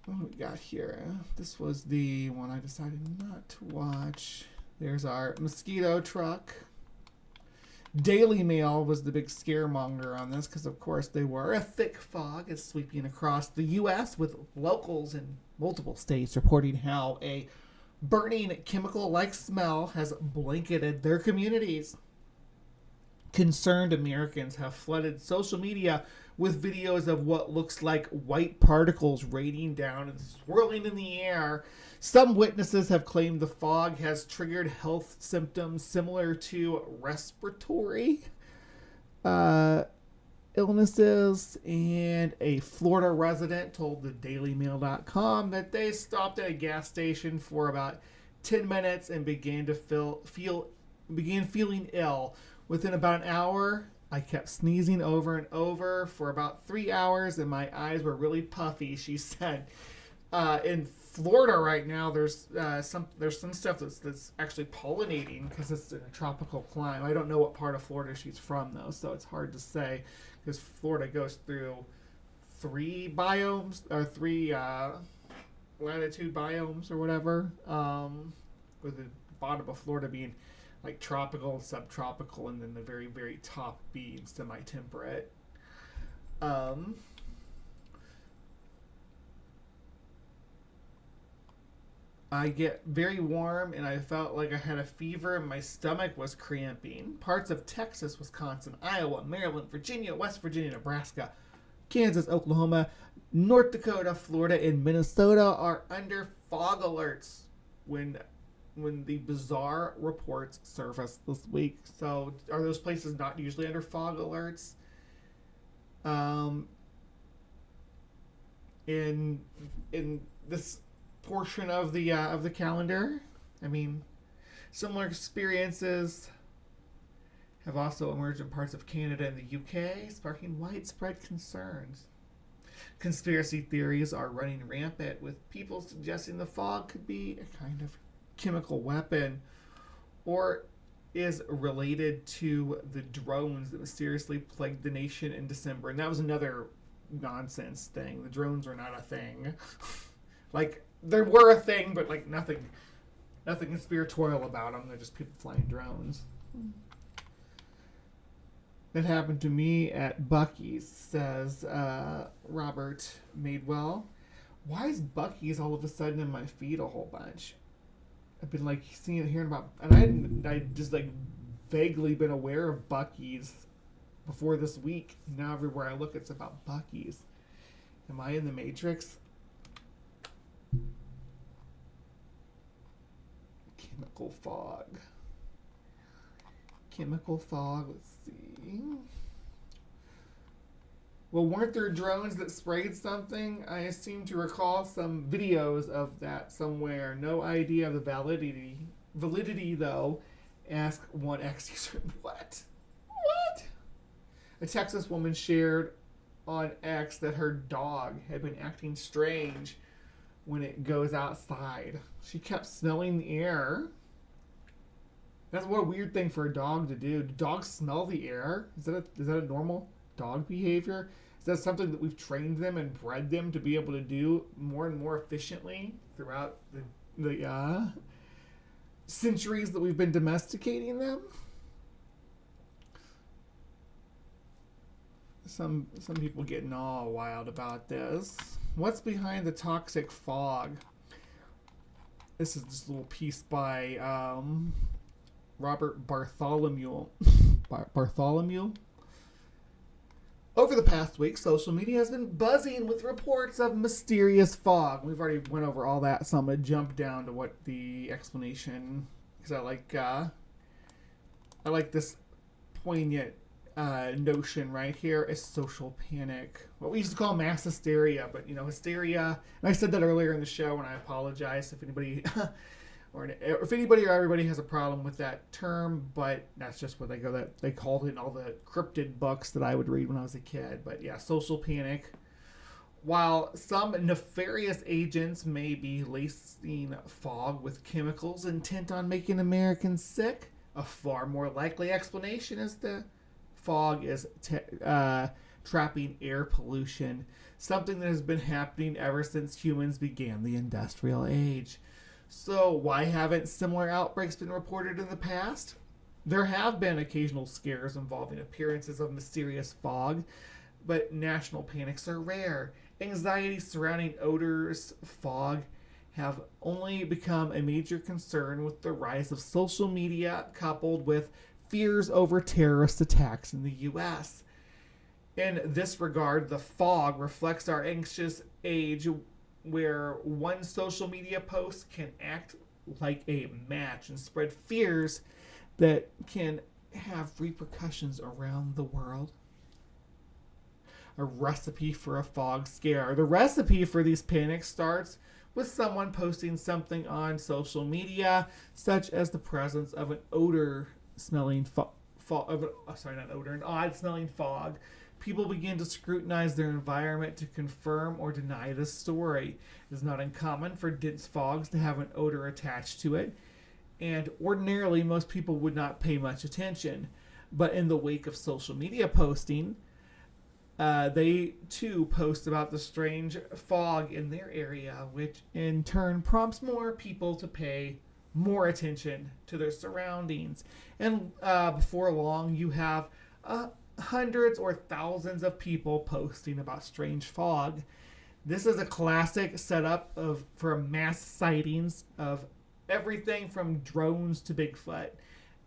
[SPEAKER 3] what do we got here? This was the one I decided not to watch. There's our mosquito truck. Daily Mail was the big scaremonger on this because, of course, they were. A thick fog is sweeping across the U.S. with locals in multiple states reporting how a burning chemical-like smell has blanketed their communities. Concerned Americans have flooded social media with videos of what looks like white particles raining down and swirling in the air. Some witnesses have claimed the fog has triggered health symptoms similar to respiratory illnesses, and a Florida resident told the DailyMail.com that they stopped at a gas station for about 10 minutes and began feeling ill. Within about an hour, I kept sneezing over and over for about 3 hours, and my eyes were really puffy, she said. In Florida right now, there's some stuff that's actually pollinating because it's in a tropical climate. I don't know what part of Florida she's from, though, so it's hard to say because Florida goes through three biomes, or three latitude biomes or whatever, with the bottom of Florida being like tropical, subtropical, and then the very, very top being semi-temperate. I get very warm, and I felt like I had a fever, and my stomach was cramping. Parts of Texas, Wisconsin, Iowa, Maryland, Virginia, West Virginia, Nebraska, Kansas, Oklahoma, North Dakota, Florida, and Minnesota are under fog alerts when the bizarre reports surfaced this week. So are those places not usually under fog alerts? In this portion of the calendar, I mean, similar experiences have also emerged in parts of Canada and the UK, sparking widespread concerns. Conspiracy theories are running rampant, with people suggesting the fog could be a kind of chemical weapon or is related to the drones that mysteriously plagued the nation in December. And that was another nonsense thing. The drones were not a thing. Like, they were a thing, but like nothing conspiratorial about them. They're just people flying drones. That happened to me at Buc-ee's, says Robert Madewell.
[SPEAKER 13] Why is Buc-ee's all of a sudden in my feed a whole bunch? I've been like hearing about, and I just like vaguely been aware of Buc-ee's before this week. Now everywhere I look, it's about Buc-ee's. Am I in the Matrix? Chemical fog. Chemical fog. Let's see. Well, weren't there drones that sprayed something? I seem to recall some videos of that somewhere. No idea of the validity though. Ask one X user. What? A Texas woman shared on X that her dog had been acting strange when it goes outside. She kept smelling the air. That's what a weird thing for a dog to do. Do dogs smell the air? Is that a normal dog behavior? Is that something that we've trained them and bred them to be able to do more and more efficiently throughout the centuries that we've been domesticating them? Some people getting all wild about this. What's behind the toxic fog? This is this little piece by Robert Bartholomew. Bartholomew? Over the past week, social media has been buzzing with reports of mysterious fog. We've already went over all that, so I'm going to jump down to what the explanation, because I like this poignant notion right here is social panic. What we used to call mass hysteria, but hysteria, and I said that earlier in the show, and I apologize if anybody or everybody has a problem with that term, but that's just what they called it in all the cryptid books that I would read when I was a kid. But yeah, social panic. While some nefarious agents may be lacing fog with chemicals intent on making Americans sick, a far more likely explanation is the fog is trapping air pollution, something that has been happening ever since humans began the industrial age. So why haven't similar outbreaks been reported in the past? There have been occasional scares involving appearances of mysterious fog, but national panics are rare. Anxiety surrounding odors, fog, have only become a major concern with the rise of social media coupled with fears over terrorist attacks in the U.S. In this regard, the fog reflects our anxious age where one social media post can act like a match and spread fears that can have repercussions around the world. A recipe for a fog scare. The recipe for these panics starts with someone posting something on social media, such as the presence of an odor-smelling an odd-smelling fog. People begin to scrutinize their environment to confirm or deny this story. It is not uncommon for dense fogs to have an odor attached to it, and ordinarily most people would not pay much attention. But in the wake of social media posting, they too post about the strange fog in their area, which in turn prompts more people to pay more attention to their surroundings. And before long, you have hundreds or thousands of people posting about strange fog. This is a classic setup for mass sightings of everything from drones to Bigfoot.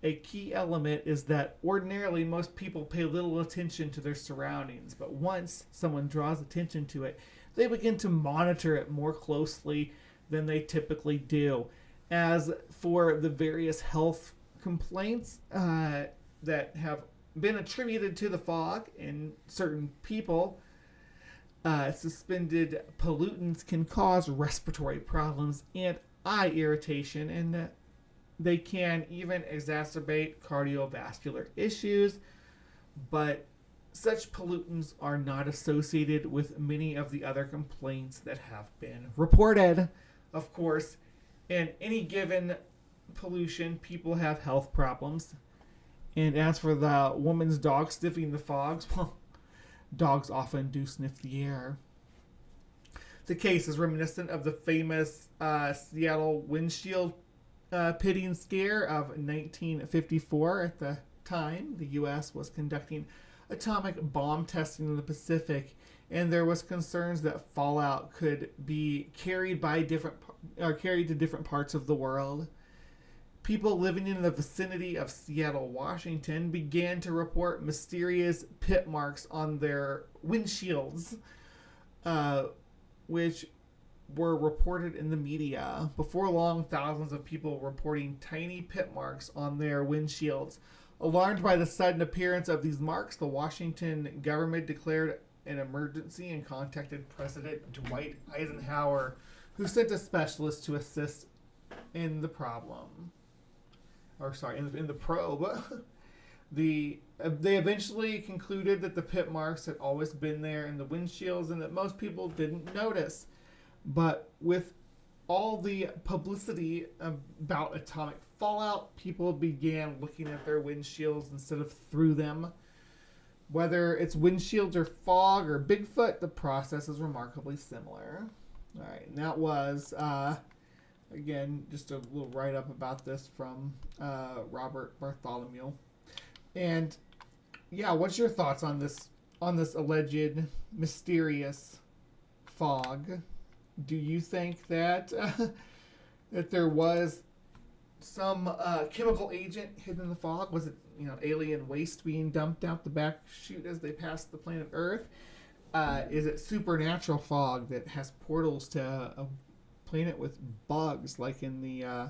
[SPEAKER 13] A key element is that ordinarily most people pay little attention to their surroundings, but once someone draws attention to it, they begin to monitor it more closely than they typically do. As for the various health complaints that have been attributed to the fog in certain people, suspended pollutants can cause respiratory problems and eye irritation, and they can even exacerbate cardiovascular issues, but such pollutants are not associated with many of the other complaints that have been reported. Of course, in any given pollution, people have health problems. And as for the woman's dog sniffing the fogs, well, dogs often do sniff the air. The case is reminiscent of the famous Seattle windshield pitting scare of 1954. At the time, the U.S. was conducting atomic bomb testing in the Pacific, and there was concerns that fallout could be carried to different parts of the world. People living in the vicinity of Seattle, Washington began to report mysterious pit marks on their windshields, which were reported in the media. Before long, thousands of people reporting tiny pit marks on their windshields. Alarmed by the sudden appearance of these marks, the Washington government declared an emergency and contacted President Dwight Eisenhower, who sent a specialist to assist in the problem. In the probe. They eventually concluded that the pit marks had always been there in the windshields and that most people didn't notice. But with all the publicity about atomic fallout, people began looking at their windshields instead of through them. Whether it's windshields or fog or Bigfoot, the process is remarkably similar. All right, and that was... again, just a little write-up about this from Robert Bartholomew. And yeah, what's your thoughts on this alleged mysterious fog? Do you think that that there was some chemical agent hidden in the fog? Was it alien waste being dumped out the back chute as they passed the planet Earth? Is it supernatural fog that has portals to a planet with bugs, like in the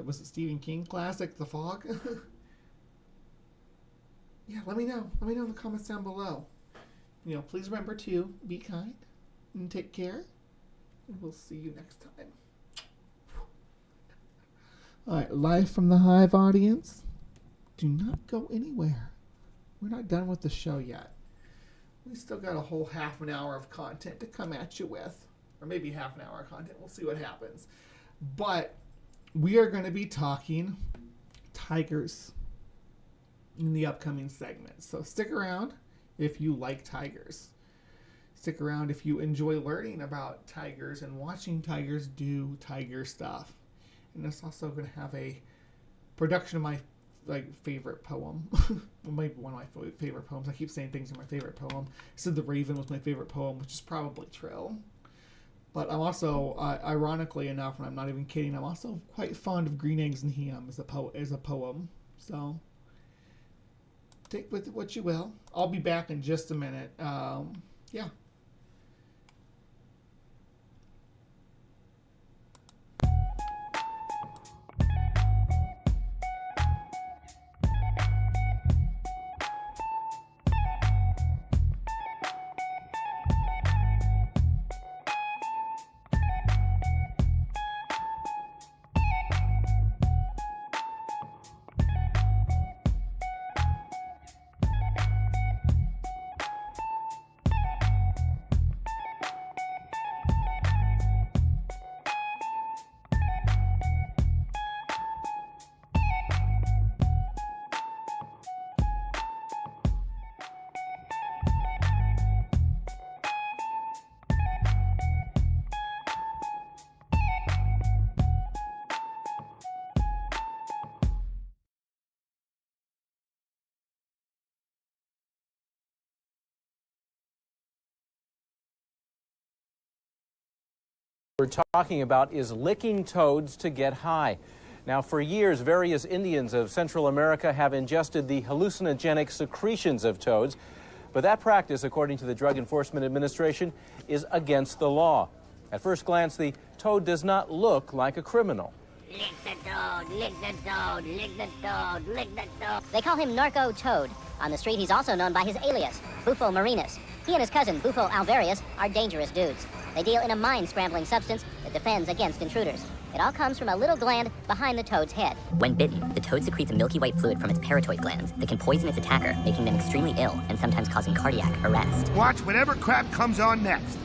[SPEAKER 13] was it Stephen King classic, The Fog? Yeah, let me know. Let me know in the comments down below. Please remember to be kind and take care. And we'll see you next time. All right, live from the Hive audience. Do not go anywhere. We're not done with the show yet. We still got a whole half an hour of content to come at you with. Or maybe half an hour of content. We'll see what happens. But we are going to be talking tigers in the upcoming segment. So stick around if you like tigers. Stick around if you enjoy learning about tigers and watching tigers do tiger stuff. And it's also going to have a production of my favorite poem. Maybe one of my favorite poems. I keep saying things are my favorite poem. I said The Raven was my favorite poem, which is probably true. But I'm also, ironically enough, and I'm not even kidding, I'm also quite fond of Green Eggs and Ham as a poem. So, take with it what you will. I'll be back in just a minute. Yeah.
[SPEAKER 12] We're talking about is licking toads to get high. Now, for years, various Indians of Central America have ingested the hallucinogenic secretions of toads, but that practice, according to the Drug Enforcement Administration, is against the law. At first glance, the toad does not look like a criminal.
[SPEAKER 15] Lick the toad, lick the toad, lick the toad, lick the toad. They call him Narco Toad. On the street, he's also known by his alias, Bufo Marinus. He and his cousin, Bufo Alvarius, are dangerous dudes. They deal in a mind-scrambling substance that defends against intruders. It all comes from a little gland behind the toad's head.
[SPEAKER 23] When bitten, the toad secretes a milky white fluid from its parotoid glands that can poison its attacker, making them extremely ill and sometimes causing cardiac arrest.
[SPEAKER 6] Watch whatever crap comes on next.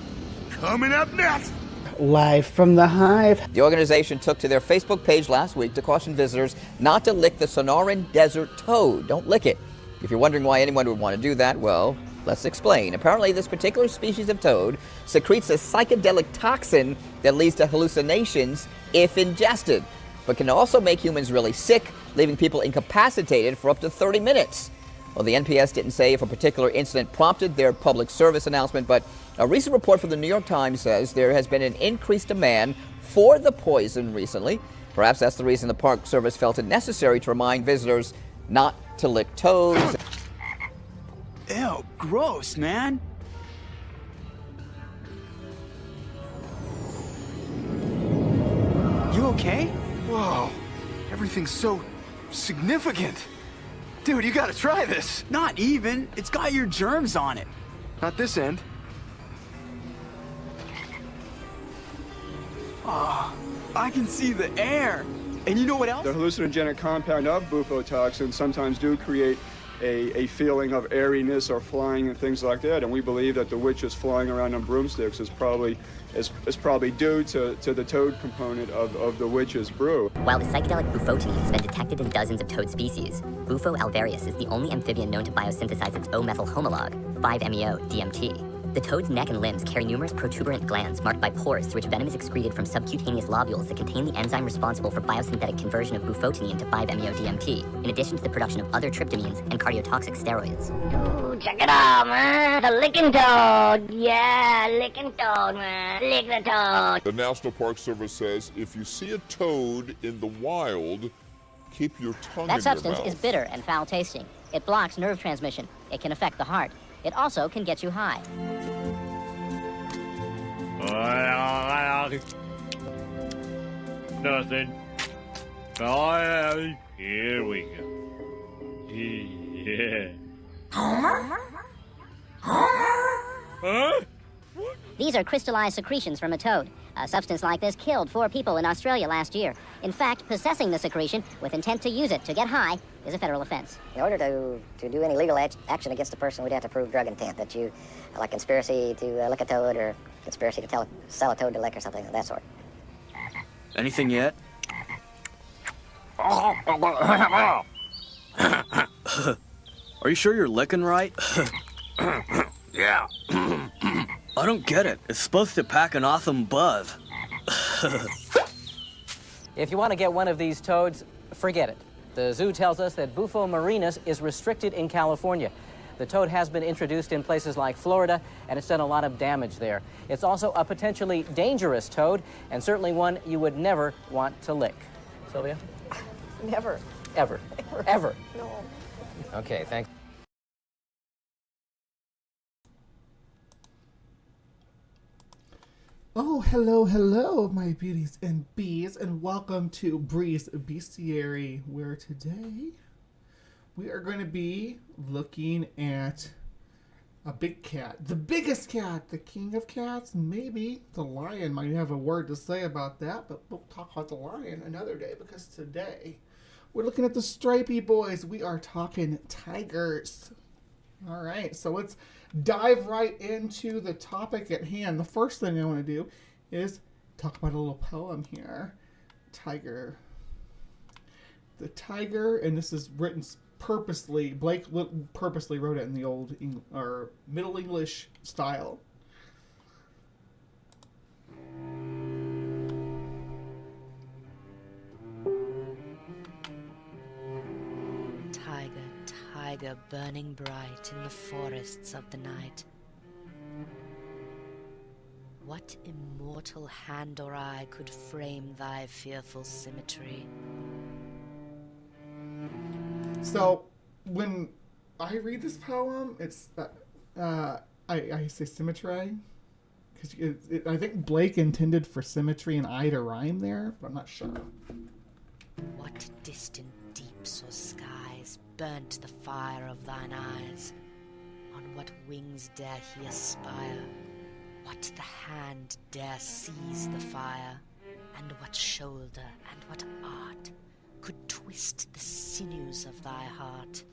[SPEAKER 6] Coming up next.
[SPEAKER 24] Live from the Hive.
[SPEAKER 25] The organization took to their Facebook page last week to caution visitors not to lick the Sonoran desert toad. Don't lick it. If you're wondering why anyone would want to do that, well, let's explain. Apparently, this particular species of toad secretes a psychedelic toxin that leads to hallucinations if ingested, but can also make humans really sick, leaving people incapacitated for up to 30 minutes. Well, the NPS didn't say if a particular incident prompted their public service announcement, but a recent report from the New York Times says there has been an increased demand for the poison recently. Perhaps that's the reason the Park Service felt it necessary to remind visitors not to lick toads.
[SPEAKER 1] Ew, gross, man. You okay?
[SPEAKER 14] Whoa, everything's so significant. Dude, you gotta try this.
[SPEAKER 1] Not even. It's got your germs on it.
[SPEAKER 14] Not this end.
[SPEAKER 1] Ah, I can see the air. And you know what else?
[SPEAKER 16] The hallucinogenic compound of bufotoxin sometimes do create a feeling of airiness or flying and things like that, and we believe that the witches flying around on broomsticks is probably due to the toad component of the witch's brew.
[SPEAKER 23] While the psychedelic bufotenine has been detected in dozens of toad species, Bufo alvarius is the only amphibian known to biosynthesize its O-methyl homolog, 5-MeO-DMT. The toad's neck and limbs carry numerous protuberant glands marked by pores through which venom is excreted from subcutaneous lobules that contain the enzyme responsible for biosynthetic conversion of bufotenine to 5-MeO-DMT, in addition to the production of other tryptamines and cardiotoxic steroids.
[SPEAKER 15] Ooh, check it out, man. The licking toad. Yeah, licking toad, man. Lick the toad.
[SPEAKER 18] The National Park Service says if you see a toad in the wild, keep your tongue in your mouth.
[SPEAKER 15] That substance is bitter and foul tasting. It blocks nerve transmission. It can affect the heart. It also can get you high.
[SPEAKER 19] Nothing. Here we go. Yeah.
[SPEAKER 15] Huh? These are crystallized secretions from a toad. A substance like this killed 4 people in Australia last year. In fact, possessing the secretion with intent to use it to get high is a federal offense.
[SPEAKER 26] In order to do any legal action against a person, we'd have to prove drug intent, that you, like conspiracy to lick a toad or conspiracy to sell a toad to lick or something of that sort.
[SPEAKER 1] Anything yet? Are you sure you're licking right?
[SPEAKER 27] Yeah.
[SPEAKER 1] I don't get it. It's supposed to pack an awesome buzz.
[SPEAKER 12] If you want to get one of these toads, forget it. The zoo tells us that Bufo marinus is restricted in California. The toad has been introduced in places like Florida, and it's done a lot of damage there. It's also a potentially dangerous toad, and certainly one you would never want to lick. Sylvia?
[SPEAKER 28] Never.
[SPEAKER 12] Ever. Ever.
[SPEAKER 28] No.
[SPEAKER 12] Okay, thanks.
[SPEAKER 3] Oh, hello, my beauties and bees, and welcome to Bree's Bestiary, where today we are going to be looking at a big cat. The biggest cat, the king of cats. Maybe the lion might have a word to say about that, but we'll talk about the lion another day, because today we're looking at the stripy boys. We are talking tigers. All right, so let's dive right into the topic at hand. The first thing I want to do is talk about a little poem here. Tyger. The tiger, and this is written purposely, Blake purposely wrote it in the old or Middle English style.
[SPEAKER 29] Tiger burning bright in the forests of the night. What immortal hand or eye could frame thy fearful symmetry?
[SPEAKER 3] So, when I read this poem, it's I say symmetry, because I think Blake intended for symmetry and I to rhyme there, but I'm not sure.
[SPEAKER 29] What distant deeps or skies burnt the fire of thine eyes? On what wings dare he aspire? What the hand dare seize the fire? And what shoulder and what art could twist the sinews of thy heart?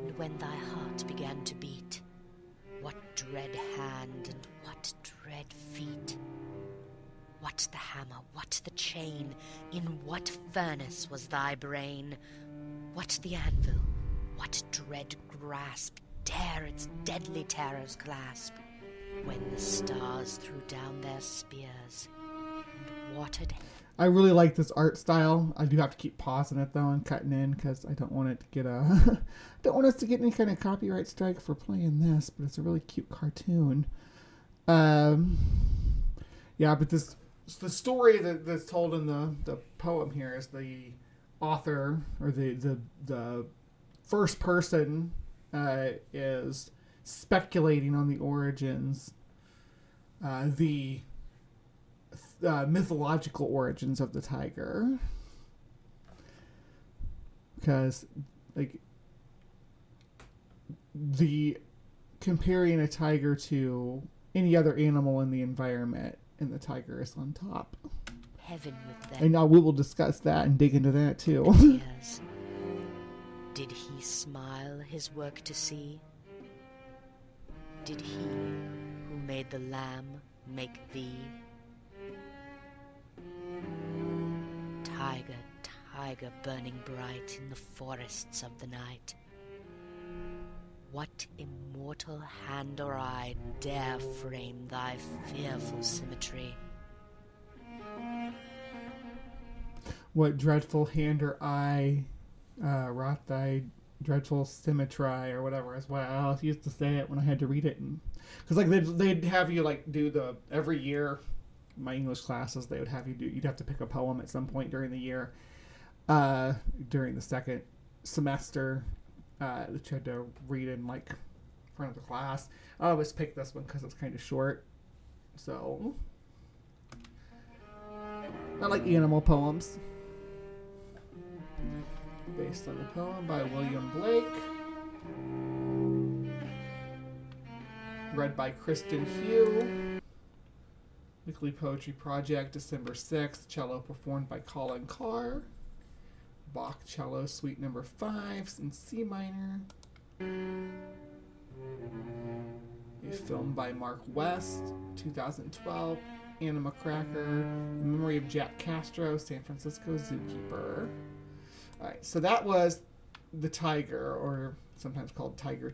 [SPEAKER 29] And when thy heart began to beat, what dread hand and what dread feet? What the hammer, what the chain? In what furnace was thy brain? What the anvil? What dread grasp dare its deadly terrors clasp? When the stars threw down their spears and watered.
[SPEAKER 3] I really like this art style. I do have to keep pausing it though and cutting in because I don't want it to get don't want us to get any kind of copyright strike for playing this. But it's a really cute cartoon. Yeah, but the story that's told in the poem here is the author or the first person is speculating on the origins, the mythological origins of the tiger, because like the comparing a tiger to any other animal in the environment, and the tiger is on top.
[SPEAKER 29] Heaven with them.
[SPEAKER 3] And now we will discuss that and dig into that too.
[SPEAKER 29] Tears. Did he smile his work to see? Did he who made the lamb make thee? Tiger, tiger burning bright in the forests of the night, what immortal hand or eye dare frame thy fearful symmetry?
[SPEAKER 3] What dreadful hand or eye wrought thy dreadful symmetry, or whatever is what I used to say it when I had to read it. Because like they'd have you like do every year, my English classes, they would have you you'd have to pick a poem at some point during the year, during the second semester, that you had to read in like front of the class. I always pick this one because it's kind of short. So I like animal poems. Based on the poem by William Blake. Read by Kristen Hugh. Weekly Poetry Project, December 6th. Cello performed by Colin Carr. Bach cello, suite number 5 in C minor. A film by Mark West, 2012. Anna McCracker, In Memory of Jack Castro, San Francisco Zookeeper. Alright, so that was the tiger, or sometimes called Tiger.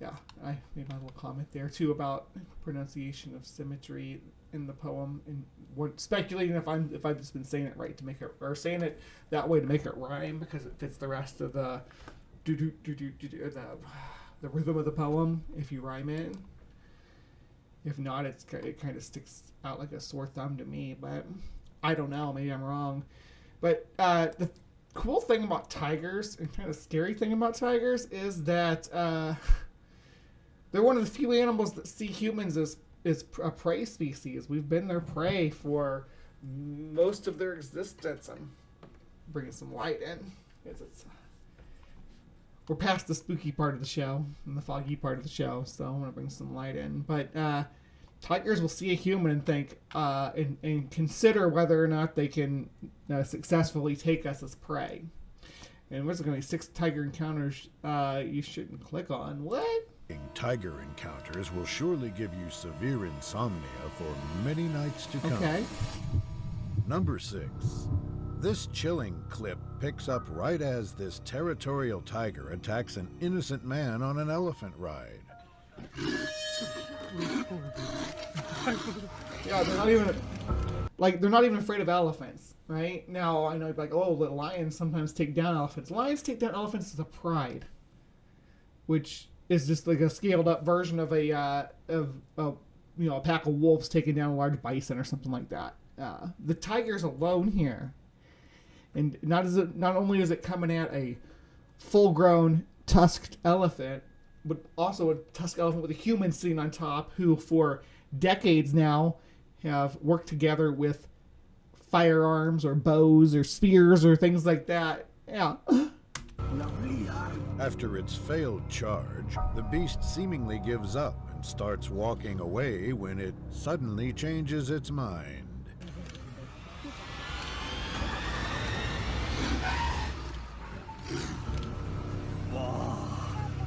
[SPEAKER 3] Yeah, I made my little comment there too about pronunciation of symmetry in the poem, and speculating if I've just been saying it right to make it, or saying it that way to make it rhyme because it fits the rest of the the rhythm of the poem if you rhyme it. If not, it kind of sticks out like a sore thumb to me, but I don't know, maybe I'm wrong. But the cool thing about tigers, and kind of scary thing about tigers, is that they're one of the few animals that see humans as a prey species. We've been their prey for most of their existence. I'm bringing some light in. We're past the spooky part of the show and the foggy part of the show, so I want to bring some light in. But tigers will see a human and think, and consider whether or not they can successfully take us as prey. And what's going to be 6 tiger encounters you shouldn't click on? What?
[SPEAKER 2] Tiger encounters will surely give you severe insomnia for many nights to come.
[SPEAKER 3] Okay.
[SPEAKER 2] Number 6. This chilling clip picks up right as this territorial tiger attacks an innocent man on an elephant ride.
[SPEAKER 3] Yeah, they're not even afraid of elephants, right? Now I know, like, oh, the lions sometimes take down elephants. Lions take down elephants as a pride, which is just like a scaled up version of a pack of wolves taking down a large bison or something like that. The tiger's alone here, and not only is it coming at a full-grown tusked elephant, but also a tusked elephant with a human sitting on top, who for decades now have worked together with firearms or bows or spears or things like that. Yeah.
[SPEAKER 2] After its failed charge, the beast seemingly gives up and starts walking away when it suddenly changes its mind.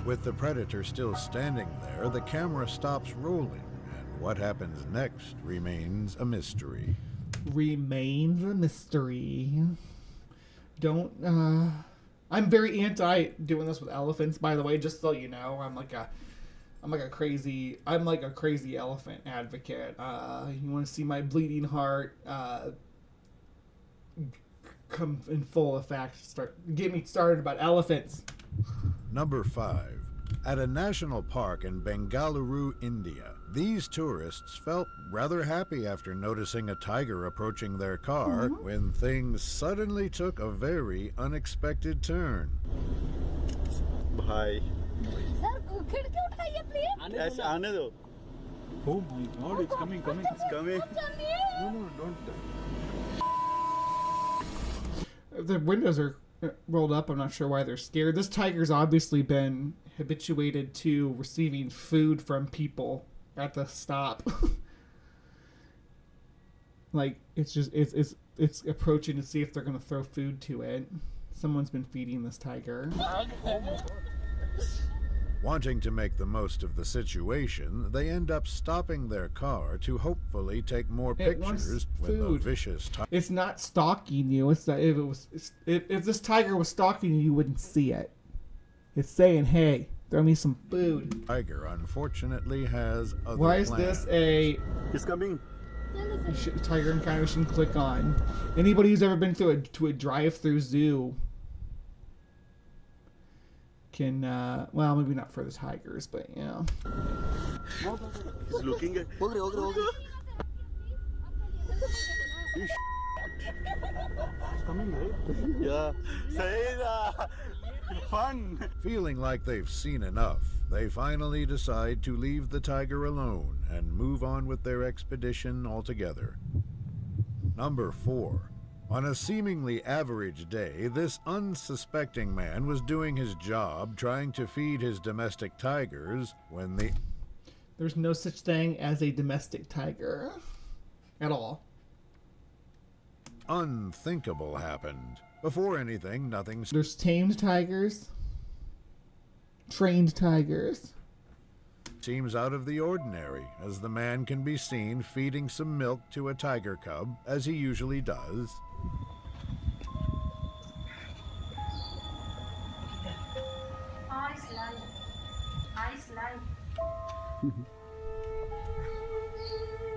[SPEAKER 2] With the predator still standing there, the camera stops rolling, and what happens next remains a mystery.
[SPEAKER 3] Remains a mystery. I'm very anti doing this with elephants, by the way, just so you know. I'm like I'm like a crazy elephant advocate. You want to see my bleeding heart come in full effect? Get me started about elephants.
[SPEAKER 2] Number 5. At a national park in Bengaluru, India, these tourists felt rather happy after noticing a tiger approaching their car when things suddenly took a very unexpected turn.
[SPEAKER 4] Bye. Yes, आने दो. Oh my God! It's coming. It's coming. No, don't.
[SPEAKER 3] The windows are rolled up. I'm not sure why they're scared. This tiger's obviously been habituated to receiving food from people at the stop. Like it's approaching to see if they're gonna throw food to it. Someone's been feeding this tiger.
[SPEAKER 2] Wanting to make the most of the situation, they end up stopping their car to hopefully take more pictures when the vicious tiger...
[SPEAKER 3] It's not stalking you. It's that if this tiger was stalking you, you wouldn't see it. It's saying, "Hey, throw me some food."
[SPEAKER 2] Tiger unfortunately has other
[SPEAKER 3] Why is
[SPEAKER 2] plans.
[SPEAKER 3] this a...
[SPEAKER 4] It's coming.
[SPEAKER 3] Tiger encounter we should click on. Anybody who's ever been to a drive-through zoo can, well, maybe not for the tigers, but you know.
[SPEAKER 4] He's looking at. It's coming, right? Yeah. Say that. Fun.
[SPEAKER 2] Feeling like they've seen enough, they finally decide to leave the tiger alone and move on with their expedition altogether. Number 4. On a seemingly average day, this unsuspecting man was doing his job trying to feed his domestic tigers when the...
[SPEAKER 3] There's no such thing as a domestic tiger. At all.
[SPEAKER 2] Unthinkable happened. Before anything, nothing...
[SPEAKER 3] There's tamed tigers. Trained tigers.
[SPEAKER 2] Seems out of the ordinary, as the man can be seen feeding some milk to a tiger cub, as he usually does.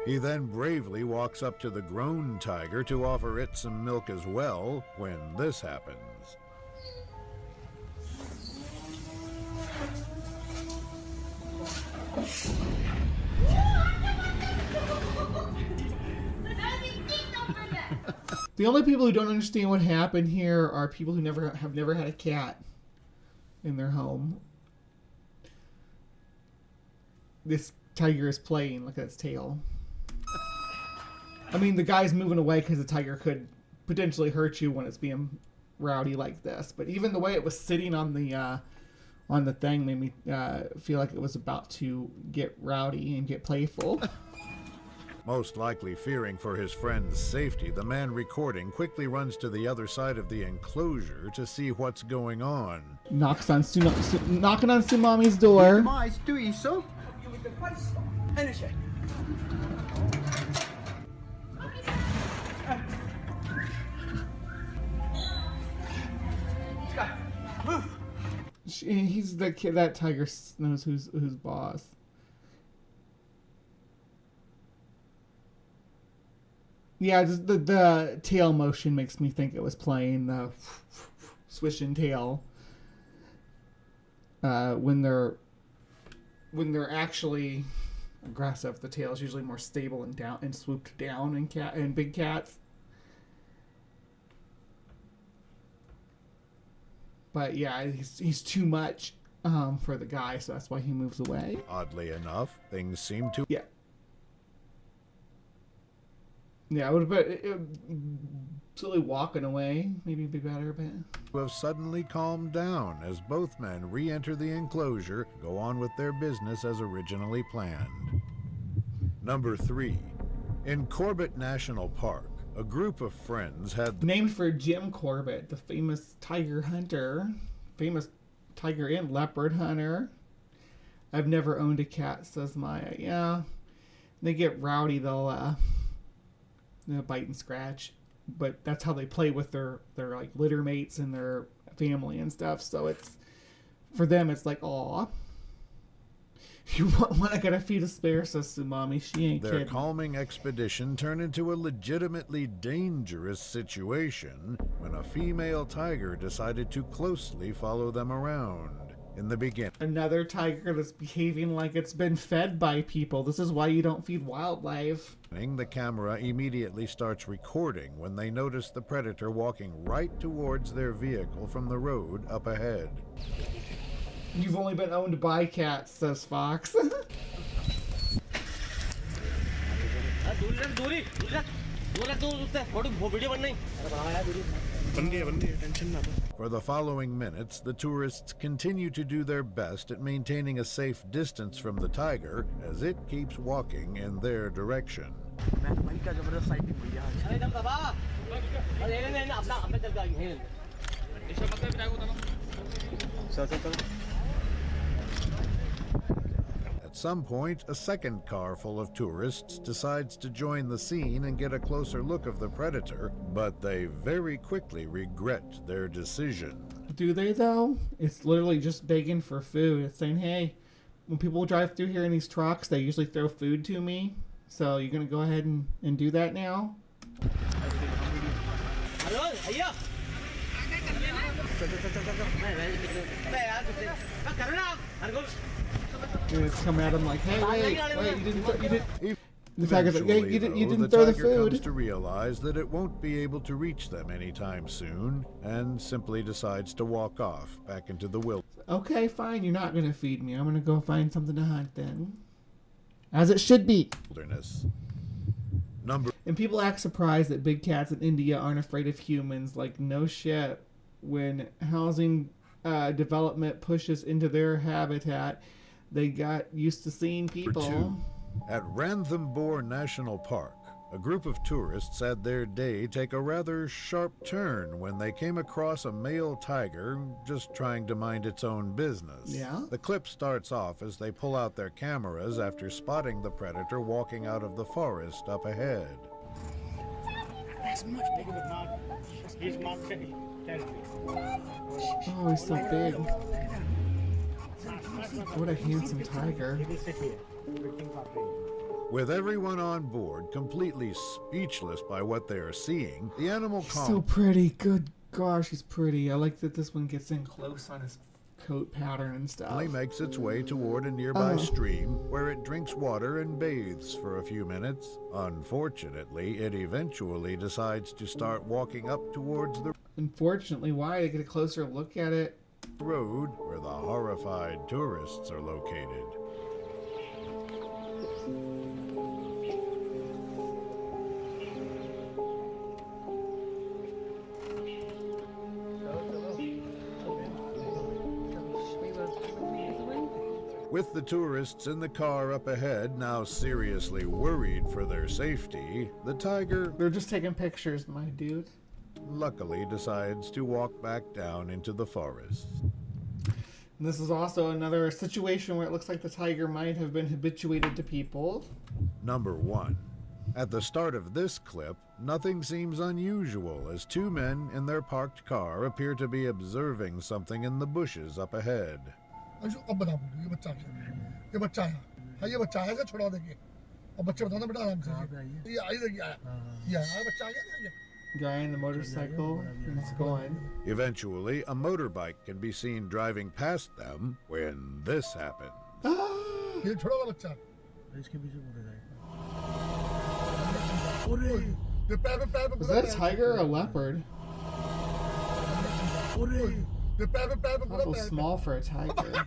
[SPEAKER 2] He then bravely walks up to the grown tiger to offer it some milk as well, when this happens.
[SPEAKER 3] The only people who don't understand what happened here are people who have never had a cat in their home. This tiger is playing. Look at its tail. I memean, the guy's moving away because the tiger could potentially hurt you when it's being rowdy like this. But even the way it was sitting on the thing made me feel like it was about to get rowdy and get playful.
[SPEAKER 2] Most likely fearing for his friend's safety, the man recording quickly runs to the other side of the enclosure to see what's going on.
[SPEAKER 3] Knocking on Sumami's door. He's the kid. That tiger knows who's boss. Yeah, just the tail motion makes me think it was playing the swishing tail. When they're actually aggressive, the tail is usually more stable and down and swooped down in big cats. But yeah, he's too much for the guy, so that's why he moves away.
[SPEAKER 2] Oddly enough, things seem to...
[SPEAKER 3] Yeah. Yeah, it would have been... Slowly walking away, maybe be better, but...
[SPEAKER 2] have suddenly calmed down as both men re-enter the enclosure, go on with their business as originally planned. Number 3. In Corbett National Park, a group of friends had...
[SPEAKER 3] Named for Jim Corbett, the famous tiger hunter. Famous tiger and leopard hunter. I've never owned a cat, says Maya. Yeah, they get rowdy, they'll bite and scratch. But that's how they play with their like litter mates and their family and stuff. So it's, for them, it's like, aw. You want to feed asparagus to mommy? She ain't
[SPEAKER 2] Their
[SPEAKER 3] kidding.
[SPEAKER 2] calming expedition turned into a legitimately dangerous situation when a female tiger decided to closely follow them around. In the beginning,
[SPEAKER 3] Another tiger that's behaving like it's been fed by people. This is why you don't feed wildlife.
[SPEAKER 2] the camera immediately starts recording when they notice the predator walking right towards their vehicle from the road up ahead.
[SPEAKER 3] You've only been owned by cats, says Fox.
[SPEAKER 2] For the following minutes, the tourists continue to do their best at maintaining a safe distance from the tiger as it keeps walking in their direction. At some point, a second car full of tourists decides to join the scene and get a closer look of the predator, but they very quickly regret their decision.
[SPEAKER 3] Do they, though? It's literally just begging for food. It's saying, hey, when people drive through here in these trucks, they usually throw food to me. So you're going to go ahead and do that now? And it's coming at him like, hey, wait, you didn't. The tiger's like, hey, you didn't throw the
[SPEAKER 2] tiger comes
[SPEAKER 3] food.
[SPEAKER 2] to realize that it won't be able to reach them anytime soon, and simply decides to walk off back into the wilderness.
[SPEAKER 3] Okay, fine, you're not going to feed me. I'm going to go find something to hunt then. As it should be. And people act surprised that big cats in India aren't afraid of humans. Like, no shit. When housing development pushes into their habitat, they got used to seeing people.
[SPEAKER 2] At Ranthambore National Park, a group of tourists had their day take a rather sharp turn when they came across a male tiger just trying to mind its own business.
[SPEAKER 3] Yeah?
[SPEAKER 2] The clip starts off as they pull out their cameras after spotting the predator walking out of the forest up ahead.
[SPEAKER 4] That's much bigger than mine. He's my territory.
[SPEAKER 3] Oh, he's so big. What a handsome tiger.
[SPEAKER 2] With everyone on board completely speechless by what they are seeing, the animal
[SPEAKER 3] So pretty. Good gosh, he's pretty. I like that this one gets in close on his coat pattern and stuff.
[SPEAKER 2] calmly makes its way toward a nearby stream where it drinks water and bathes for a few minutes. Unfortunately, it eventually decides to start walking up towards the
[SPEAKER 3] Unfortunately, why? To get a closer look at it.
[SPEAKER 2] Road where the horrified tourists are located. With the tourists in the car up ahead now seriously worried for their safety, the tiger...
[SPEAKER 3] They're just taking pictures, my dude.
[SPEAKER 2] Luckily decides to walk back down into the forest.
[SPEAKER 3] And this is also another situation where it looks like the tiger might have been habituated to people.
[SPEAKER 2] Number 1. At the start of this clip, nothing seems unusual as two men in their parked car appear to be observing something in the bushes up ahead.
[SPEAKER 5] अब बता ये बच्चा है ये बच्चा है हाँ ये बच्चा है छोड़ा देंगे अब बच्चे बताना बेटा आराम से ये आई ये आया बच्चा आ गया
[SPEAKER 3] Guy in the motorcycle is going.
[SPEAKER 2] Eventually, a motorbike can be seen driving past them when this happens.
[SPEAKER 5] ये छोड़ा वाला बच्चा इसके पीछे बोले जाए
[SPEAKER 3] Is that a tiger or a leopard? A little small for a tiger.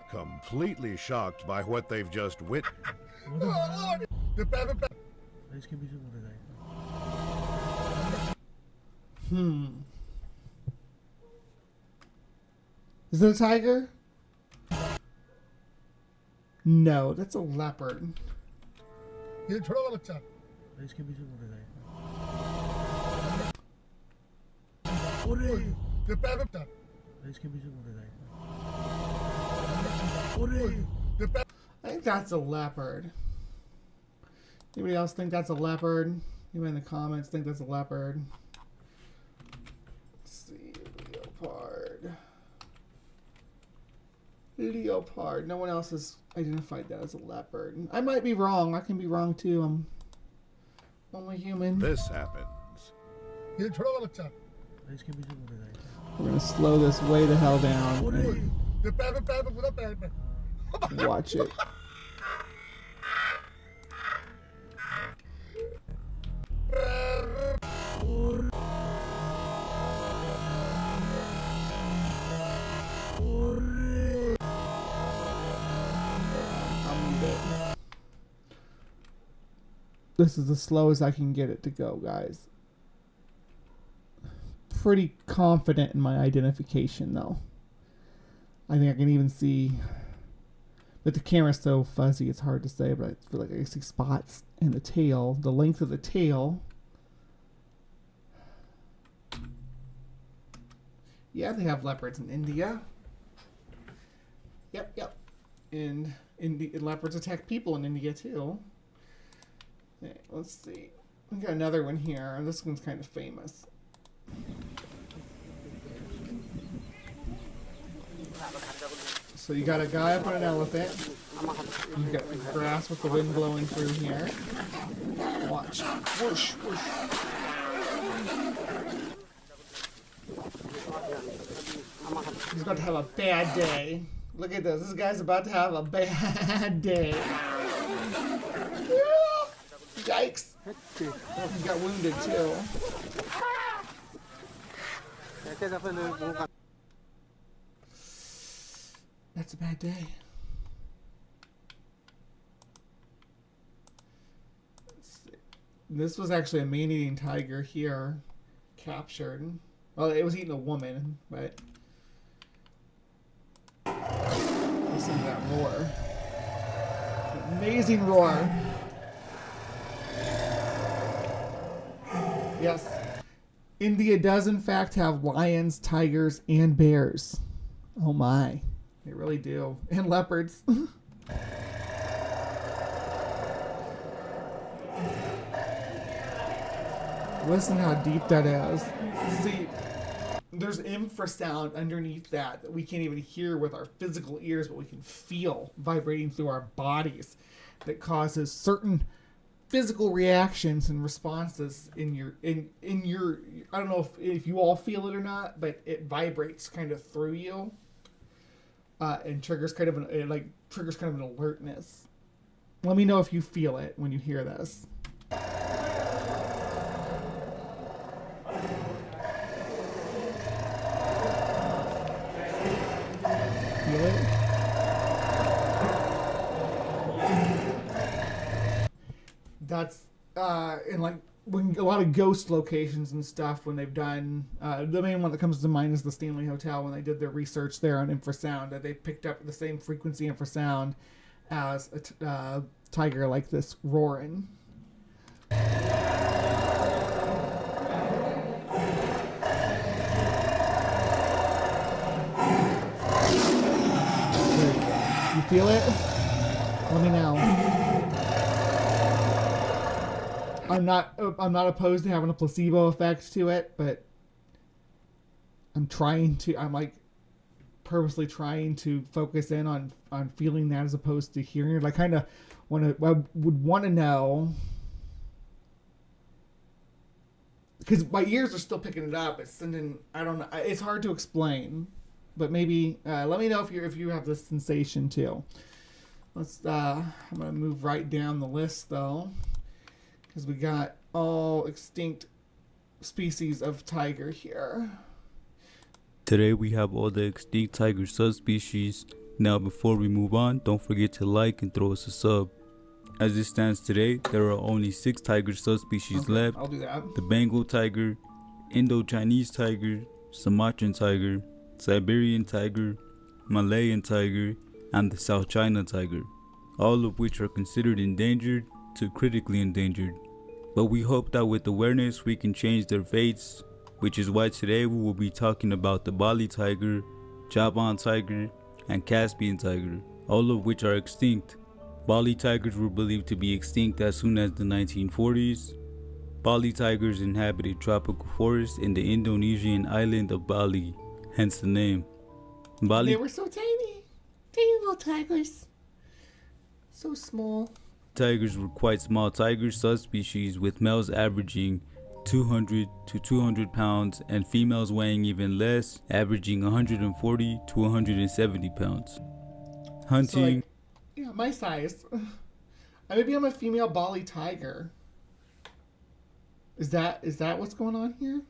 [SPEAKER 2] Completely shocked by what they've just witnessed.
[SPEAKER 3] Is it a tiger? No, that's a leopard.
[SPEAKER 5] ये छोड़ा वाला बच्चा इसके पीछे बोले जाए इसके पीछे बोले जाए
[SPEAKER 3] I think that's a leopard. Anybody else think that's a leopard? Anybody in the comments think that's a leopard? Let's see, leopard. Leopard. No one else has identified that as a leopard. I might be wrong. I can be wrong too. I'm only human.
[SPEAKER 2] This happens.
[SPEAKER 5] ये छोड़ा वाला बच्चा
[SPEAKER 3] We're gonna slow this way the hell down.
[SPEAKER 5] ये पैर पे पूरा पैर पे
[SPEAKER 3] Watch it. This is as slow as I can get it to go, guys. Pretty confident in my identification, though. I think I can even see, but the camera's so fuzzy, it's hard to say, but I feel like I see spots in the tail, the length of the tail. Yeah, they have leopards in India. Yep. And leopards attack people in India, too. Okay, let's see. We got another one here, and this one's kind of famous. So you got a guy up on an elephant. You got the grass with the wind blowing through here. Watch. Whoosh, whoosh. He's about to have a bad day. Look at this. This guy's about to have a bad day. Yikes. He got wounded too. That's a bad day. This was actually a man-eating tiger here, captured. Well, it was eating a woman, but listen to that roar. Amazing roar. Yes. India does in fact have lions, tigers, and bears. Oh my. They really do. And leopards. Listen how deep that is. See, there's infrasound underneath that we can't even hear with our physical ears, but we can feel vibrating through our bodies that causes certain physical reactions and responses in your I don't know if you all feel it or not, but it vibrates kind of through you and triggers kind of an alertness. Let me know if you feel it when you hear this. Feel it? That's in like when a lot of ghost locations and stuff when they've done the main one that comes to mind is the Stanley Hotel when they did their research there on infrasound, that they picked up the same frequency infrasound as a tiger like this roaring. You feel it? Let me know. I'm not opposed to having a placebo effect to it, but I'm like purposely trying to focus in on feeling that as opposed to hearing it. I kind of would want to know, because my ears are still picking it up. It's sending, I don't know. It's hard to explain, but maybe let me know if you have this sensation too. Let's. I'm gonna move right down the list though, because we got all extinct species of tiger here.
[SPEAKER 7] Today we have all the extinct tiger subspecies. Now before we move on, don't forget to like and throw us a sub. As it stands today, there are only 6 tiger subspecies left.
[SPEAKER 3] I'll do that.
[SPEAKER 7] The Bengal tiger, Indo-Chinese tiger, Sumatran tiger, Siberian tiger, Malayan tiger, and the South China tiger, all of which are considered endangered to critically endangered. But we hope that with awareness we can change their fates, which is why today we will be talking about the Bali tiger, Javan tiger, and Caspian tiger, all of which are extinct. Bali tigers were believed to be extinct as soon as the 1940s. Bali tigers inhabited tropical forests in the Indonesian island of Bali, hence the name.
[SPEAKER 3] They were so tiny. small tigers. So small.
[SPEAKER 7] Tigers were quite small tiger subspecies, with males averaging 200 to 200 pounds and females weighing even less, averaging 140 to 170 pounds. Hunting.
[SPEAKER 3] So like, yeah, my size. Maybe I'm a female Bali tiger. Is that what's going on here?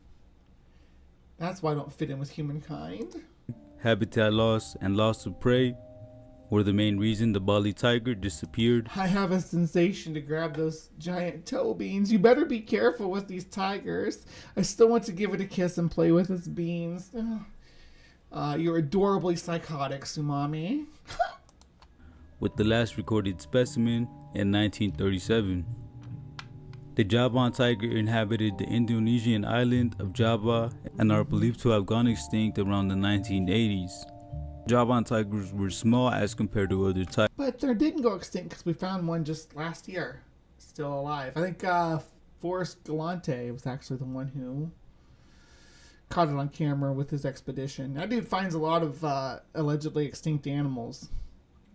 [SPEAKER 3] That's why I don't fit in with humankind.
[SPEAKER 7] Habitat loss and loss of prey were the main reason the Bali tiger disappeared.
[SPEAKER 3] I have a sensation to grab those giant toe beans. You better be careful with these tigers. I still want to give it a kiss and play with its beans. You're adorably psychotic, Sumami.
[SPEAKER 7] With the last recorded specimen in 1937. The Javan tiger inhabited the Indonesian island of Java and are believed to have gone extinct around the 1980s. Javan tigers were small as compared to other tigers.
[SPEAKER 3] But they didn't go extinct because we found one just last year, still alive. I think Forrest Galante was actually the one who caught it on camera with his expedition. That dude finds a lot of allegedly extinct animals.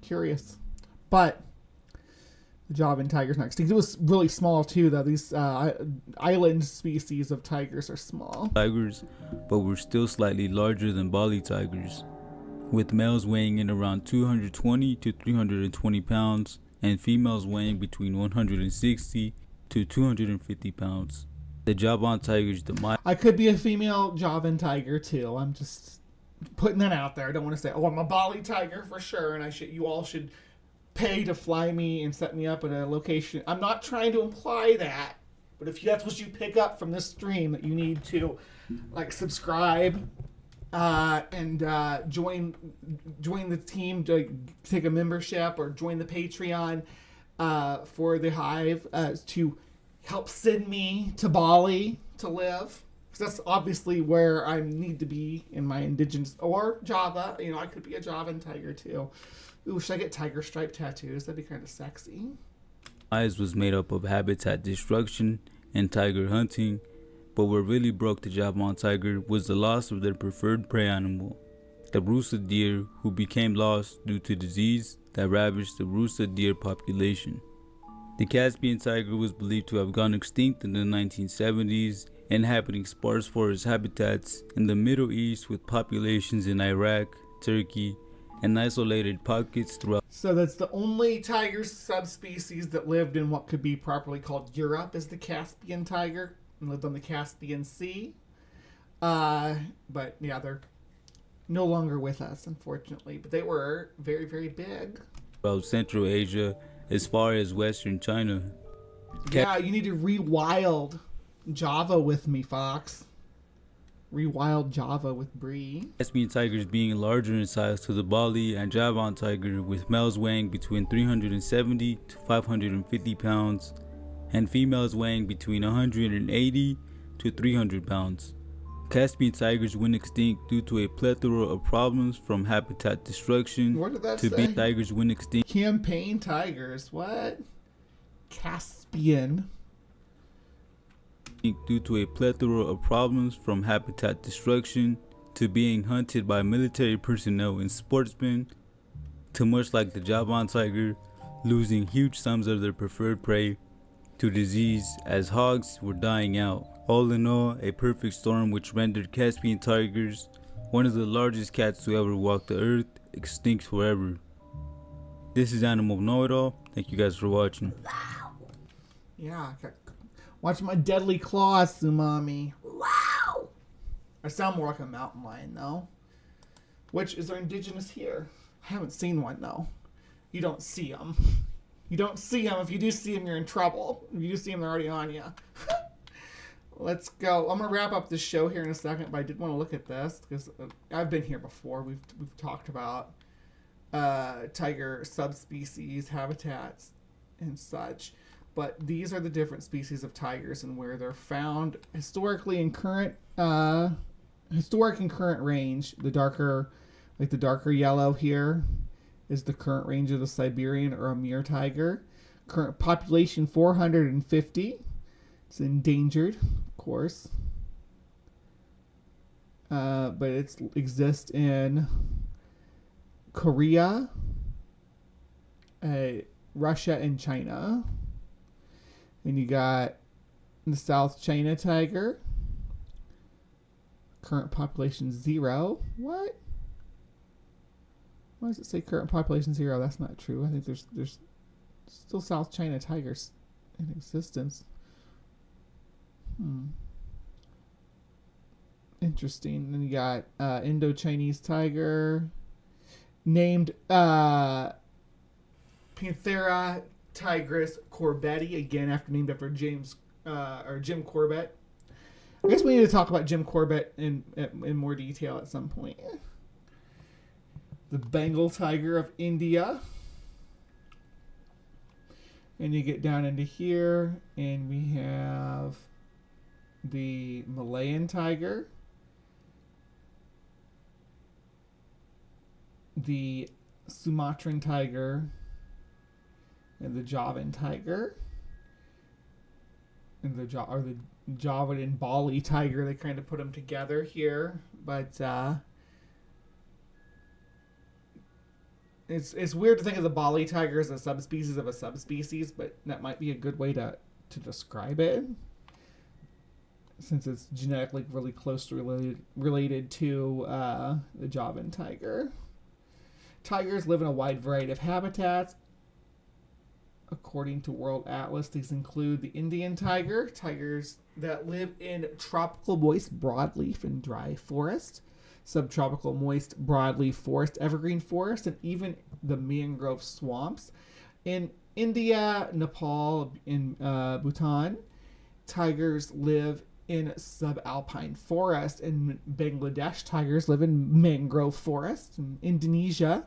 [SPEAKER 3] Curious. But the Javan tiger's not extinct. It was really small too, though. These island species of tigers are small.
[SPEAKER 7] Tigers, but were still slightly larger than Bali tigers, with males weighing in around 220 to 320 pounds and females weighing between 160 to 250 pounds. The Javan tigers demise.
[SPEAKER 3] I could be a female Javan tiger too. I'm just putting that out there. I don't want to say, oh, I'm a Bali tiger for sure, and you all should pay to fly me and set me up at a location. I'm not trying to imply that, but if that's what you pick up from this stream, that you need to like subscribe and join the team, to take a membership or join the Patreon for the Hive to help send me to Bali to live, because that's obviously where I need to be in my indigenous, or Java. You know, I could be a Javan tiger too. Ooh, should I get tiger stripe tattoos? That'd be kind of sexy.
[SPEAKER 7] Demise was made up of habitat destruction and tiger hunting, but what really broke the Javan tiger was the loss of their preferred prey animal, the Rusa deer, who became lost due to disease that ravaged the Rusa deer population. The Caspian tiger was believed to have gone extinct in the 1970s, inhabiting sparse forest habitats in the Middle East with populations in Iraq, Turkey, and isolated pockets throughout.
[SPEAKER 3] So that's the only tiger subspecies that lived in what could be properly called Europe, is the Caspian tiger, and lived on the Caspian Sea. But yeah, they're no longer with us, unfortunately. But they were very, very big.
[SPEAKER 7] Throughout Central Asia, as far as Western China.
[SPEAKER 3] Yeah, you need to rewild Java with me, Fox. Rewild Java with Bree.
[SPEAKER 7] Caspian tigers being larger in size to the Bali and Javan tiger, with males weighing between 370 to 550 pounds and females weighing between 180 to 300 pounds. Caspian tigers went extinct due to a plethora of problems, from habitat destruction
[SPEAKER 3] What did that
[SPEAKER 7] to
[SPEAKER 3] say?
[SPEAKER 7] big tigers went extinct.
[SPEAKER 3] Campaign tigers. What? Caspian.
[SPEAKER 7] Due to a plethora of problems, from habitat destruction to being hunted by military personnel and sportsmen, to much like the Javan tiger, losing huge sums of their preferred prey to disease as hogs were dying out. All in all, a perfect storm which rendered Caspian tigers one of the largest cats to ever walk the earth, extinct forever. This is Animal Know-It-All. Thank you guys for watching.
[SPEAKER 3] Yeah, watch my deadly claws, Sumami. Wow! I sound more like a mountain lion, though. Which is our indigenous here. I haven't seen one, though. You don't see them. You don't see them. If you do see them, you're in trouble. If you do see them, they're already on you. Let's go. I'm going to wrap up this show here in a second, but I did want to look at this, because I've been here before. We've talked about tiger subspecies, habitats, and such. But these are the different species of tigers and where they're found historically in current, historic and current range. The darker yellow here is the current range of the Siberian or Amur tiger. Current population 450. It's endangered, of course. But it exists in Korea, Russia and China. And you got the South China tiger. Current population 0. What? Why does it say current population 0? That's not true. I think there's still South China tigers in existence. Interesting. Then you got Indo-Chinese tiger named Panthera tigris corbetti, again named after Jim Corbett. I guess we need to talk about Jim Corbett in more detail at some point. The Bengal tiger of India. And you get down into here, and we have the Malayan tiger, the Sumatran tiger, and the Javan tiger, and the Javan and Bali tiger. They kind of put them together here, but it's weird to think of the Bali tiger as a subspecies of a subspecies, but that might be a good way to describe it, since it's genetically really closely related to the Javan tiger. Tigers live in a wide variety of habitats. According to World Atlas, these include the Indian tiger, tigers that live in tropical moist broadleaf and dry forest, subtropical moist broadleaf forest, evergreen forest, and even the mangrove swamps. In India, Nepal, and Bhutan, tigers live in subalpine forest. In Bangladesh, tigers live in mangrove forest. In Indonesia,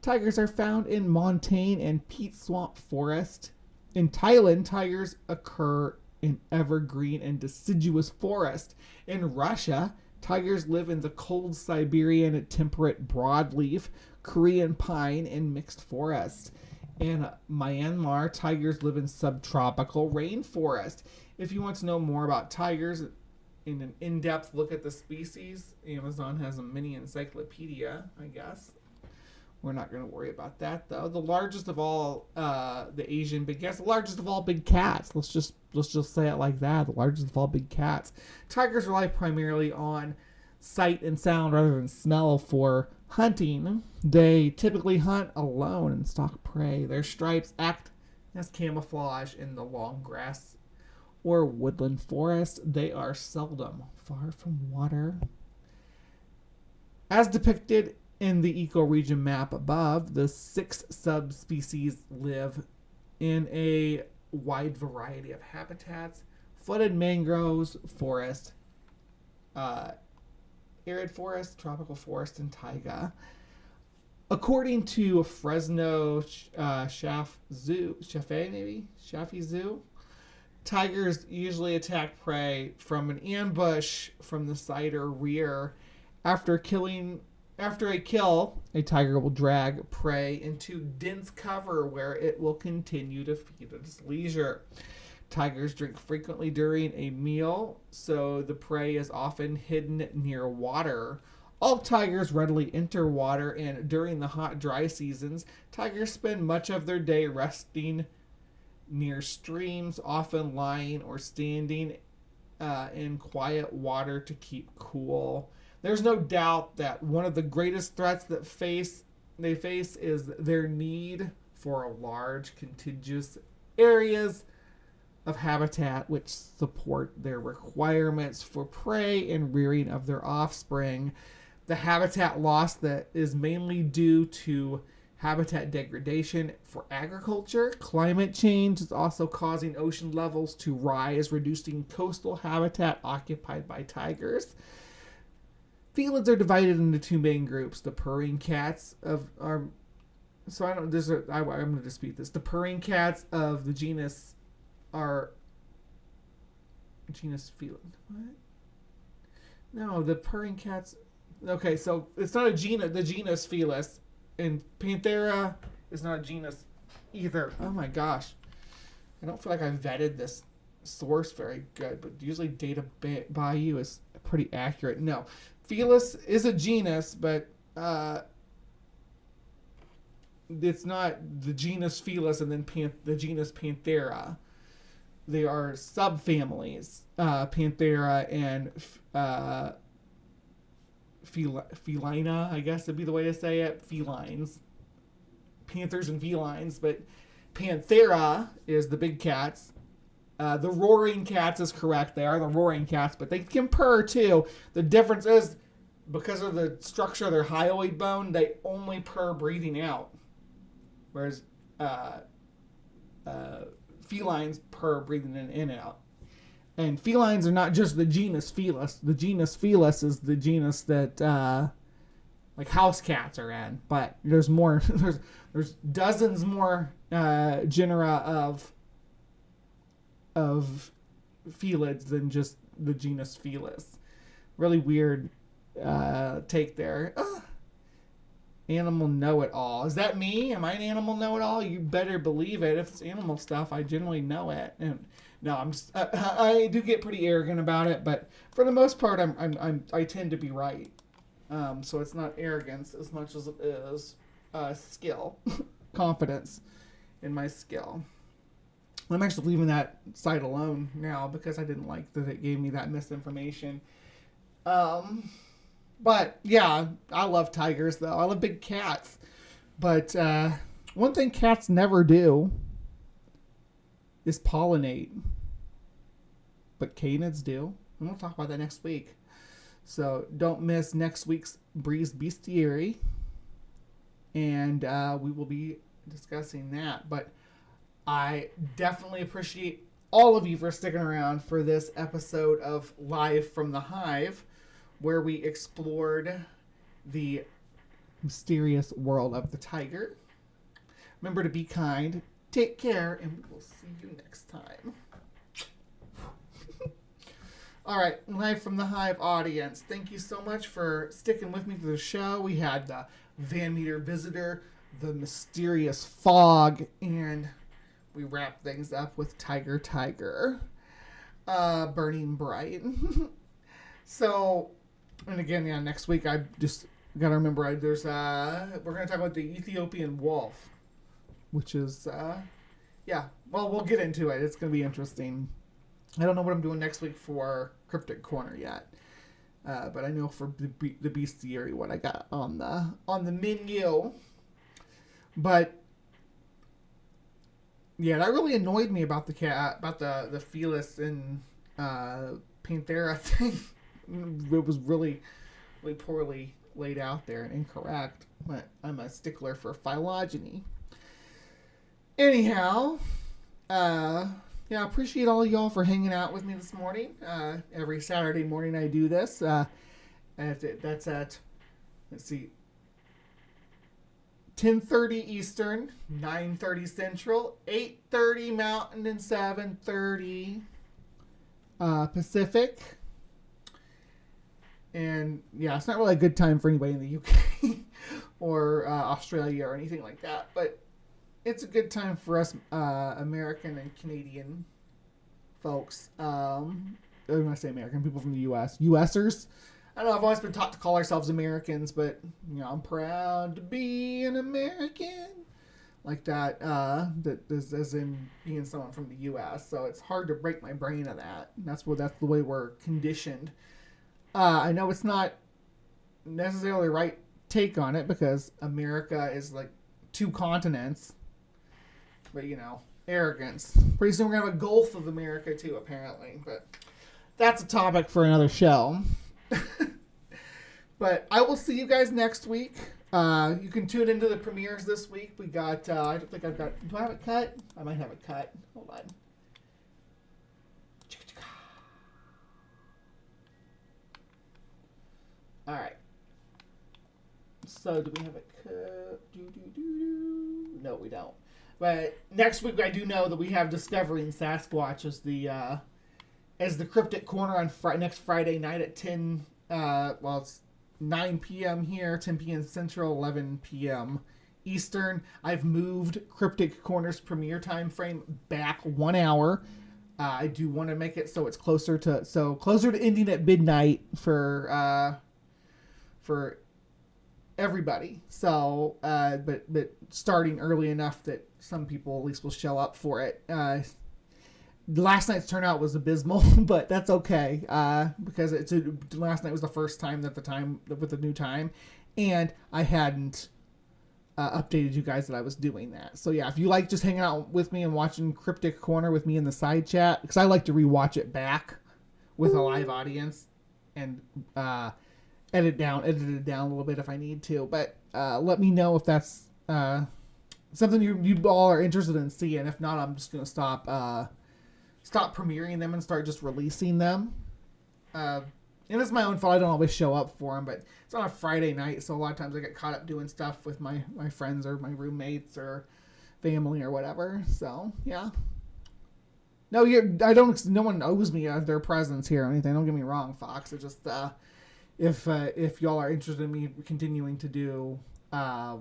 [SPEAKER 3] tigers are found in montane and peat swamp forest. In Thailand, tigers occur in evergreen and deciduous forest. In Russia, tigers live in the cold Siberian temperate broadleaf, Korean pine, and mixed forest. In Myanmar, tigers live in subtropical rainforest. If you want to know more about tigers in an in-depth look at the species, Amazon has a mini encyclopedia, I guess. We're not going to worry about that, though. The largest of all the Asian big cats, the largest of all big cats. Let's just say it like that. The largest of all big cats. Tigers rely primarily on sight and sound rather than smell for hunting. They typically hunt alone and stalk prey. Their stripes act as camouflage in the long grass or woodland forest. They are seldom far from water. As depicted in the ecoregion map above, the 6 subspecies live in a wide variety of habitats: flooded mangroves, forest, arid forest, tropical forest, and taiga. According to Fresno Chaffee Zoo, tigers usually attack prey from an ambush from the side or rear. After a kill, a tiger will drag prey into dense cover where it will continue to feed at its leisure. Tigers drink frequently during a meal, so the prey is often hidden near water. All tigers readily enter water, and during the hot, dry seasons, tigers spend much of their day resting near streams, often lying or standing in quiet water to keep cool. There's no doubt that one of the greatest threats that they face is their need for a large, contiguous areas of habitat which support their requirements for prey and rearing of their offspring. The habitat loss that is mainly due to habitat degradation for agriculture. Climate change is also causing ocean levels to rise, reducing coastal habitat occupied by tigers. Felids are divided into 2 main groups. The purring cats I'm going to dispute this. The purring cats of the genus are genus felid. What? No, the purring cats. Okay, so it's not a genus. The genus Felis, and Panthera is not a genus either. Oh my gosh, I don't feel like I vetted this source very good, but usually Data Bayou is pretty accurate. No. Felis is a genus, but it's not the genus Felis and then the genus Panthera. They are subfamilies, Panthera and Felina, I guess would be the way to say it. Felines. Panthers and felines, but Panthera is the big cats. The roaring cats is correct. They are the roaring cats, but they can purr too. The difference is, because of the structure of their hyoid bone, they only purr breathing out. Whereas felines purr breathing in and out. And felines are not just the genus Felis. The genus Felis is the genus that like house cats are in. But there's more. There's dozens more genera of felids than just the genus Felis. Really weird take there. Animal know-it-all. Is that me? Am I an animal know-it-all? You better believe it. If it's animal stuff, I generally know it. And no, I'm just I do get pretty arrogant about it, but for the most part, I tend to be right. So it's not arrogance as much as it is skill, confidence in my skill. I'm actually leaving that site alone now because I didn't like that it gave me that misinformation. But yeah, I love tigers though. I love big cats. But one thing cats never do is pollinate. But canids do. And we'll talk about that next week. So don't miss next week's Breeze Bestiary. And we will be discussing that. But I definitely appreciate all of you for sticking around for this episode of Live from the Hive, where we explored the mysterious world of the tiger. Remember to be kind, take care, and we will see you next time. All right, Live from the Hive audience, thank you so much for sticking with me through the show. We had the Van Meter Visitor, the mysterious fog, and we wrapped things up with Tyger, Burning Bright. So, and again, yeah, next week I just gotta remember we're gonna talk about the Ethiopian wolf, which is yeah. Well, we'll get into it. It's gonna be interesting. I don't know what I'm doing next week for Cryptic Corner yet, but I know for the bestiary what I got on the menu. But yeah, that really annoyed me about the cat, about the Felis and Panthera thing. It was really, really poorly laid out there and incorrect. But I'm a stickler for phylogeny. Anyhow, yeah, I appreciate all y'all for hanging out with me this morning. Every Saturday morning I do this. That's at, let's see, 10:30 Eastern, 9:30 Central, 8:30 Mountain, and 7:30 Pacific. And yeah, it's not really a good time for anybody in the UK or Australia or anything like that, but it's a good time for us American and Canadian folks. When I say American, people from the US. USers. I don't know, I've always been taught to call ourselves Americans, but, you know, I'm proud to be an American. Like that, that is as in being someone from the US. So it's hard to break my brain of that. That's the way we're conditioned. I know it's not necessarily the right take on it because America is like 2 continents. But, you know, arrogance. Pretty soon we're going to have a Gulf of America too, apparently. But that's a topic for another show. But I will see you guys next week. You can tune into the premieres this week. We got, I don't think I've got, do I have it cut? I might have it cut. Hold on. All right. So do we have it cut? No, we don't. But next week I do know that we have Discovering Sasquatch as the Cryptic Corner on next Friday night at 10. Well, it's 9 p.m. here, 10 p.m. Central, 11 p.m. Eastern. I've moved Cryptic Corner's premiere time frame back 1 hour. I do want to make it so it's closer to ending at midnight for everybody. So, but starting early enough that some people at least will show up for it. Last night's turnout was abysmal, but that's okay, because last night was the first time that with the new time, and I hadn't updated you guys that I was doing that. So yeah, if you like just hanging out with me and watching Cryptic Corner with me in the side chat, because I like to rewatch it back with a live audience and edit it down a little bit if I need to. But let me know if that's something you all are interested in seeing. If not, I'm just gonna stop premiering them and start just releasing them. And it's my own fault. I don't always show up for them, but it's on a Friday night, so a lot of times I get caught up doing stuff with my friends or my roommates or family or whatever. So yeah. No, no one owes me their presence here or anything. Don't get me wrong, Fox. It's just if y'all are interested in me continuing to do the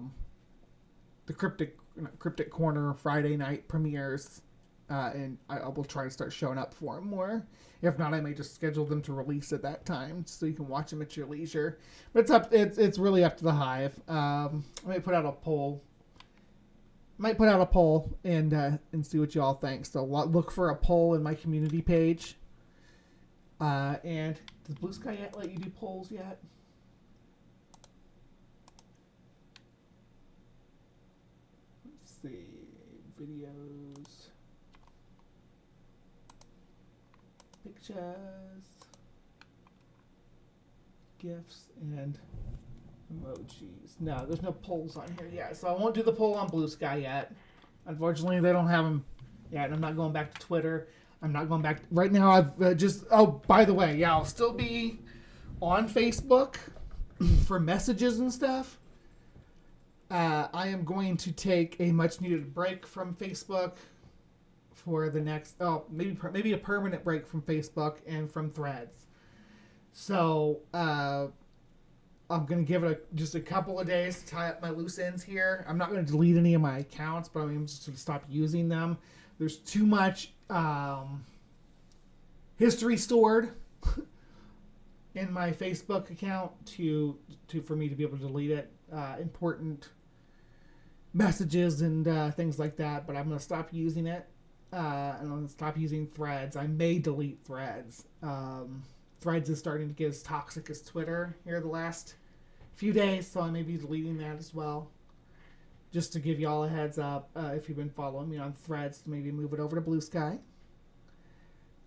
[SPEAKER 3] Cryptic Corner Friday night premieres. And I will try to start showing up for them more. If not, I may just schedule them to release at that time so you can watch them at your leisure. But it's really up to the Hive. I might put out a poll. And see what you all think. So look for a poll in my community page. And does Blue Sky yet let you do polls yet? Let's see. Videos. Pictures, GIFs, and emojis. No, there's no polls on here yet, so I won't do the poll on Blue Sky yet. Unfortunately, they don't have them yet. I'm not going back to Twitter. I'm not going back right now. I've just. Oh, by the way, yeah, I'll still be on Facebook for messages and stuff. I am going to take a much-needed break from Facebook for the next, maybe a permanent break from Facebook and from Threads. So I'm going to give it just a couple of days to tie up my loose ends here. I'm not going to delete any of my accounts, but I'm just going to stop using them. There's too much history stored in my Facebook account for me to be able to delete it. Important messages and things like that, but I'm going to stop using it. And I'm going to stop using Threads. I may delete Threads. Threads is starting to get as toxic as Twitter here the last few days, so I may be deleting that as well. Just to give y'all a heads up, if you've been following me on Threads, to maybe move it over to Blue Sky.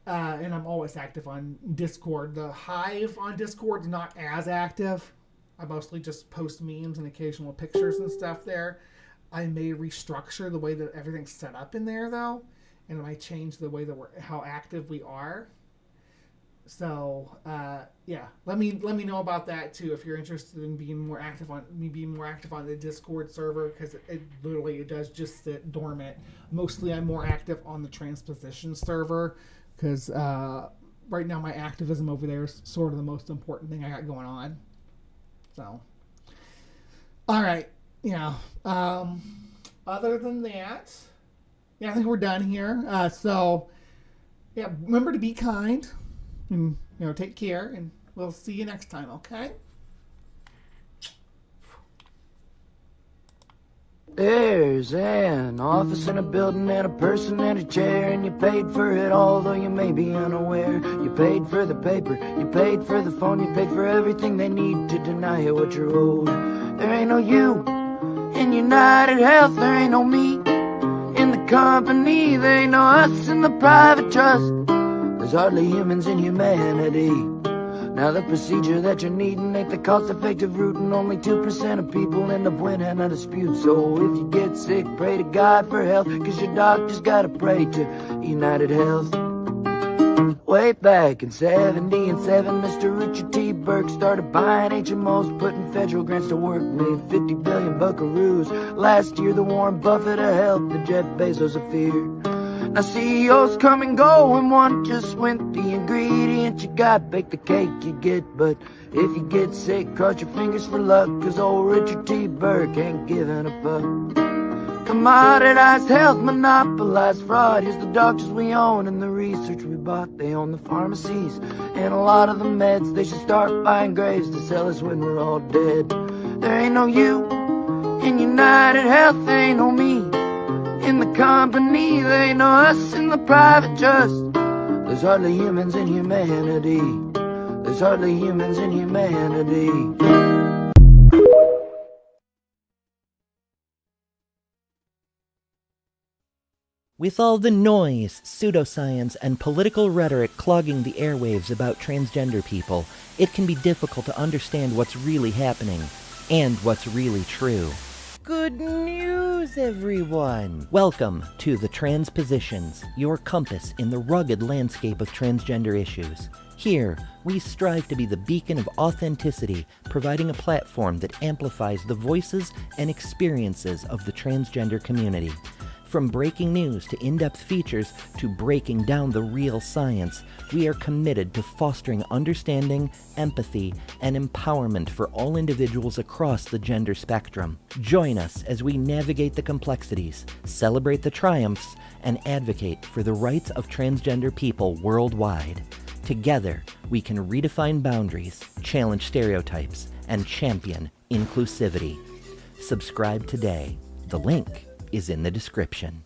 [SPEAKER 3] And I'm always active on Discord. The Hive on Discord is not as active. I mostly just post memes and occasional pictures and stuff there. I may restructure the way that everything's set up in there, though. And it might change the way that how active we are. So, yeah, let me know about that too if you're interested in being more active on the Discord server, because it literally does just sit dormant. Mostly, I'm more active on the transposition server because right now my activism over there is sort of the most important thing I got going on. So, all right, yeah. Other than that. Yeah, I think we're done here. So, yeah, remember to be kind and, take care, and we'll see you next time, okay?
[SPEAKER 8] There's an office and a building and a person and a chair, and you paid for it all, though you may be unaware. You paid for the paper, you paid for the phone, you paid for everything they need to deny you what you're owed. There ain't no you in United Health, there ain't no me in the company, there ain't no us in the private trust. There's hardly humans in humanity. Now the procedure that you're needing ain't the cost-effective route, and only 2% of people end up winning a dispute. So if you get sick, pray to God for health, cause your doctor's gotta pray to United Health. Way back in 77, Mr. Richard T. Burke started buying HMOs, putting federal grants to work, made 50 billion buckaroos. Last year, the Warren Buffett of health, the Jeff Bezos of fear. Now CEOs come and go, and one just went. The ingredient you got, bake the cake you get. But if you get sick, cross your fingers for luck, cause old Richard T. Burke ain't giving a fuck. Commoditized health, monopolized fraud. Here's the doctors we own and the research we bought. They own the pharmacies and a lot of the meds. They should start buying graves to sell us when we're all dead. There ain't no you. In United Health, there ain't no me. In the company, there ain't no us. In the private trust, there's hardly humans in humanity. There's hardly humans in humanity.
[SPEAKER 9] With all the noise, pseudoscience, and political rhetoric clogging the airwaves about transgender people, it can be difficult to understand what's really happening and what's really true.
[SPEAKER 24] Good news, everyone!
[SPEAKER 9] Welcome to The Transpositions, your compass in the rugged landscape of transgender issues. Here, we strive to be the beacon of authenticity, providing a platform that amplifies the voices and experiences of the transgender community. From breaking news to in-depth features to breaking down the real science, we are committed to fostering understanding, empathy, and empowerment for all individuals across the gender spectrum. Join us as we navigate the complexities, celebrate the triumphs, and advocate for the rights of transgender people worldwide. Together, we can redefine boundaries, challenge stereotypes, and champion inclusivity. Subscribe today. The link is in the description.